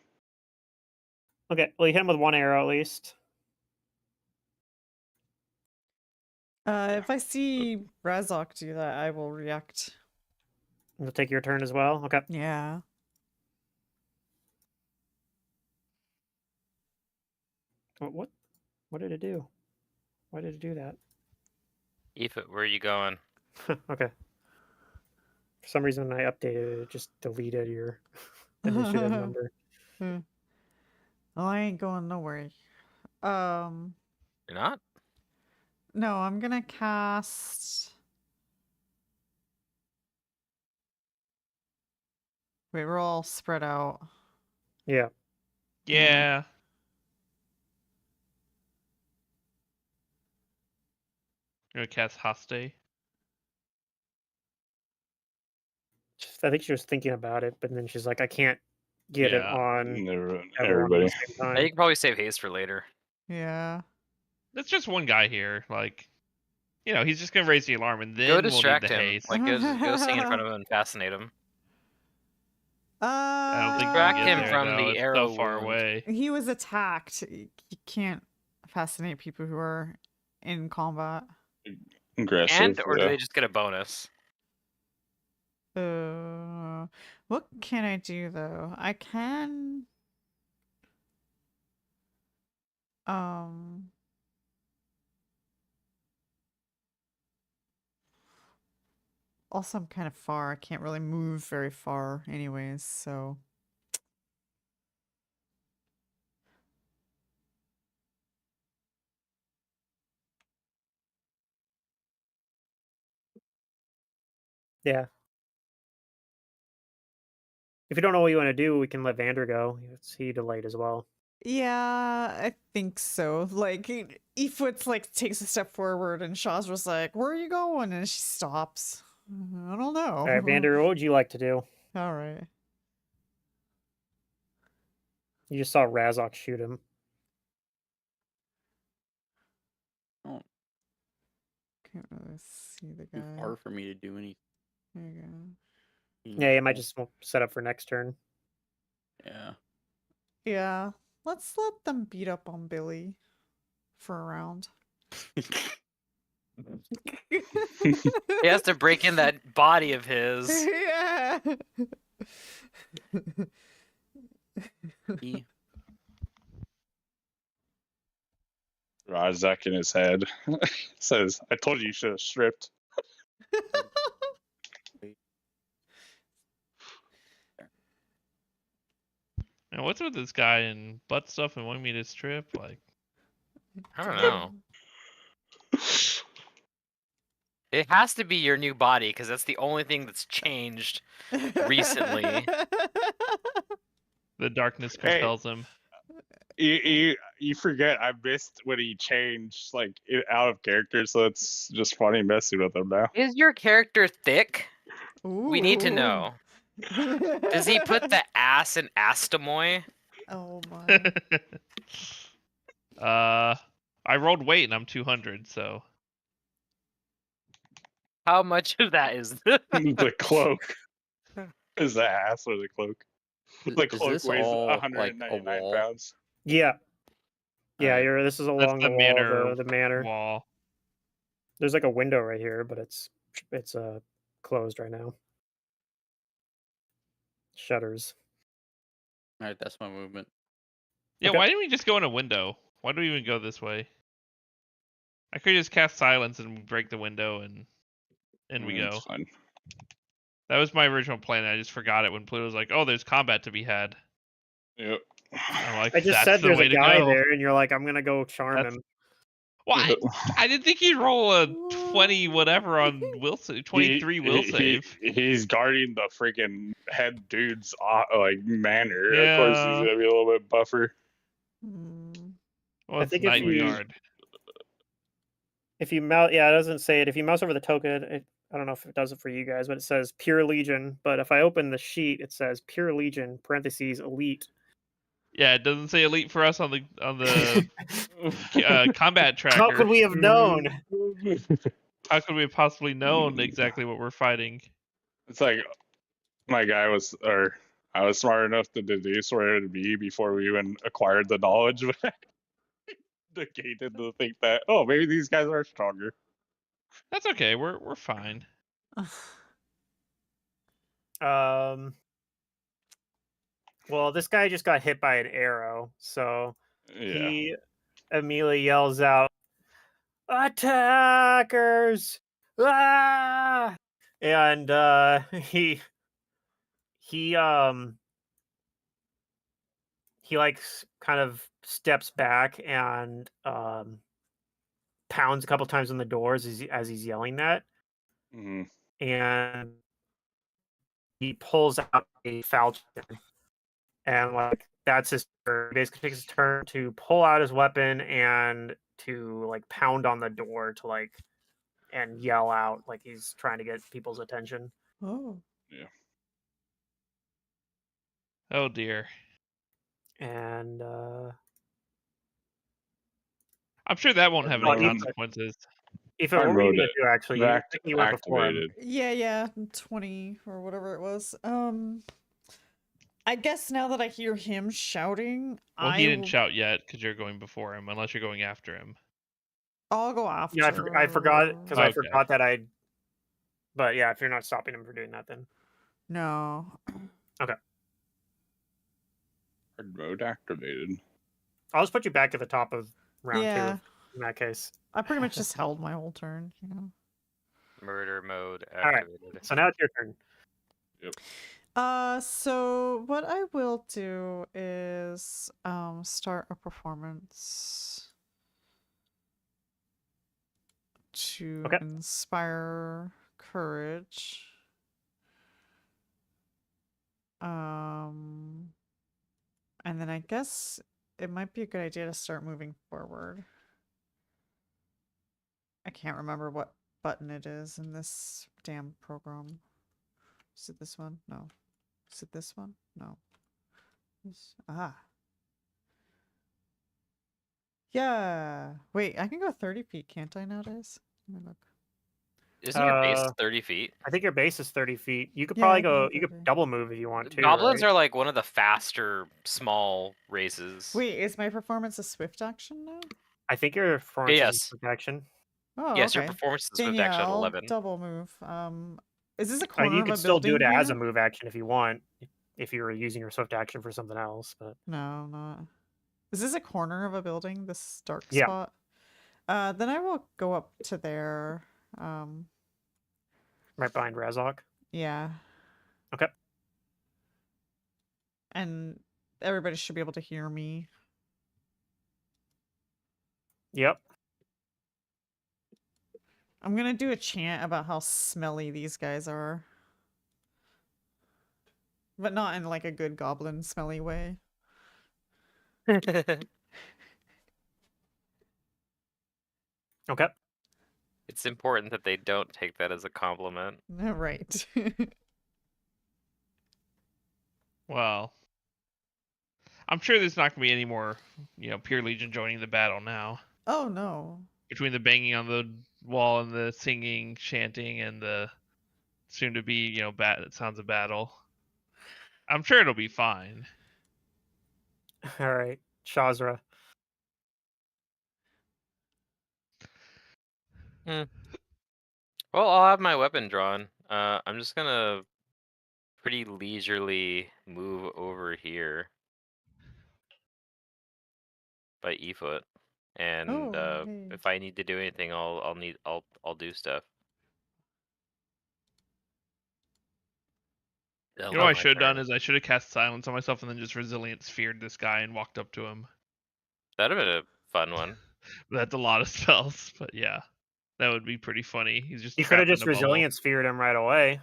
Okay. Well, you hit him with one arrow at least. If I see Razok do that, I will react. You'll take your turn as well. Okay. Yeah. What? What did it do? Why did it do that? Aoife, where are you going? Okay. For some reason, I updated it. Just deleted your initiative number. Well, I ain't going nowhere. You're not? No, I'm gonna cast Wait, we're all spread out. Yeah. Yeah. You're gonna cast Haste. I think she was thinking about it, but then she's like, I can't get it Yeah. on everyone at Everybody. the same You time. can probably save haste for later. Yeah. That's just one guy here. Like, he's just gonna raise the alarm, and then Go we'll need distract the him. haste. Like go sing in front of him and fascinate him. I don't think you Distract can get him there from though. the It's arrow so far wound. away. He was attacked. You can't fascinate people who are in combat. Aggressive. And or do Yeah. they just get a bonus? What can I do though? I can also I'm kind of far. I can't really move very far anyways, so Yeah. If you don't know what you want to do, we can let Vander go. He delayed as well. yeah, I think so. Like Efoot's like takes a step forward and Shaw's was like, "Where are you going?" And she stops. I don't know. All right, Vander, what would you like to do? All right. You just saw Razok shoot him. Oh, Can't really see the too guy. far for me to do anything. There you go. Yeah, you might just set up for next turn. Yeah. Yeah, let's let them beat up on Billy for a round. He has to break in that body of his. Yeah. He- Razak in his head says, I told you should have stripped. Now, what's with this guy and butt stuff and wanting me to strip? Like, I don't know. It has to be your new body because that's the only thing that's changed recently. the darkness Hey. compels him. You forget I missed when he changed out of character, so it's just funny messing with him now. Is your character thick? We need to Ooh. know. Does he put the ass in Astamoy? Oh my. I rolled weight and I'm 200, so How much of that is The cloak is the ass or the cloak. The Is cloak this weighs all like a 199 wall? pounds. Yeah. Yeah, Alright. this is that's along the the wall, manor the manor. wall. There's like a window right here, but it's closed right now. Shutters. Alright, that's my movement. Yeah, Okay. why didn't we just go in a window? Why do we even go this way? I could just cast silence and break the window and we go. It's fine. That was my original plan. I just forgot it when Pluto was like, "Oh, there's combat to be had." Yep. I'm like, I just "That's said the there's way a to guy go." there, and you're like, I'm gonna go charm That's- him. Why? I didn't think he'd roll a 20 whatever on will save. 23 will save. He's guarding the freaking head dude's manor. Yeah. Of course, he's gonna be a little bit buffer. Well, I it's think if night you- guard. If you mouse, yeah, it doesn't say it. If you mouse over the token, I don't know if it does it for you guys, but it says Pure Legion. But if I open the sheet, it says Pure Legion (parentheses elite). Yeah, it doesn't say elite for us on the combat tracker. How could we have known? How could we have possibly known exactly what we're fighting? It's like I was smart enough to deduce where it'd be before we even acquired the knowledge. Negated to think that maybe these guys are stronger. That's okay. We're fine. Well, this guy just got hit by an arrow, so Yeah. he immediately yells out, "Attackers! Ah!" And he like kind of steps back and pounds a couple times on the doors as he's yelling that. Mhm. And he pulls out a falchion, and like that's his turn. He basically takes his turn to pull out his weapon and to like pound on the door to like and yell out like he's trying to get people's attention. Oh. Oh dear. And I'm sure that won't have Well, any he- consequences. Ethan, Hard what were you mode gonna do actually? You, I think you went before him. activated. Yeah, 20 or whatever it was. I guess now that I hear him shouting, Well, he didn't will- shout yet because you're going before him, unless you're going after him. I'll go after. Yeah, I forgot because I Okay. forgot that I. But yeah, if you're not stopping him from doing that, then No. Hard mode activated. I'll just put you back at the top of round Yeah. two. In that case, I pretty much just held my whole turn, you know. Murder mode right. activated. so now it's your turn. So what I will do is start a performance to Okay. inspire courage. And then I guess it might be a good idea to start moving forward. I can't remember what button it is in this damn program. Is it this one? No. Is it this one? No. Yeah. Wait, I can go 30 feet, can't I nowadays? Let me look. Isn't your base Uh, 30 feet? I think your base is 30 feet. You could Yeah, probably I can go. go You 30. could double move if you want to. Goblins right? are like one of the faster small races. Wait, is my performance a swift action now? I think your performance Yes. is protection. Oh, Yes, okay. your performance is Then with yeah, action at I'll 11. double move. Is this a corner You of could a still do it building as a here? move action if you want, if you were using your swift action for something else. But No, not. Is this a corner of a building? This dark Yeah. spot? Then I will go up to there. right behind Razok. Yeah. Okay. And everybody should be able to hear me. Yep. I'm gonna do a chant about how smelly these guys are. But not in like a good goblin smelly way. Okay. It's important that they don't take that as a compliment. Right. Well, I'm sure there's not gonna be any more, Pure Legion joining the battle now. Oh no. Between the banging on the wall and the singing, chanting, and the soon-to-be, sounds of battle. I'm sure it'll be fine. All right. Shazra. Well, I'll have my weapon drawn. I'm just gonna pretty leisurely move over here by E-foot, and Oh, hey. if I need to do anything, I'll do stuff. You know what I should have done is I should have cast silence on myself and then just resilient sphered this guy and walked up to him. That'd have been a fun one. That's a lot of spells, but yeah, that would be pretty funny. He's just You could have trapped in just a bubble. resilient sphered him right away.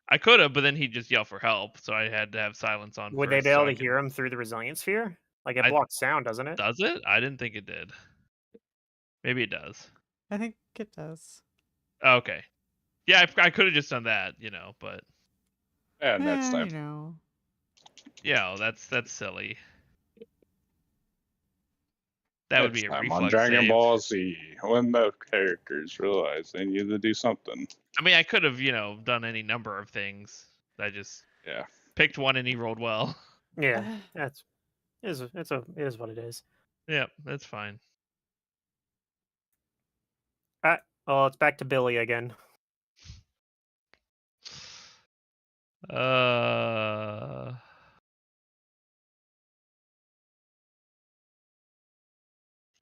I could have, but then he'd just yell for help, so I had to have silence on. Would they first be so able I to could- hear him through the resilient sphere? Like it I- blocks sound, doesn't it? Does it? I didn't think it did. Maybe it does. I think it does. Okay. Yeah, I could have just done that, but Yeah, next time. You know. yeah, that's silly. That would Next be a time reflex on Dragon save. Ball Z, when the characters realize they need to do something. I mean, I could have, done any number of things. I just Yeah. picked one and he rolled well. Yeah, it is what it is. Yep, that's fine. Oh, it's back to Billy again.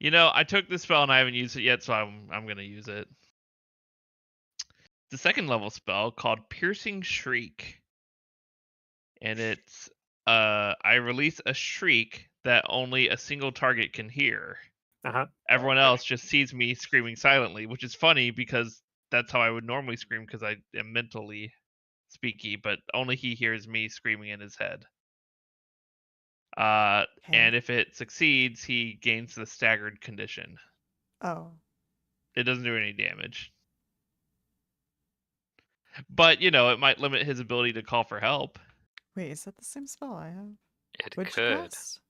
I took this spell and I haven't used it yet, so I'm gonna use it. The second level spell called Piercing Shriek, and it's I release a shriek that only a single target can hear. Everyone else just sees me screaming silently, which is funny because that's how I would normally scream because I am mentally speaky, but only he hears me screaming in his head. And Okay. if it succeeds, he gains the staggered condition. Oh. It doesn't do any damage. But, it might limit his ability to call for help. Wait, is that the same spell I have? It What'd you could. cast?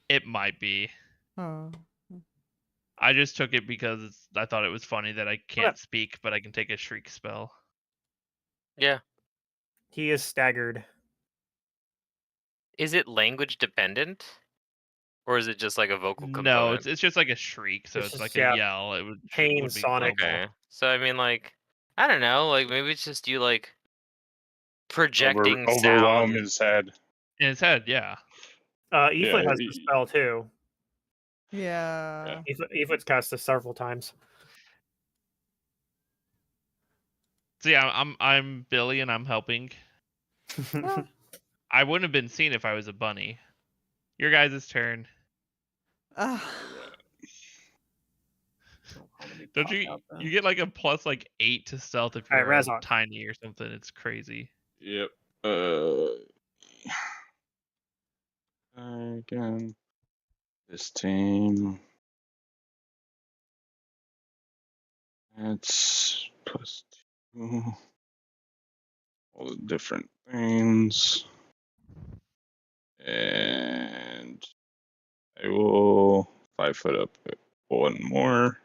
It might be. Oh. I just took it because I thought it was funny that I can't speak, but I can take a shriek spell. Yeah. He is staggered. Is it language dependent? Or is it just like a vocal No, component? it's just like a shriek, so It's it's just, like yeah, a yell. It would pain would be sonic. global. Okay. So I mean, like, I don't know. Like maybe it's just you like projecting overwhelm sound. his head. In his head, yeah. Efoot Yeah, has the spell too. Yeah. Efoot's cast this several times. So yeah, I'm Billy and I'm helping. Well, I wouldn't have been seen if I was a bunny. Your guys' turn. Don't you get like a plus like 8 to stealth if Alright, you're Razok. tiny or something. It's crazy. Yep. Again, this team. It's +2. All the different things. And I will 5 foot up one more.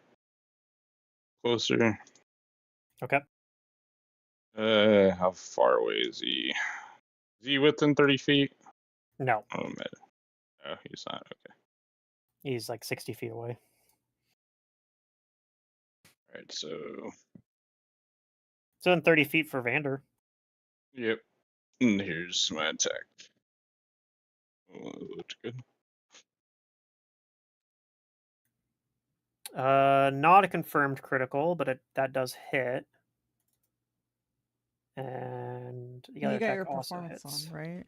Closer. Okay. How far away is he? Is he within 30 feet? No, Oh, man. No, he's not. Okay. he's like 60 feet away. Alright, so. So in 30 feet for Vander. Yep. And here's my attack. Oh, that looked good. Not a confirmed critical, but that does hit. And the you other got attack your also performance hits. on, right?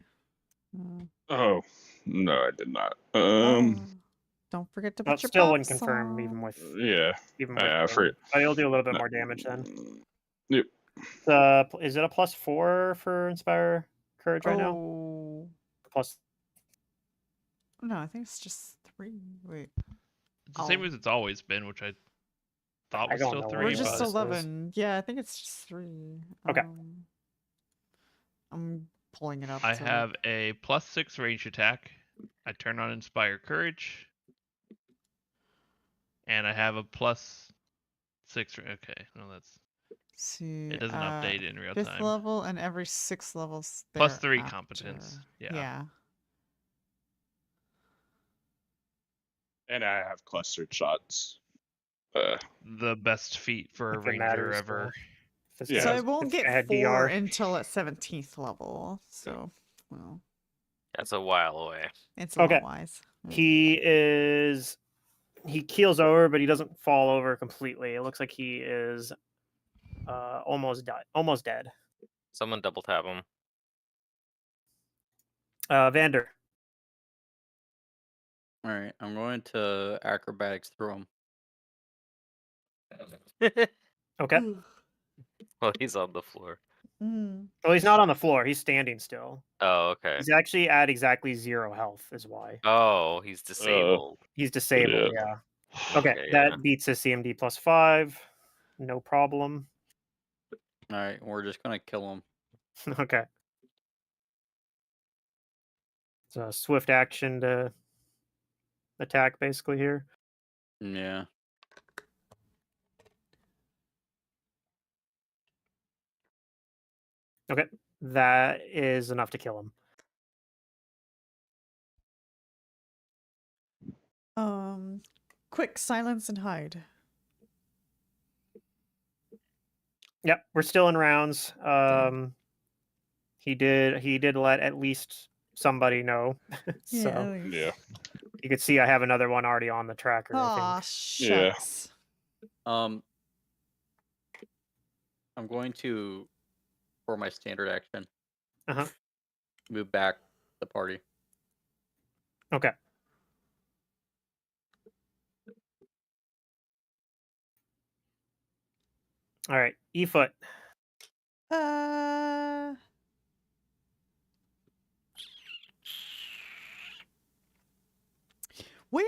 Oh, no, I did not. Oh. Don't forget to But put your still wouldn't buffs confirm on. Yeah. I pain. forget. But he'll do a little bit No. more damage then. Yep. Is it a +4 for Inspire Courage right now? Oh. Plus. No, I think it's just 3. Wait. It's the same as it's always been, which I thought I was don't still know what 3. We're it just was. But 11. Yeah, I think it's just 3. Okay. I'm pulling it up. I so- have a +6 range attack. I turn on Inspire Courage. And I have a +6. Okay, no, that's. See, It doesn't update in real 5th time. level and every 6 levels +3 thereafter. competence. Yeah. Yeah. And I have clustered shots. The best feat for a If it ranger matters, ever. If it's Yeah. So I if won't it's get add 4 DR. until at 17th level. So, well, That's a while away. it's a Okay. little wise. He keels over, but he doesn't fall over completely. It looks like he is almost dead. Someone double tap him. Vander. All right, I'm going to acrobatics through him. Okay. Well, he's on the floor. Well, he's not on the floor. He's standing still. Oh, okay. He's actually at exactly 0 health, is why. Oh, he's disabled. He's disabled, Yeah. yeah. Okay, Okay, that yeah. beats his CMD +5. No problem. All right, we're just gonna kill him. Okay. It's a swift action to attack, basically, here. Yeah. Okay. That is enough to kill him. Quick, silence and hide. Yep, we're still in rounds. He did let at least somebody know. So Yeah. you could see I have another one already on the tracker, I Aw, think. Yeah. shucks. I'm going to, for my standard action, Uh-huh. move back the party. Okay. All right, E-foot. Uh, Well,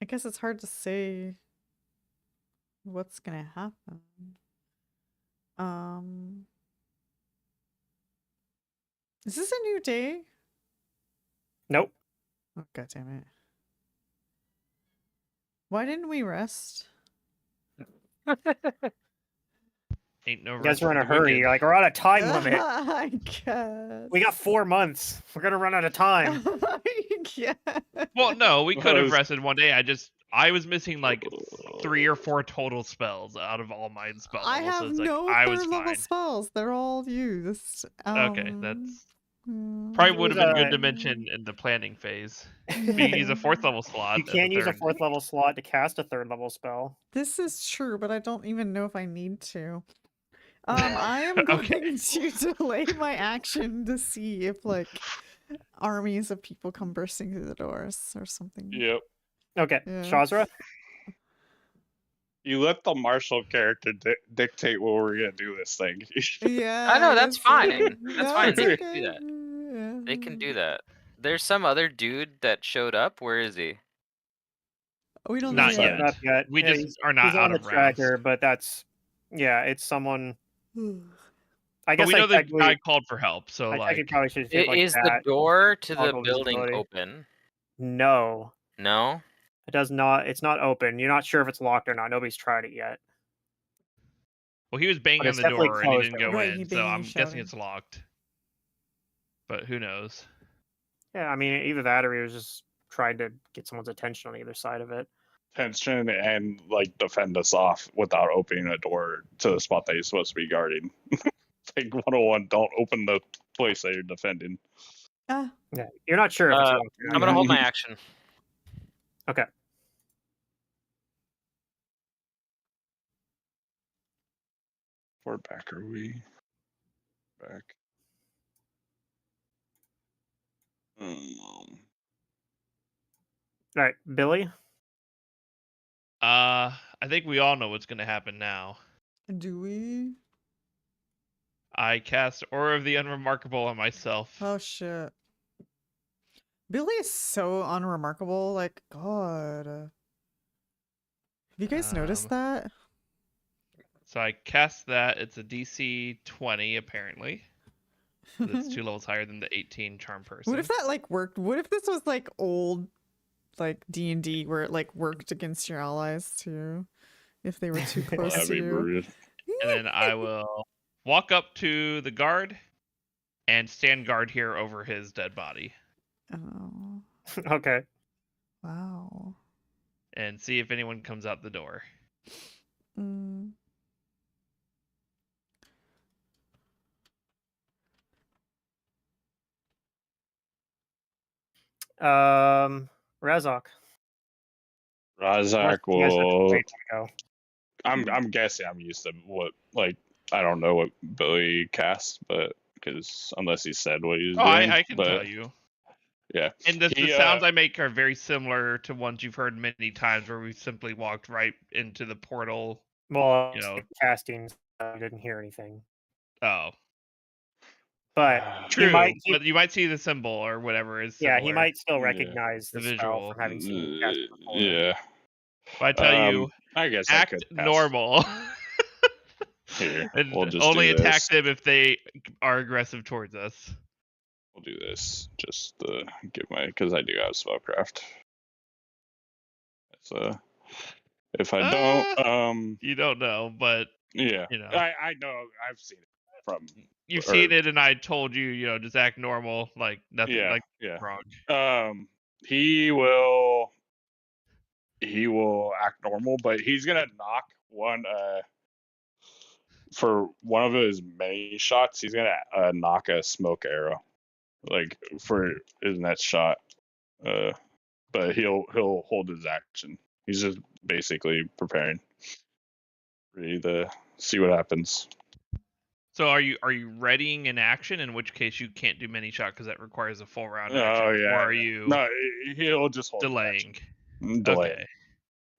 I guess it's hard to say what's gonna happen. Is this a new day? Nope. Oh, God damn it. Why didn't we rest? Ain't no You rest guys are for in a the hurry. wicked. You're like, we're on a time limit. I guess. We got 4 months. We're gonna run out of time. I guess. Well, no, we could have Was- rested one day. I was missing like 3 or 4 total spells out of all my spell I levels. So have it's like, no I was third level fine. spells. They're all used. Okay, that's mm, probably would have been good to uh, mention in the planning phase. But you can use a 4th level slot. You at the can't use a third. 4th level slot to cast a 3rd level spell. This is true, but I don't even know if I need to. I am going Okay. to delay my action to see if like armies of people come bursting through the doors or something. Yep. Okay, Yeah. Shazra. You let the martial character dictate what we're gonna do this thing. Yeah. I know, that's guess so. fine. That's No, fine. it's They can do okay. that. Yeah. They can do that. There's some other dude that showed up. Where is he? We don't Not know yet. Not yet. We Yeah, just are not he's out on the of rounds. tracker, but that's it's someone. I But guess we I know the technically, guy called for help, so I like technically probably should hit like Is the that. door to the toggle building visibility. open? No, No. it does not. It's not open. You're not sure if it's locked or not. Nobody's tried it yet. well, he was banging But on it's the definitely door and he closed didn't go Right, he in, so banging I'm and guessing shouting. it's locked. But who knows? Yeah, I mean, either that or he was just trying to get someone's attention on either side of it. Tension and like defend us off without opening a door to the spot that he's supposed to be guarding. Like 101, don't open the place that you're defending. Ah, Yeah, you're not sure if it's Uh, locked or I'm not. gonna hold my action. Okay. Where back are we? Back. All right, Billy. I think we all know what's gonna happen now. do we? I cast Aura of the Unremarkable on myself. Oh shit. Billy is so unremarkable. Like, God. Have you guys noticed that? So I cast that. It's a DC 20 apparently. That's 2 levels higher than the 18 charm person. What if that like worked? What if this was like old, like D&D, where it like worked against your allies too, if they were too close That'd to be you? brutal. And then I will walk up to the guard and stand guard here over his dead body Oh, Okay. wow. and see if anyone comes out the door. Mm. Razok. Razak You guys have to will. wait to go. I'm guessing I'm used to what, like, I don't know what Billy cast, but because unless he said what he was doing. I can but, tell you. Yeah. And the He, sounds I make are very similar to ones you've heard many times where we simply walked right into the portal. Well, You know. casting, I didn't hear anything. Oh, But true. he- but you might see the symbol or whatever is yeah, similar. he might still Yeah. recognize the, The spell visual. from having seen it cast before. Yeah. But I tell you, I guess I act could pass. normal. Here, and we'll just only do attack this. them if they are aggressive towards us. We'll do this just to get my, because I do have spellcraft. So if I don't, You don't know, but yeah, you know. I know I've seen it from. you've or- seen it, and I told you, just act normal, like nothing, Yeah, like yeah. wrong. He will act normal, but he's gonna knock one. For one of his many shots, he's gonna knock a smoke arrow, like for his next shot. But he'll hold his action. He's just basically preparing, ready to see what happens. So are you readying an action? In which case you can't do many shot because that requires a full round action. Oh yeah. Or are you No, he'll just hold his delaying? action. Delay. Okay.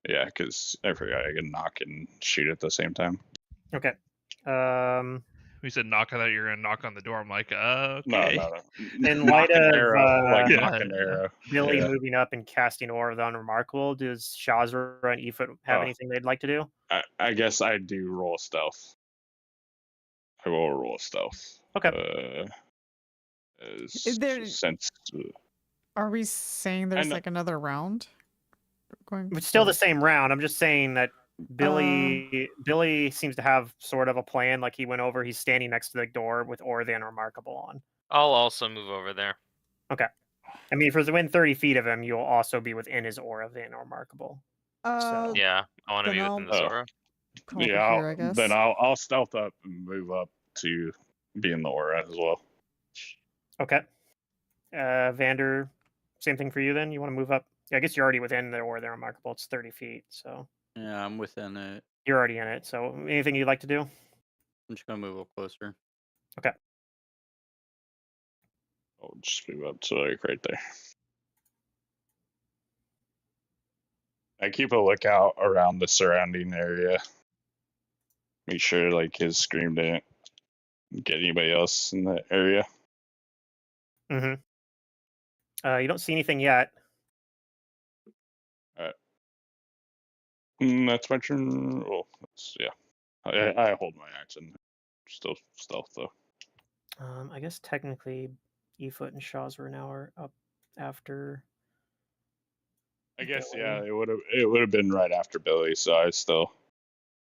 Yeah, because I forgot I can knock and shoot at the same time. Okay. We We said knock on that. You're gonna knock on the door. I'm like, No, okay. no, no. In Knock light an of, arrow, like Yeah, knock an yeah. arrow. Billy Yeah. moving up and casting Aura of the Unremarkable, does Shazra and Efoot have Oh. anything they'd like to do? I guess I do roll stealth. I will roll stealth. Okay. Is there- Since Are we saying there's know- like another round going? It's still the or- same round. I'm just saying that Billy seems to have sort of a plan. Like he went over, he's standing next to the door with Aura of the Unremarkable on. I'll also move over there. I mean, if you're within 30 feet of him, you'll also be within his Aura of the Unremarkable. Uh, Yeah, I want to Then be I'll- within the Zora. come over yeah, here, I guess. then I'll stealth up and move up to be in the aura as well. Okay. Vander, same thing for you then? You want to move up? Yeah, I guess you're already within the Aura of the Unremarkable. It's 30 feet, so Yeah, I'm within it. you're already in it. So anything you'd like to do? I'm just gonna move a little closer. I'll just move up to like right there. I keep a lookout around the surrounding area. Make sure like his scream didn't get anybody else in the area. Mm-hmm. You don't see anything yet. That's my turn. Well, yeah. I hold my action. Still stealth though. I guess technically Efoot and Shazra now are up after. I guess Billy. yeah, it would have been right after Billy, so I still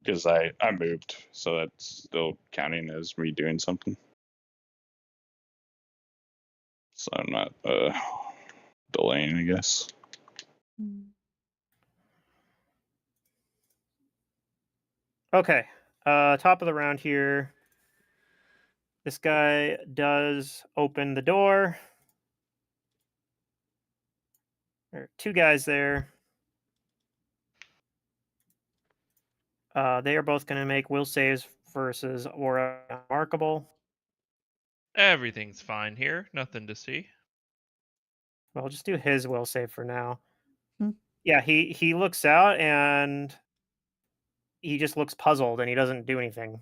because I moved, so that's still counting as me doing something. So I'm not delaying, I guess. Hmm. Okay. Top of the round here. This guy does open the door. There are two guys there. They are both going to make will saves versus Aura Unremarkable. Everything's fine here. Nothing to see. Well, just do his will save for now. Hmm. Yeah, he looks out and he just looks puzzled and he doesn't do anything.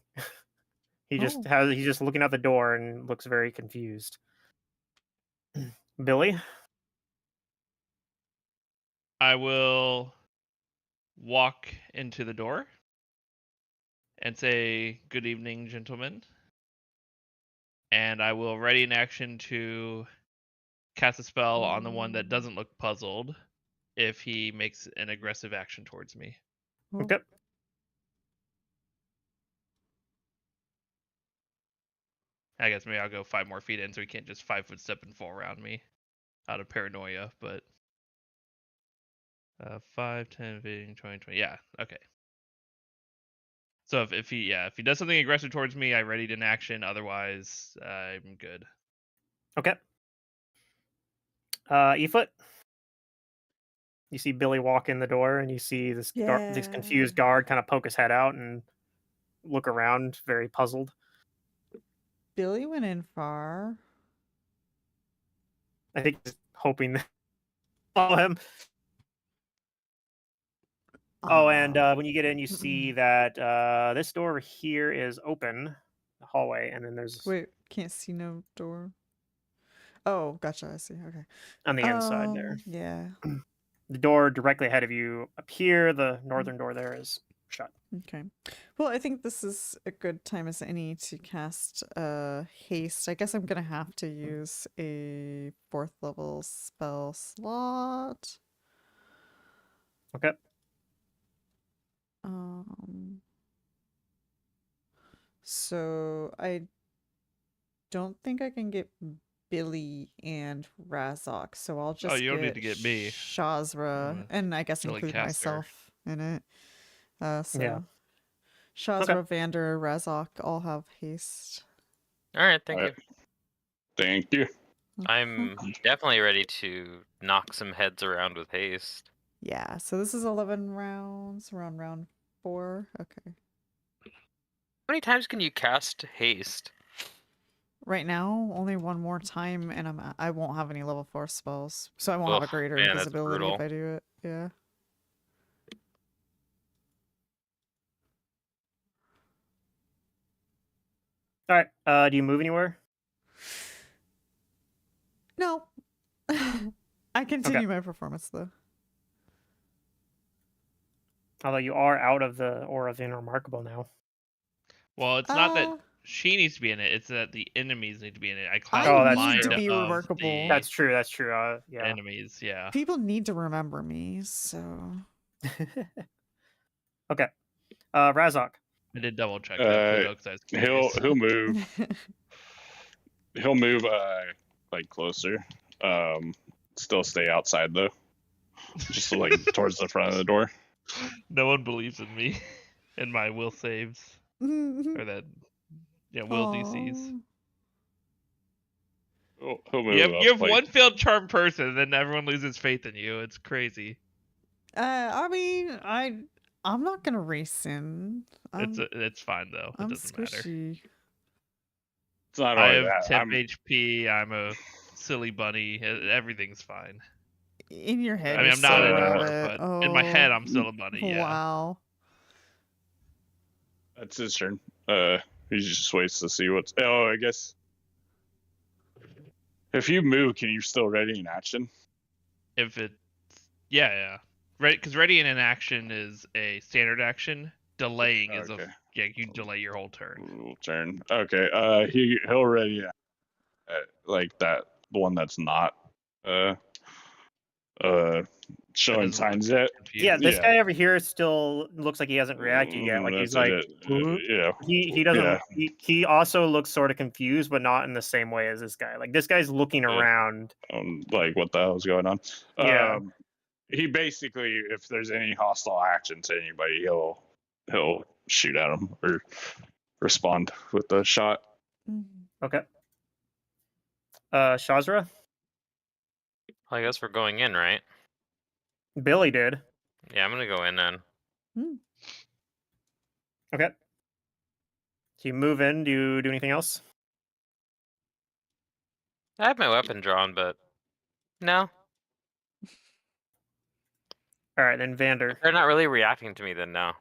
He's just looking out the door and looks very confused. Billy? I will walk into the door and say, "Good evening, gentlemen." And I will ready an action to cast a spell on the one that doesn't look puzzled if he makes an aggressive action towards me. Oh. Okay. I guess maybe I'll go 5 more feet in so he can't just 5-foot step and fall around me out of paranoia, but 5, 10, 15, 20, 20. Yeah, okay. So if he does something aggressive towards me, I readied an action. Otherwise, I'm good. Okay. Efoot? You see Billy walk in the door and you see this this confused guard kind of poke his head out and look around, very puzzled. Billy went in far. I think he's hoping to follow him. Oh, and when you get in, you see that this door here is open, the hallway, and then there's Wait, can't see no door. Oh, gotcha. I see. Okay. on the inside there. Yeah. The door directly ahead of you up here, the northern door there is shut. Okay. Well, I think this is a good time as any to cast haste. I guess I'm gonna have to use a 4th level spell slot. Okay. So I don't think I can get Billy and Razok, so I'll just you don't need to get me. Shazra, I'm a and I guess silly include caster. myself in it. So Yeah. Shazra, Vander, Razok all have haste. All right, thank you. Alright. Thank you. I'm definitely ready to knock some heads around with haste. Yeah, so this is 11 rounds. We're on round 4. Okay. How many times can you cast haste? Right now, only one more time, and I won't have any level 4 spells, so I won't have a Ugh, greater man, that's invisibility if brutal. I do it. Yeah. All right. Do you move anywhere? No. I continue my performance though. Although you are out of the aura of the unremarkable now. Well, it's not that Uh, she needs to be in it; it's that the enemies need to be in it. I I cloud Oh, the that's mind need to true. be of remarkable. the That's true. That's true. Yeah. enemies. Yeah. People need to remember me, so. Okay. Razok. I did double check that too, though, because I was curious. He'll move. He'll move like closer. Still stay outside though. Just like towards the front of the door. No one believes in me and my will saves or that will DCs. He'll move up. You have like, one failed charm person, and then everyone loses faith in you. It's crazy. I mean, I'm not gonna race in. It's fine though. It I'm doesn't matter. squishy. It's not I only have that. temp HP. I'm a silly bunny. Everything's fine. In your head, I mean, you're I'm not so anymore, rabbit. but in my head, I'm still a bunny. Yeah. Wow. That's his turn. He just waits to see what's. Oh, I guess. If you move, can you still ready in action? If it's yeah. Right, because ready in an action is a standard action. Delaying is Okay. you delay your whole turn. Turn. Okay. He'll ready. Like that, the one that's not showing signs yet. Yeah, this Yeah. guy over here still looks like he hasn't reacted yet. Like he's That's like, it. Yeah. he doesn't. Yeah. He also looks sort of confused, but not in the same way as this guy. Like this guy's looking around. Like what the hell's going on? Yeah. He basically, if there's any hostile action to anybody, he'll shoot at him or respond with a shot. Okay. Shazra. Well, I guess we're going in, right? Billy did. Yeah, I'm gonna go in then. Okay. So you move in. Do you do anything else? I have my weapon drawn, but no, All right, then Vander. they're not really reacting to me. Then no.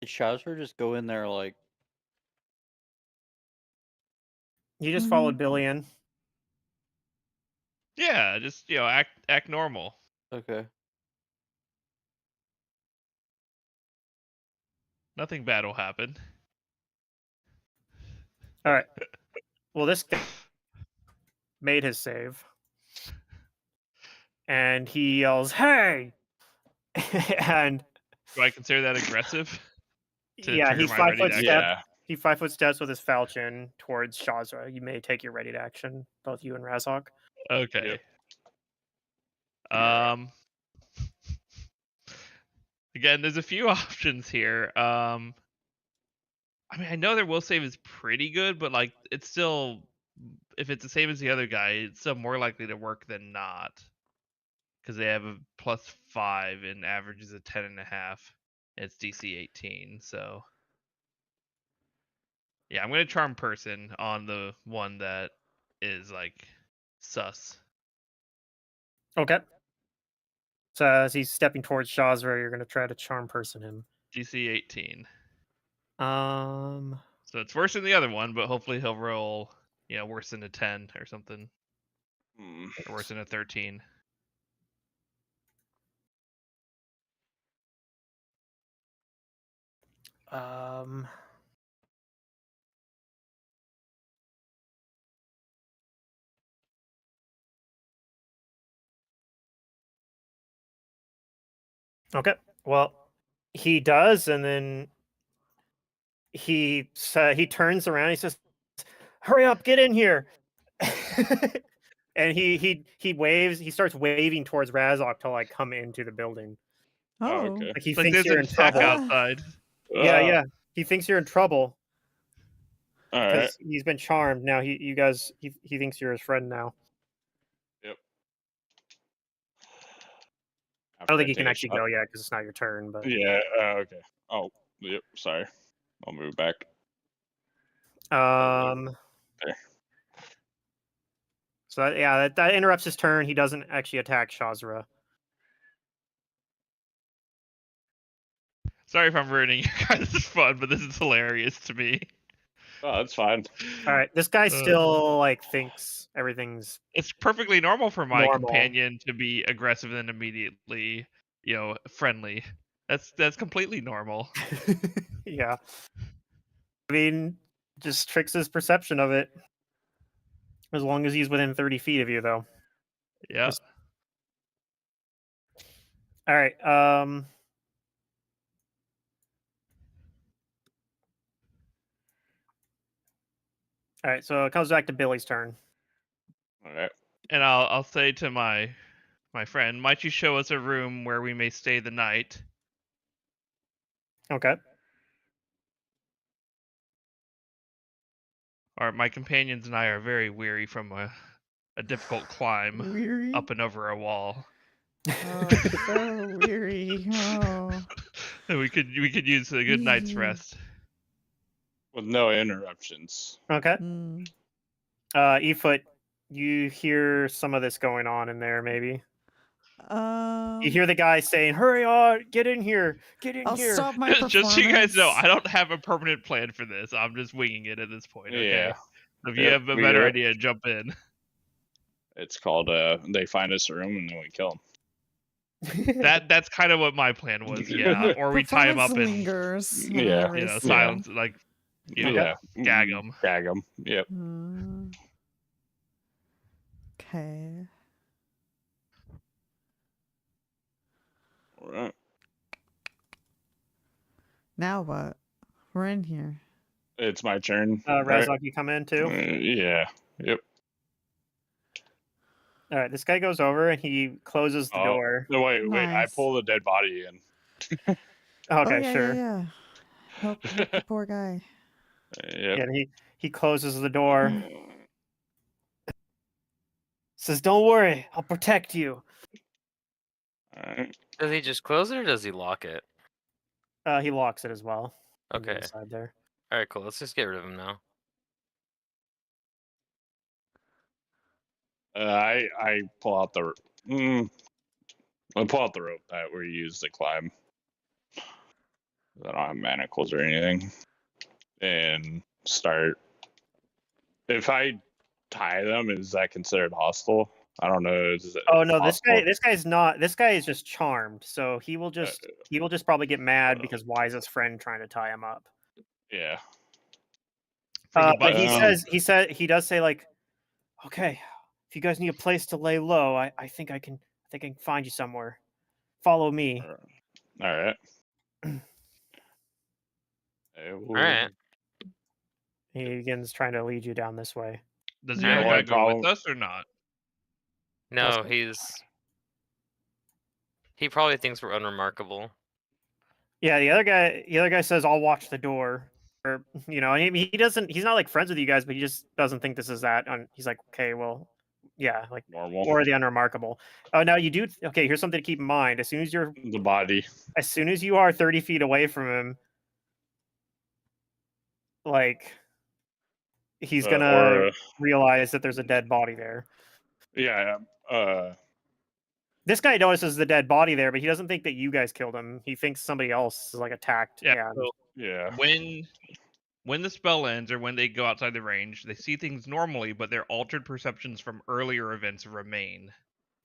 Did Shazra just go in there like? You just followed Billy in. Yeah, just act normal. Okay. Nothing bad will happen. All right. Well, this guy made his save, and he yells, "Hey!" and Do I consider that aggressive? To yeah, trigger he my 5 ready foot to step. action? Yeah. He 5 foot steps with his falchion towards Shazra. You may take your ready to action, both you and Razok. Okay. Yep. Again, there's a few options here. I mean, I know their will save is pretty good, but like, it's still, if it's the same as the other guy, it's still more likely to work than not, because they have a +5 and averages a 10.5. It's DC 18, so yeah, I'm gonna charm person on the one that is like sus. Okay. So as he's stepping towards Shazra, you're going to try to charm person him. DC 18. Um. So it's worse than the other one, but hopefully he'll roll, worse than a 10 or something, or worse than a 13. Okay. Well, he does, and then he turns around. He says, "Hurry up! Get in here!" and he waves. He starts waving towards Razok to like come into the building. Oh, okay. Like he Like thinks there's you're an in attack trouble. outside. Yeah. He thinks you're in trouble All right. because he's been charmed. Now he thinks you're his friend now. Yep. I don't think you can actually go yet because it's not your turn. But Yeah. Okay. Oh. Yep. Sorry. I'll move back. There. So that interrupts his turn. He doesn't actually attack Shazra. Sorry if I'm ruining you guys' fun, but this is hilarious to me. Oh, that's fine. All right, this guy Uh. still like thinks everything's It's perfectly normal for my normal. companion to be aggressive and immediately, friendly. That's completely normal. Yeah. I mean, just tricks his perception of it. As long as he's within 30 feet of you, though. Yeah. Just- All right. All right. So it comes back to Billy's turn. All right. And I'll say to my friend, might you show us a room where we may stay the night? Okay. My companions and I are very weary from a difficult climb Weary. up and over a wall. Oh, so weary. Oh. And we could use a good night's rest. With no interruptions. Okay. Mm. Efoot, you hear some of this going on in there, maybe. You hear the guy saying, "Hurry on, get in here, get in I'll here." stop my performance. Just so you guys know, I don't have a permanent plan for this. I'm just winging it at this point. Okay. Yeah. If you Yep, have a we better do it. idea, jump in. It's called they find us a room and then we kill them. That's kind of what my plan was. Yeah. Or we tie him up Performance and lingers. Yeah, whenever you I know see silence like Yeah. gag 'em. Gag them. Yep. him. Okay. All right. Now what? We're in here. It's my turn. right? Razok, you come in too. Yeah. Yep. All right, this guy goes over and he closes the Oh, door. No, wait. I Nice. pull the dead body in. Okay, Oh, yeah, sure. yeah. Help the poor guy. Yep. Yeah, he closes the door. Says, "Don't worry, I'll protect you." All right. Does he just close it or does he lock it? He locks it as well. On the Okay. inside there. All right, cool. Let's just get rid of him now. I pull out the. I pull out the rope that we use to climb. I don't have manacles or anything, and start. If I tie them, is that considered hostile? I don't know. Oh no, this hostile? guy's not. This guy is just charmed, so he will just probably get mad because why is his friend trying to tie him up? Yeah. For the But button. he does say like, "Okay, if you guys need a place to lay low, I think I can find you somewhere. Follow me." All right. All right. He begins trying to lead you down this way. Does the Yeah. other Only guy go with problem- us or not? No, What's he probably thinks we're unremarkable. Yeah, the other guy says, "I'll watch the door." Or he's not like friends with you guys, but he just doesn't think this is that. He's like, okay, well, yeah, like Normal. or the unremarkable. Oh, now you do. Okay, here's something to keep in mind. As soon as The body. you are 30 feet away from him, like he's gonna realize that there's a dead body there. Yeah. This guy notices the dead body there, but he doesn't think that you guys killed him. He thinks somebody else is like attacked. Yeah. And So Yeah. when the spell ends or when they go outside the range, they see things normally, but their altered perceptions from earlier events remain.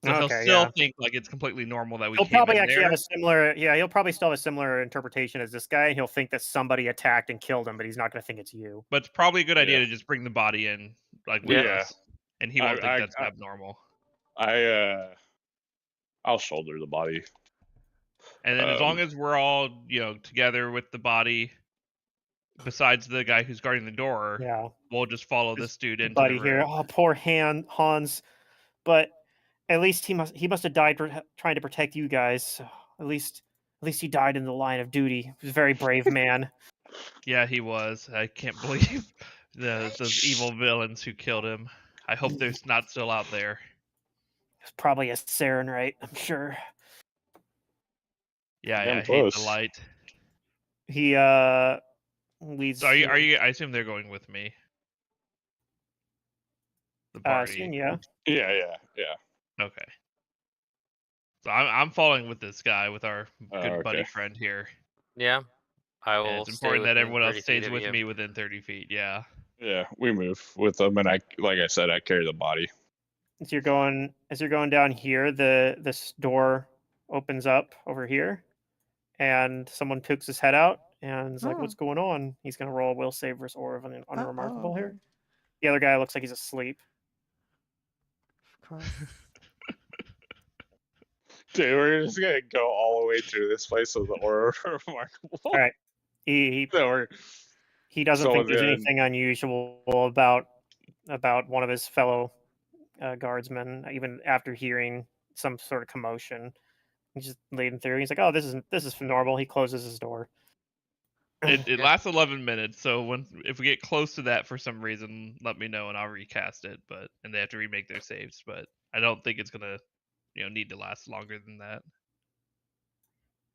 So he'll Okay, still yeah. think like it's completely normal that we He'll came probably in actually there. have a similar. Yeah, he'll probably still have a similar interpretation as this guy. He'll think that somebody attacked and killed him, but he's not going to think it's you. But it's probably a good idea Yeah. to just bring the body in like with Yeah. us, and he won't think that's abnormal. I'll shoulder the body. And then as long as we're all together with the body, besides the guy who's guarding the door, Yeah, we'll just follow this dude into buddy the here. room. Oh, poor Hans. But at least he must have died trying to protect you guys. So at least he died in the line of duty. He was a very brave man. Yeah, he was. I can't believe those evil villains who killed him. I hope they're not still out there. It's probably a Sarenite, I'm sure. Yeah, Damn I hate close. the light. He leads. So are you? I assume they're going with me. The party. Yeah. Yeah. Okay. So I'm following with this guy, with our good buddy okay. friend here. Yeah, I And will it's stay important that within everyone else 30 feet stays of with you. me within 30 feet. Yeah. Yeah, we move with them, and like I said, I carry the body. As you're going down here, this door opens up over here, and someone pokes his head out and is like, Oh. "What's going on?" He's gonna roll a will save versus Aura of Unremarkable here. Uh-oh. The other guy looks like he's asleep. Of course. Dude, we're just gonna go all the way through this place with the aura remarkable. All right, he So we're he doesn't think someone's there's gonna. anything unusual about one of his fellow guardsmen, even after hearing some sort of commotion. He's just leading through. He's like, "Oh, this is normal." He closes his door. It Yeah. lasts 11 minutes, so if we get close to that for some reason, let me know and I'll recast it. And they have to remake their saves. But I don't think it's gonna, need to last longer than that.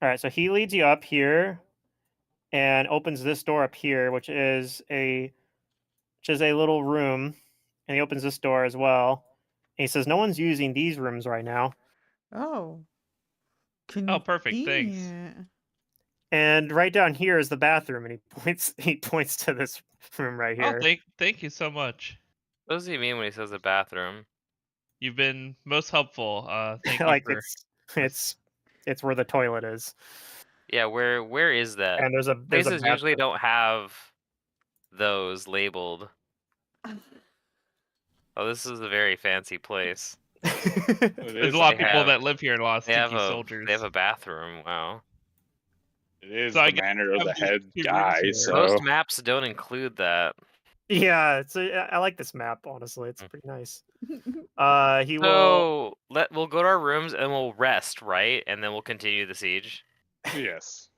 All right, so he leads you up here and opens this door up here, which is a little room, and he opens this door as well. And he says, "No one's using these rooms right now." Oh. Oh, perfect. Thanks. Convenient. And right down here is the bathroom, and he points to this room right Oh, here. thank you so much. What does he mean when he says a bathroom? You've been most helpful. Thank Like you for it's where the toilet is, Yeah, where is that? and there's a Places usually bathroom. don't have those labeled. Oh, this is a very fancy place. It There's is, a lot of They people have- that live here and a lot of They have stinky a soldiers. they have a bathroom. Wow. it is So I the guess manner of have the these head 2 rooms guy. here. So Most maps don't include that. Yeah, I like this map. Honestly, it's pretty nice. He will. So we'll go to our rooms and we'll rest, right? And then we'll continue the siege. yes.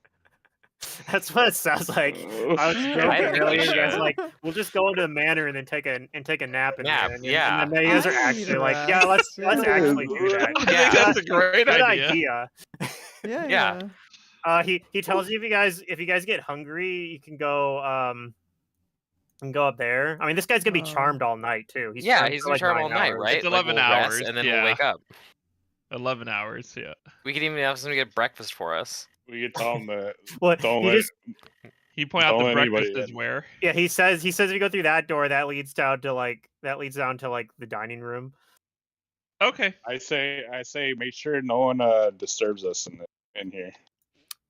That's what it sounds like. I was I joking think we earlier. You guys should. like, we'll just go into the manor and then take a nap in Nap, there. And yeah. then you guys are I actually need like, yeah, let's rest, actually do that. I Yeah. think that's a great Good idea. idea. Yeah. Yeah. He tells you if you guys get hungry, you can go up there. I mean, this guy's gonna be charmed all night too. He's Yeah, charmed he's for gonna like charm 9 all night, hours. right? It's Like, 11 we'll rest hours, and then we'll yeah. wake up. 11 hours, yeah. We could even have somebody get breakfast for us. We could tell him that. Well, Don't he let. just He point out Don't the let anybody breakfast is in. where. yeah he says if you go through that door, that leads down to the dining room. Okay. I say, make sure no one disturbs us in here.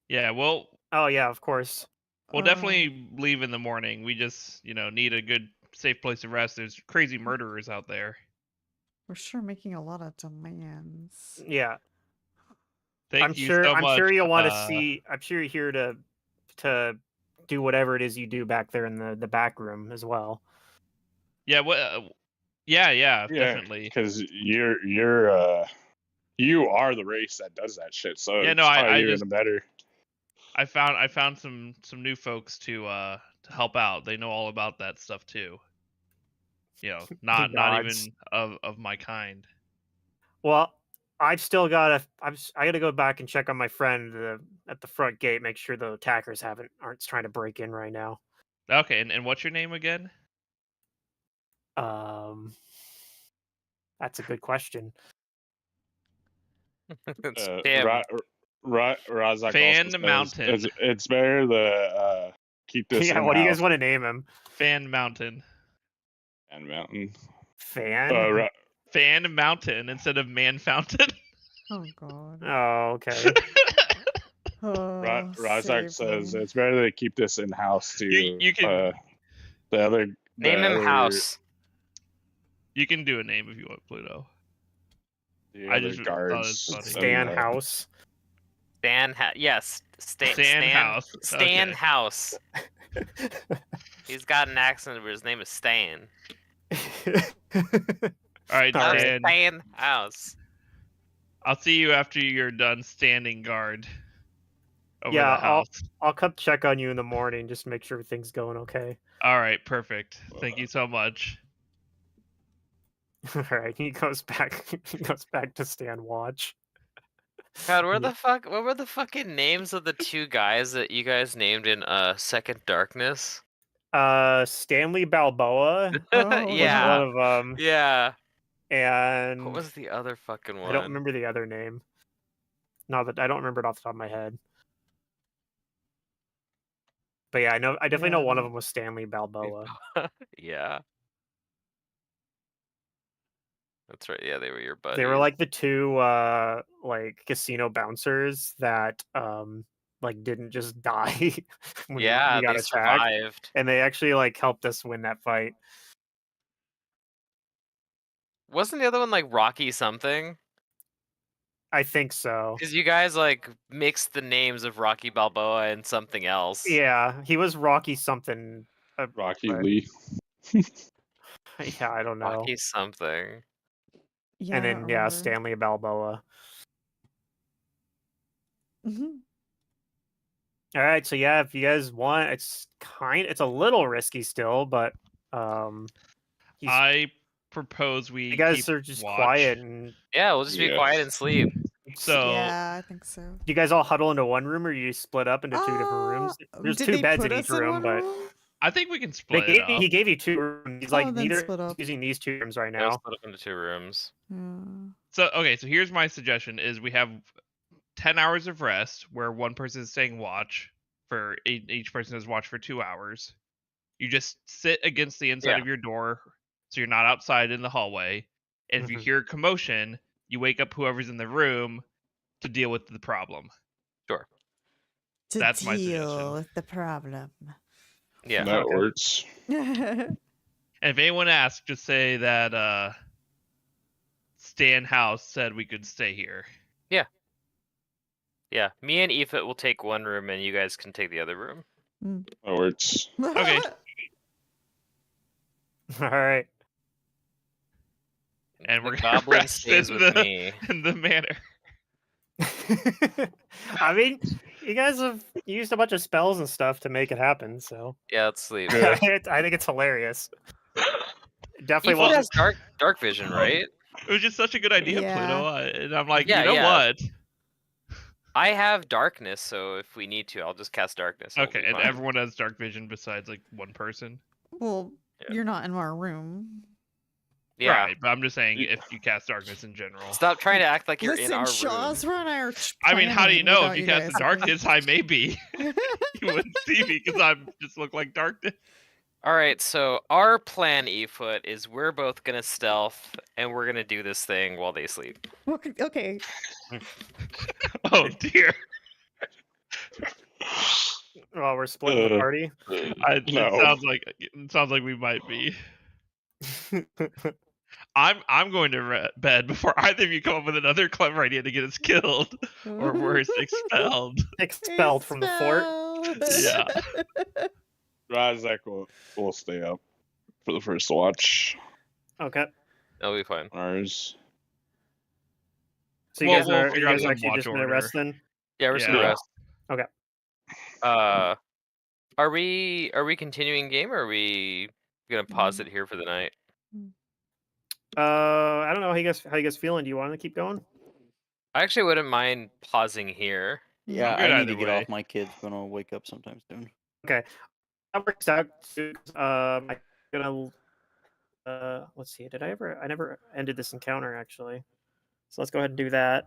Yeah, well, Oh yeah, of course. we'll definitely leave in the morning. We just, need a good, safe place to rest. There's crazy murderers out there. We're sure making a lot of demands. Yeah. Thank I'm you sure so much. I'm sure you'll want to see. I'm sure you're here to do whatever it is you do back there in the back room as well. Yeah, yeah, definitely. Because you are the race that does that shit. So Yeah, it's no, probably I even just better. I found some new folks to help out. They know all about that stuff too. Not Gods. even of my kind. Well, I gotta go back and check on my friend at the front gate, make sure the attackers aren't trying to break in right now. Okay, and what's your name again? That's a good question. It's Tim. Razak Fan also says Mountain. It's better to keep this. Yeah, what do you guys want to name him? Fan Mountain. And Mountain. Fan? Fan Mountain instead of Man Fountain. Oh god. Oh, okay. Razak says me. it's better to keep this in house to You can the other. Name him House. You can do a name if you want, Pluto. The I other just thought it was guards. funny. Stan House. Yes, Stan House. Stan Okay. House. He's got an accent, but his name is Stan. All right, All right. Stan. Stan House. I'll see you after you're done standing guard over Yeah, the house. I'll come check on you in the morning, just make sure everything's going okay. All right, perfect. Thank you so much. All right, he goes back. He goes back to stand watch. God, what were the fucking names of the 2 guys that you guys named in Second Darkness? Stanley Balboa Oh, Yeah. was one of them, Yeah. and What was the other fucking one? I don't remember the other name. No, that I don't remember it off the top of my head. But yeah, I definitely know Yeah, one of no. them was Stanley Balboa. Yeah. That's right. Yeah, they were your buddies. They were like the two like casino bouncers that like didn't just die when yeah, we got they attacked, survived. and they actually like helped us win that fight. Wasn't the other one like Rocky something? I think so. Because you guys like mixed the names of Rocky Balboa and something else. Yeah, he was Rocky something. Rocky but- Lee. Yeah, I don't know. Rocky something. Yeah, And I then don't yeah, remember. Stanley Balboa. Mhm. All right, so yeah, if you guys want, it's a little risky still, but he's, I propose we you guys keep are just watch. quiet and Yeah, we'll just be Yeah. quiet and sleep. So Yeah, I think so. do you guys all huddle into one room or do you split up into two different rooms? There's Did 2 they beds put in us each in room, one but room? I think we can split it up. he gave you 2 rooms. He's Oh, like then neither split up. using these 2 rooms right Yeah, we'll now. split up into 2 rooms. Yeah. So okay, so here's my suggestion: is we have 10 hours of rest where one person is staying watch for each person is watch for 2 hours. You just sit against the inside Yeah. of your door, so you're not outside in the hallway. And if you Mhm. hear commotion, you wake up whoever's in the room to deal with the problem. Sure. To That's my deal suggestion. with the problem. Yeah. That Okay. works. And if anyone asks, just say that Stan House said we could stay here. Yeah. Me and Aoife will take one room and you guys can take the other room. That works. Okay. All right. And The we're gonna goblin rest stays in with the me. in the manor. I mean, you guys have used a bunch of spells and stuff to make it happen, so Yeah, let's sleep. Yeah. I think it's hilarious. Definitely Aoife won't. has dark vision, right? It was just such a good idea, Yeah. Pluto. And I'm like, Yeah, you know yeah. what? I have darkness, so if we need to, I'll just cast darkness. It'll Okay, be and fine. everyone has dark vision besides like one person. Well, Yeah. you're not in our room. Yeah. Right, but I'm just saying if you cast darkness in general. Stop trying to act like you're Listen, in our room. Shawsra and I are I mean, how do you planning know? without If you cast guys, the darkness, I may be. You wouldn't see me because I just look like darkness. All right, so our plan, Efoot, is we're both gonna stealth and we're gonna do this thing while they sleep. Okay. Oh dear. Well, we're splitting the Uh, party. No. It sounds like we might be. I'm going to bed before either of you come up with another clever idea to get us killed or worse, expelled. Expelled from the fort. Yeah. Razak will stay up for the first watch. Okay. That'll be fine. Ours. So you Well, guys we'll are figure you out guys some actually watch just gonna order. rest then? Yeah, we're just Yeah. gonna rest. Okay. Are we continuing game or are we gonna pause it here for the night? I don't know how you guys feeling. Do you want to keep going? I actually wouldn't mind pausing here. Yeah, good I need either to get way. off. My kid's gonna wake up sometime soon. That works out. Too. I'm gonna. Let's see. I never ended this encounter actually. So let's go ahead and do that.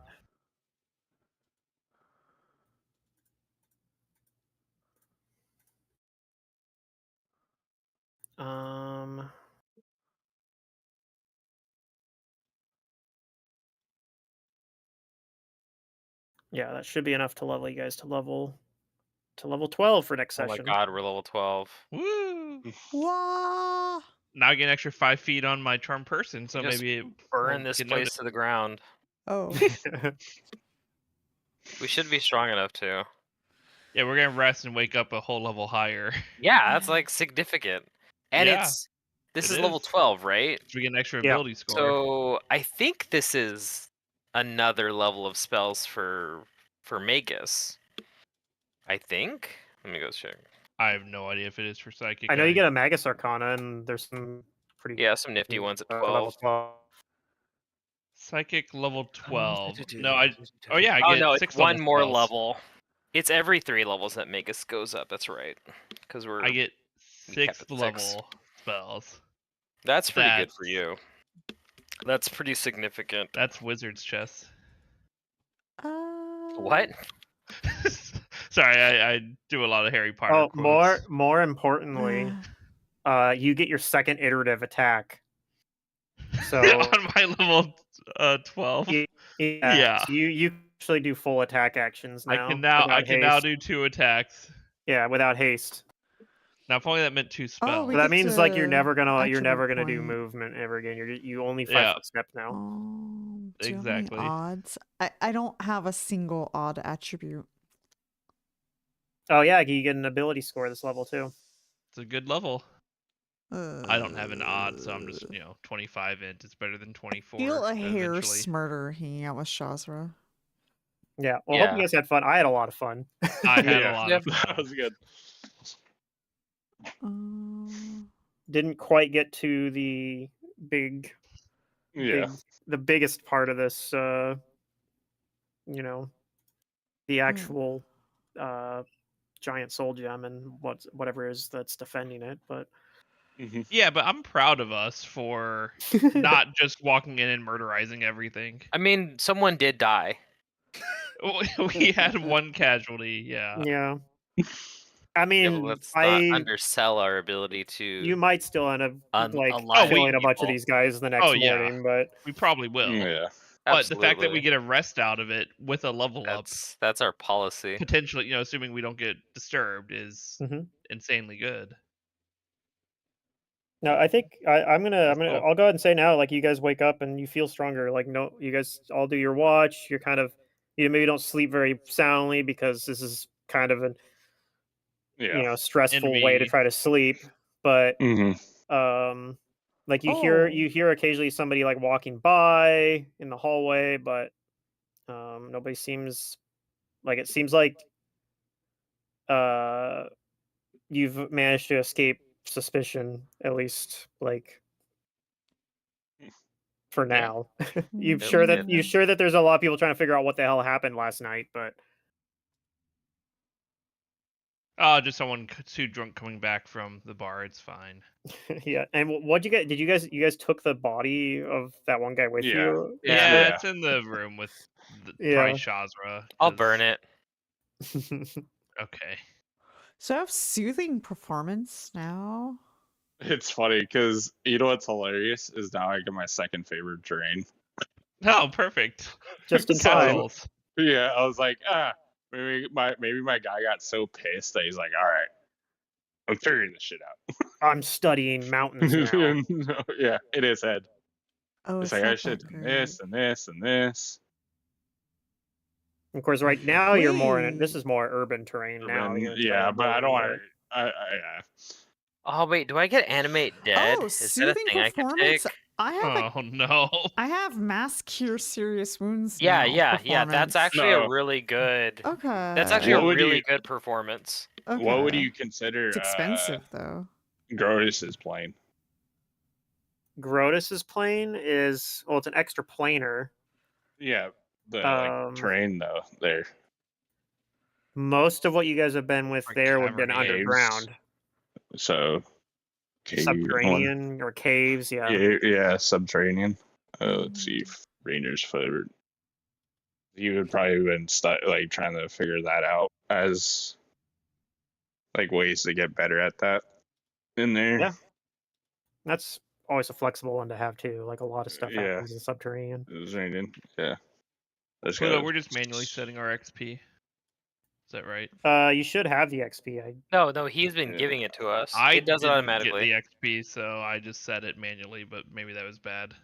Yeah, that should be enough to level you guys to level 12 for next Oh my session. god, we're level 12. Woo! Wah! Now I get an extra 5 feet on my charm person, so You just maybe it Burn won't this get place noticed. to the ground. Oh. We should be strong enough to. Yeah, we're gonna rest and wake up a whole level higher. Yeah, that's like significant. And Yeah, this it is level is. 12, right? So we get an extra Yeah. ability score. So I think this is another level of spells for Magus. I think. Let me go check. I have no idea if it is for psychic. I know you get a Magus Arcana, and there's some pretty Yeah, some nifty ones at 12. level 12. Psychic level 12. No, Oh yeah, I Oh get no, 6 it's one level more spells. level. It's every 3 levels that Magus goes up. That's right. Because we're I get we kept 6th it 6. level spells. That's pretty good for That's- you. That's pretty significant. That's wizard's chess. What? Sorry, I do a lot of Harry Potter Oh, quotes. more importantly, you get your second iterative attack. So On my level 12. Yeah. so you actually do full attack actions now. I without can now haste. do 2 attacks. Yeah, without haste. Now if only that meant 2 spells. we So that get means like you're to never gonna attribute do point. movement ever again. You only 5 Yeah. foot step now. Do you have any Exactly. odds? I don't have a single odd attribute. Oh yeah, you get an ability score this level too. It's a good level. I don't have an odd, so I'm just 25 int. It's better than 24. Feel a hair eventually. smarter hanging out with Shazra. Yeah. Well, hope you guys had fun. I had a lot of fun. I had a lot of That fun. was good. Didn't quite get to the Yeah. the biggest part of this. The actual giant soul gem and whatever is that's defending it, but Yeah, but I'm proud of us for not just walking in and murderizing everything. I mean, someone did die. We had one casualty, yeah. Yeah. I Yeah, mean, but let's not undersell our ability to. You might still end up unalive killing a bunch of people. these guys the next yeah. morning, but We probably will. Yeah. But the fact that we Absolutely. get a rest out of it with a level up, That's our policy. potentially, assuming we don't get disturbed, is Mhm. insanely good. No, I think I'll go ahead and say now, like you guys wake up and you feel stronger. Like no, you guys all do your watch. You're kind of maybe don't sleep very soundly because this is kind of an stressful way to try to sleep. But like you hear occasionally somebody like walking by in the hallway, but nobody seems like it seems like you've managed to escape suspicion, at least like for now. You sure that there's a lot of people trying to figure out what the hell happened last night, but Just someone too drunk coming back from the bar. It's fine. yeah. And what'd you get? Did you guys took the body of that one guy with you? Yeah, it's in the room with probably Shazra. I'll burn it. Okay. So I have soothing performance now. It's funny because you know what's hilarious is now I get my second favorite terrain. Oh, perfect. Just in time. Yeah, I was like, maybe my guy got so pissed that he's like, all right, I'm figuring this shit out. I'm studying mountains now. No, yeah, in his head. Oh, it's like I should do this and this and this. Of course, right now you're more in it. This is more urban terrain now. Yeah, but I don't want to. Oh wait, do I get animate dead? Oh, Is that a soothing thing I can take? performance. I have Oh no. I have mass cure serious wounds. Yeah, now, yeah. That's actually a really good. Okay. That's actually a really good performance. Okay. What would you consider? It's expensive though. Grotus's plane. Grotus's plane is it's an extra planar. Yeah, the terrain though there. Most of what you guys have been with there would have been underground. So subterranean or caves, yeah, subterranean. Let's see if Rainer's favorite. He would probably been like trying to figure that out as like ways to get better at that in there. Yeah, that's always a flexible one to have too. Like a lot of stuff happens in subterranean. Yeah. We're just manually setting our XP. Is that right? You should have the XP. No, he's been giving it to us. It does it automatically. Get the XP, so I just set it manually, but maybe that was bad.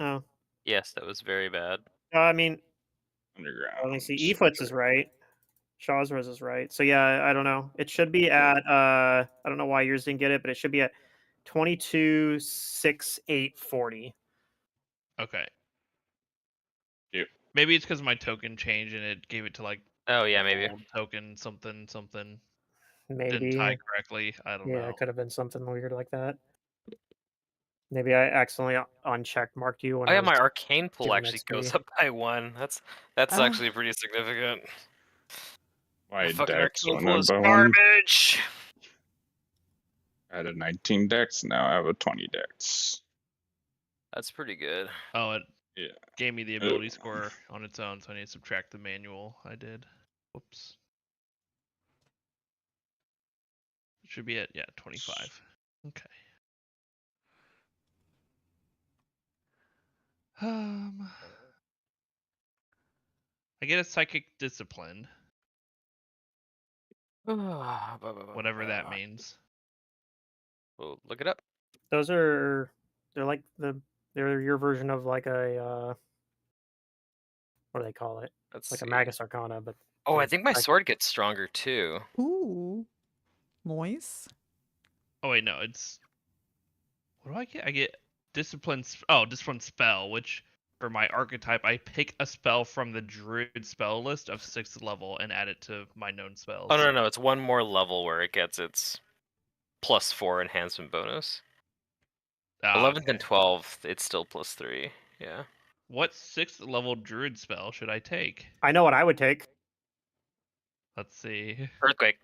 Oh. Yes, that was very bad. I mean, underground. Let me see. Efoots is right. Shawsrose is right. So yeah, I don't know. It should be at I don't know why yours didn't get it, but it should be at 22,6,840. Okay. Yeah. Maybe it's because my token changed and it gave it to like. Oh yeah, maybe. Token something. Maybe didn't tie correctly. I don't know. Yeah, it could have been something weird like that. Maybe I accidentally unchecked marked you. When oh yeah, my arcane pool actually goes up by 1. That's Oh. actually pretty significant. My fucking dex arcane went pool up is by 1. garbage. I had a 19 dex. Now I have a 20 dex. That's pretty good. Oh, it gave me the ability score on its own, so I need to subtract the manual I did. Whoops. should be at 25. Okay. I get a psychic discipline, whatever that means. We'll look it up. Those are they're your version of like a what do they call it? Let's Like see. a Magus Arcana, but Oh, I they're think my psychic. sword gets stronger too. Ooh. Moist. Oh wait, no, it's what do I get? I get discipline spell, which for my archetype I pick a spell from the druid spell list of 6th level and add it to my known spells. Oh no, it's one more level where it gets its +4 enhancement bonus. 11th and 12th, it's still +3. Yeah. What 6th level druid spell should I take? I know what I would take. Let's see. Earthquake.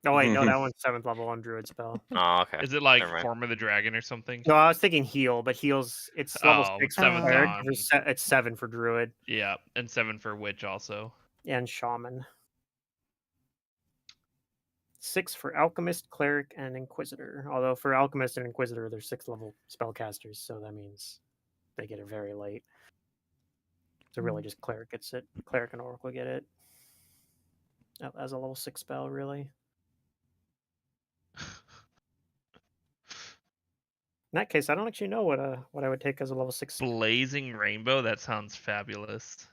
Oh wait, no, that one's 7th level on druid spell. Oh, okay. Is it like Never mind. Form of the Dragon or something? No, I was thinking heal, but heals it's level 6 for 7th cleric. on. It's 7 for druid. Yeah, and 7 for witch also. And shaman. 6 for alchemist, cleric, and inquisitor. Although for alchemist and inquisitor, they're 6th level spellcasters, so that means they get it very late. So really, just cleric gets it. Cleric and oracle get it as a level 6 spell, really. In that case, I don't actually know what I would take as a level 6. Blazing Rainbow. That sounds fabulous.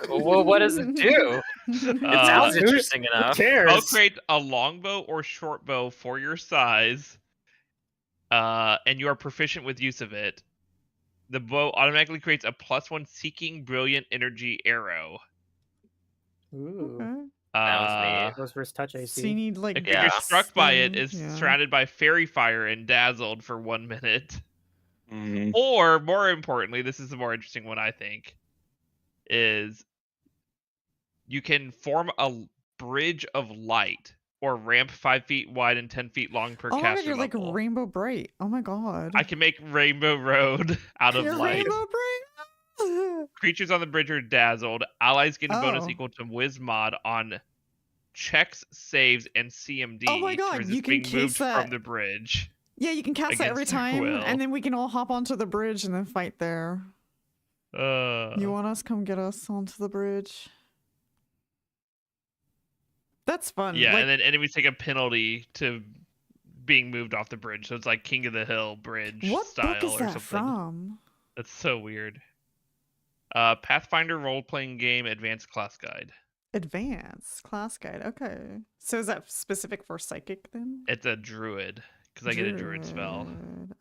Well, what does it do? It sounds interesting Who enough. cares? I'll create a longbow or shortbow for your size, and you are proficient with use of it. The bow automatically creates a +1 seeking brilliant energy arrow. Ooh, Okay. That was neat. those versus touch So you AC. need like If you're dex, struck by it, then- is yeah. surrounded by fairy fire and dazzled for 1 minute. Mhm. Or, more importantly, this is the more interesting one, I think, is you can form a bridge of light or ramp 5 feet wide and 10 feet long per Oh my god, caster you're like level. Rainbow Bright. Oh my god. I can make Rainbow Road out of You're light. Rainbow Bright. Creatures on the bridge are dazzled. Allies get a bonus Oh. equal to Wiz mod on checks, saves, and CMD. Oh my god, to resist you can being case moved that. from the bridge. Yeah, you can cast that every Against their time, will. and then we can all hop onto the bridge and then fight there. You want us? Come get us onto the bridge. That's fun. Yeah, like, and then enemies take a penalty to being moved off the bridge. So it's like King of the Hill bridge what style book is or that something. from? That's so weird. Pathfinder role-playing game advanced class guide. Advanced class guide. Okay. So is that specific for psychic then? It's a druid because I get a druid spell. Druid.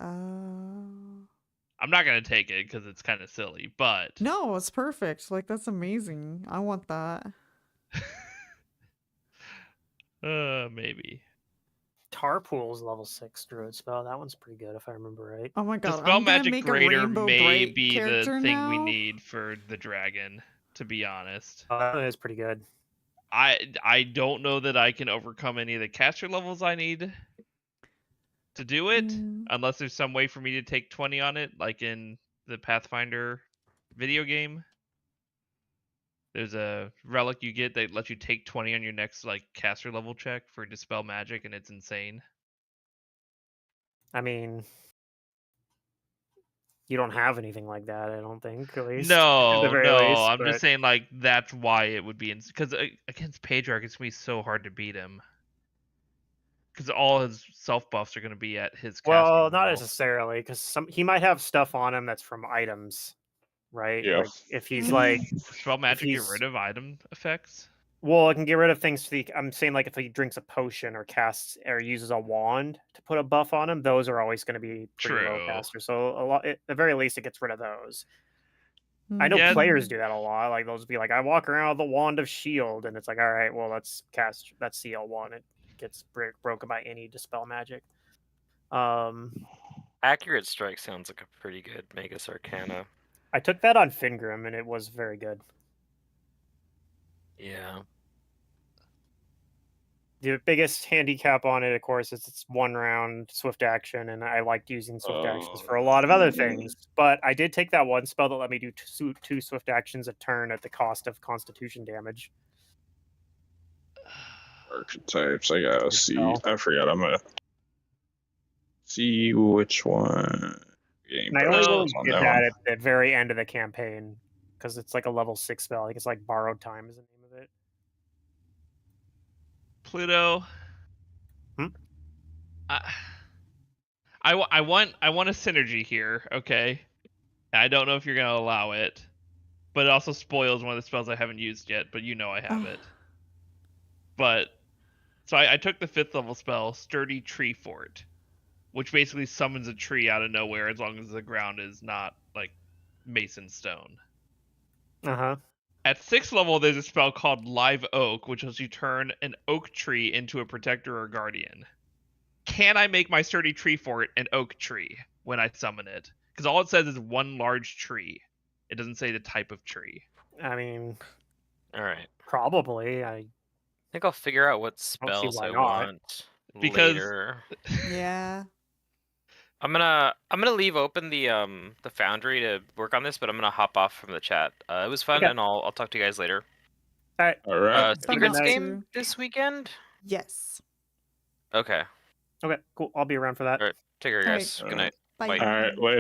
I'm not gonna take it because it's kind of silly, but No, it's perfect. Like that's amazing. I want that. maybe. Tarpool's level 6 druid spell. That one's pretty good if I remember right. Oh my The god, spell I'm gonna magic make a greater Rainbow may Bright be the character thing now. we need for the dragon. To be honest, That is pretty good. I don't know that I can overcome any of the caster levels I need to do it, Mm. unless there's some way for me to take 20 on it, like in the Pathfinder video game. There's a relic you get that lets you take 20 on your next like caster level check for dispel magic, and it's insane. I mean, you don't have anything like that, I don't think, at least. No, at the very no, least, I'm but just saying like that's why it would be because against Pedriarch it's gonna be so hard to beat him. Because all his self buffs are gonna be at his casting well, not level. necessarily, because he might have stuff on him that's from items, right? Yeah. Like if he's like, Spell magic get he's- rid of item effects. well, it can get rid of things. I'm saying like if he drinks a potion or casts or uses a wand to put a buff on him, those are always going to be pretty low True. caster. So a lot, at the very least, it gets rid of those. I know Yeah. players do that a lot. Like they'll just be like, I walk around with the wand of shield, and it's like, all right, well, that's CL1. It gets broken by any dispel magic. Accurate Strike sounds like a pretty good Magus Arcana. I took that on Fingrim, and it was very good. Yeah. The biggest handicap on it, of course, is it's 1 round swift action, and I liked using swift actions for a lot of other things. But I did take that one spell that let me do two swift actions a turn at the cost of Constitution damage. archetypes. I gotta Good see. spell. I forgot. I'm gonna see which one. Getting And I only better really spells on did that that one. at the very end of the campaign because it's like a level 6 spell. I think it's like Borrowed Time is the name of it. Pluto. Hmm? I want a synergy here, okay? I don't know if you're gonna allow it, but it also spoils one of the spells I haven't used yet. But you know I have it. But so I took the 5th level spell, Sturdy Tree Fort, which basically summons a tree out of nowhere as long as the ground is not like mason stone. Uh-huh. At 6th level, there's a spell called Live Oak, which lets you turn an oak tree into a protector or guardian. Can I make my Sturdy Tree Fort an oak tree when I summon it? Because all it says is one large tree. It doesn't say the type of tree. I mean, All right. probably. I I think I'll figure out what don't see spells why I not. want Because later. Yeah. I'm gonna leave open the foundry to work on this, but I'm gonna hop off from the chat. It was fun, Okay. and I'll talk to you guys later. All right. All right. It's fun Secrets night. game this weekend. Yes. Okay. Okay, cool. I'll be around for that. All right. Take care, All guys. right. Good night. Bye. Bye. All right. Later.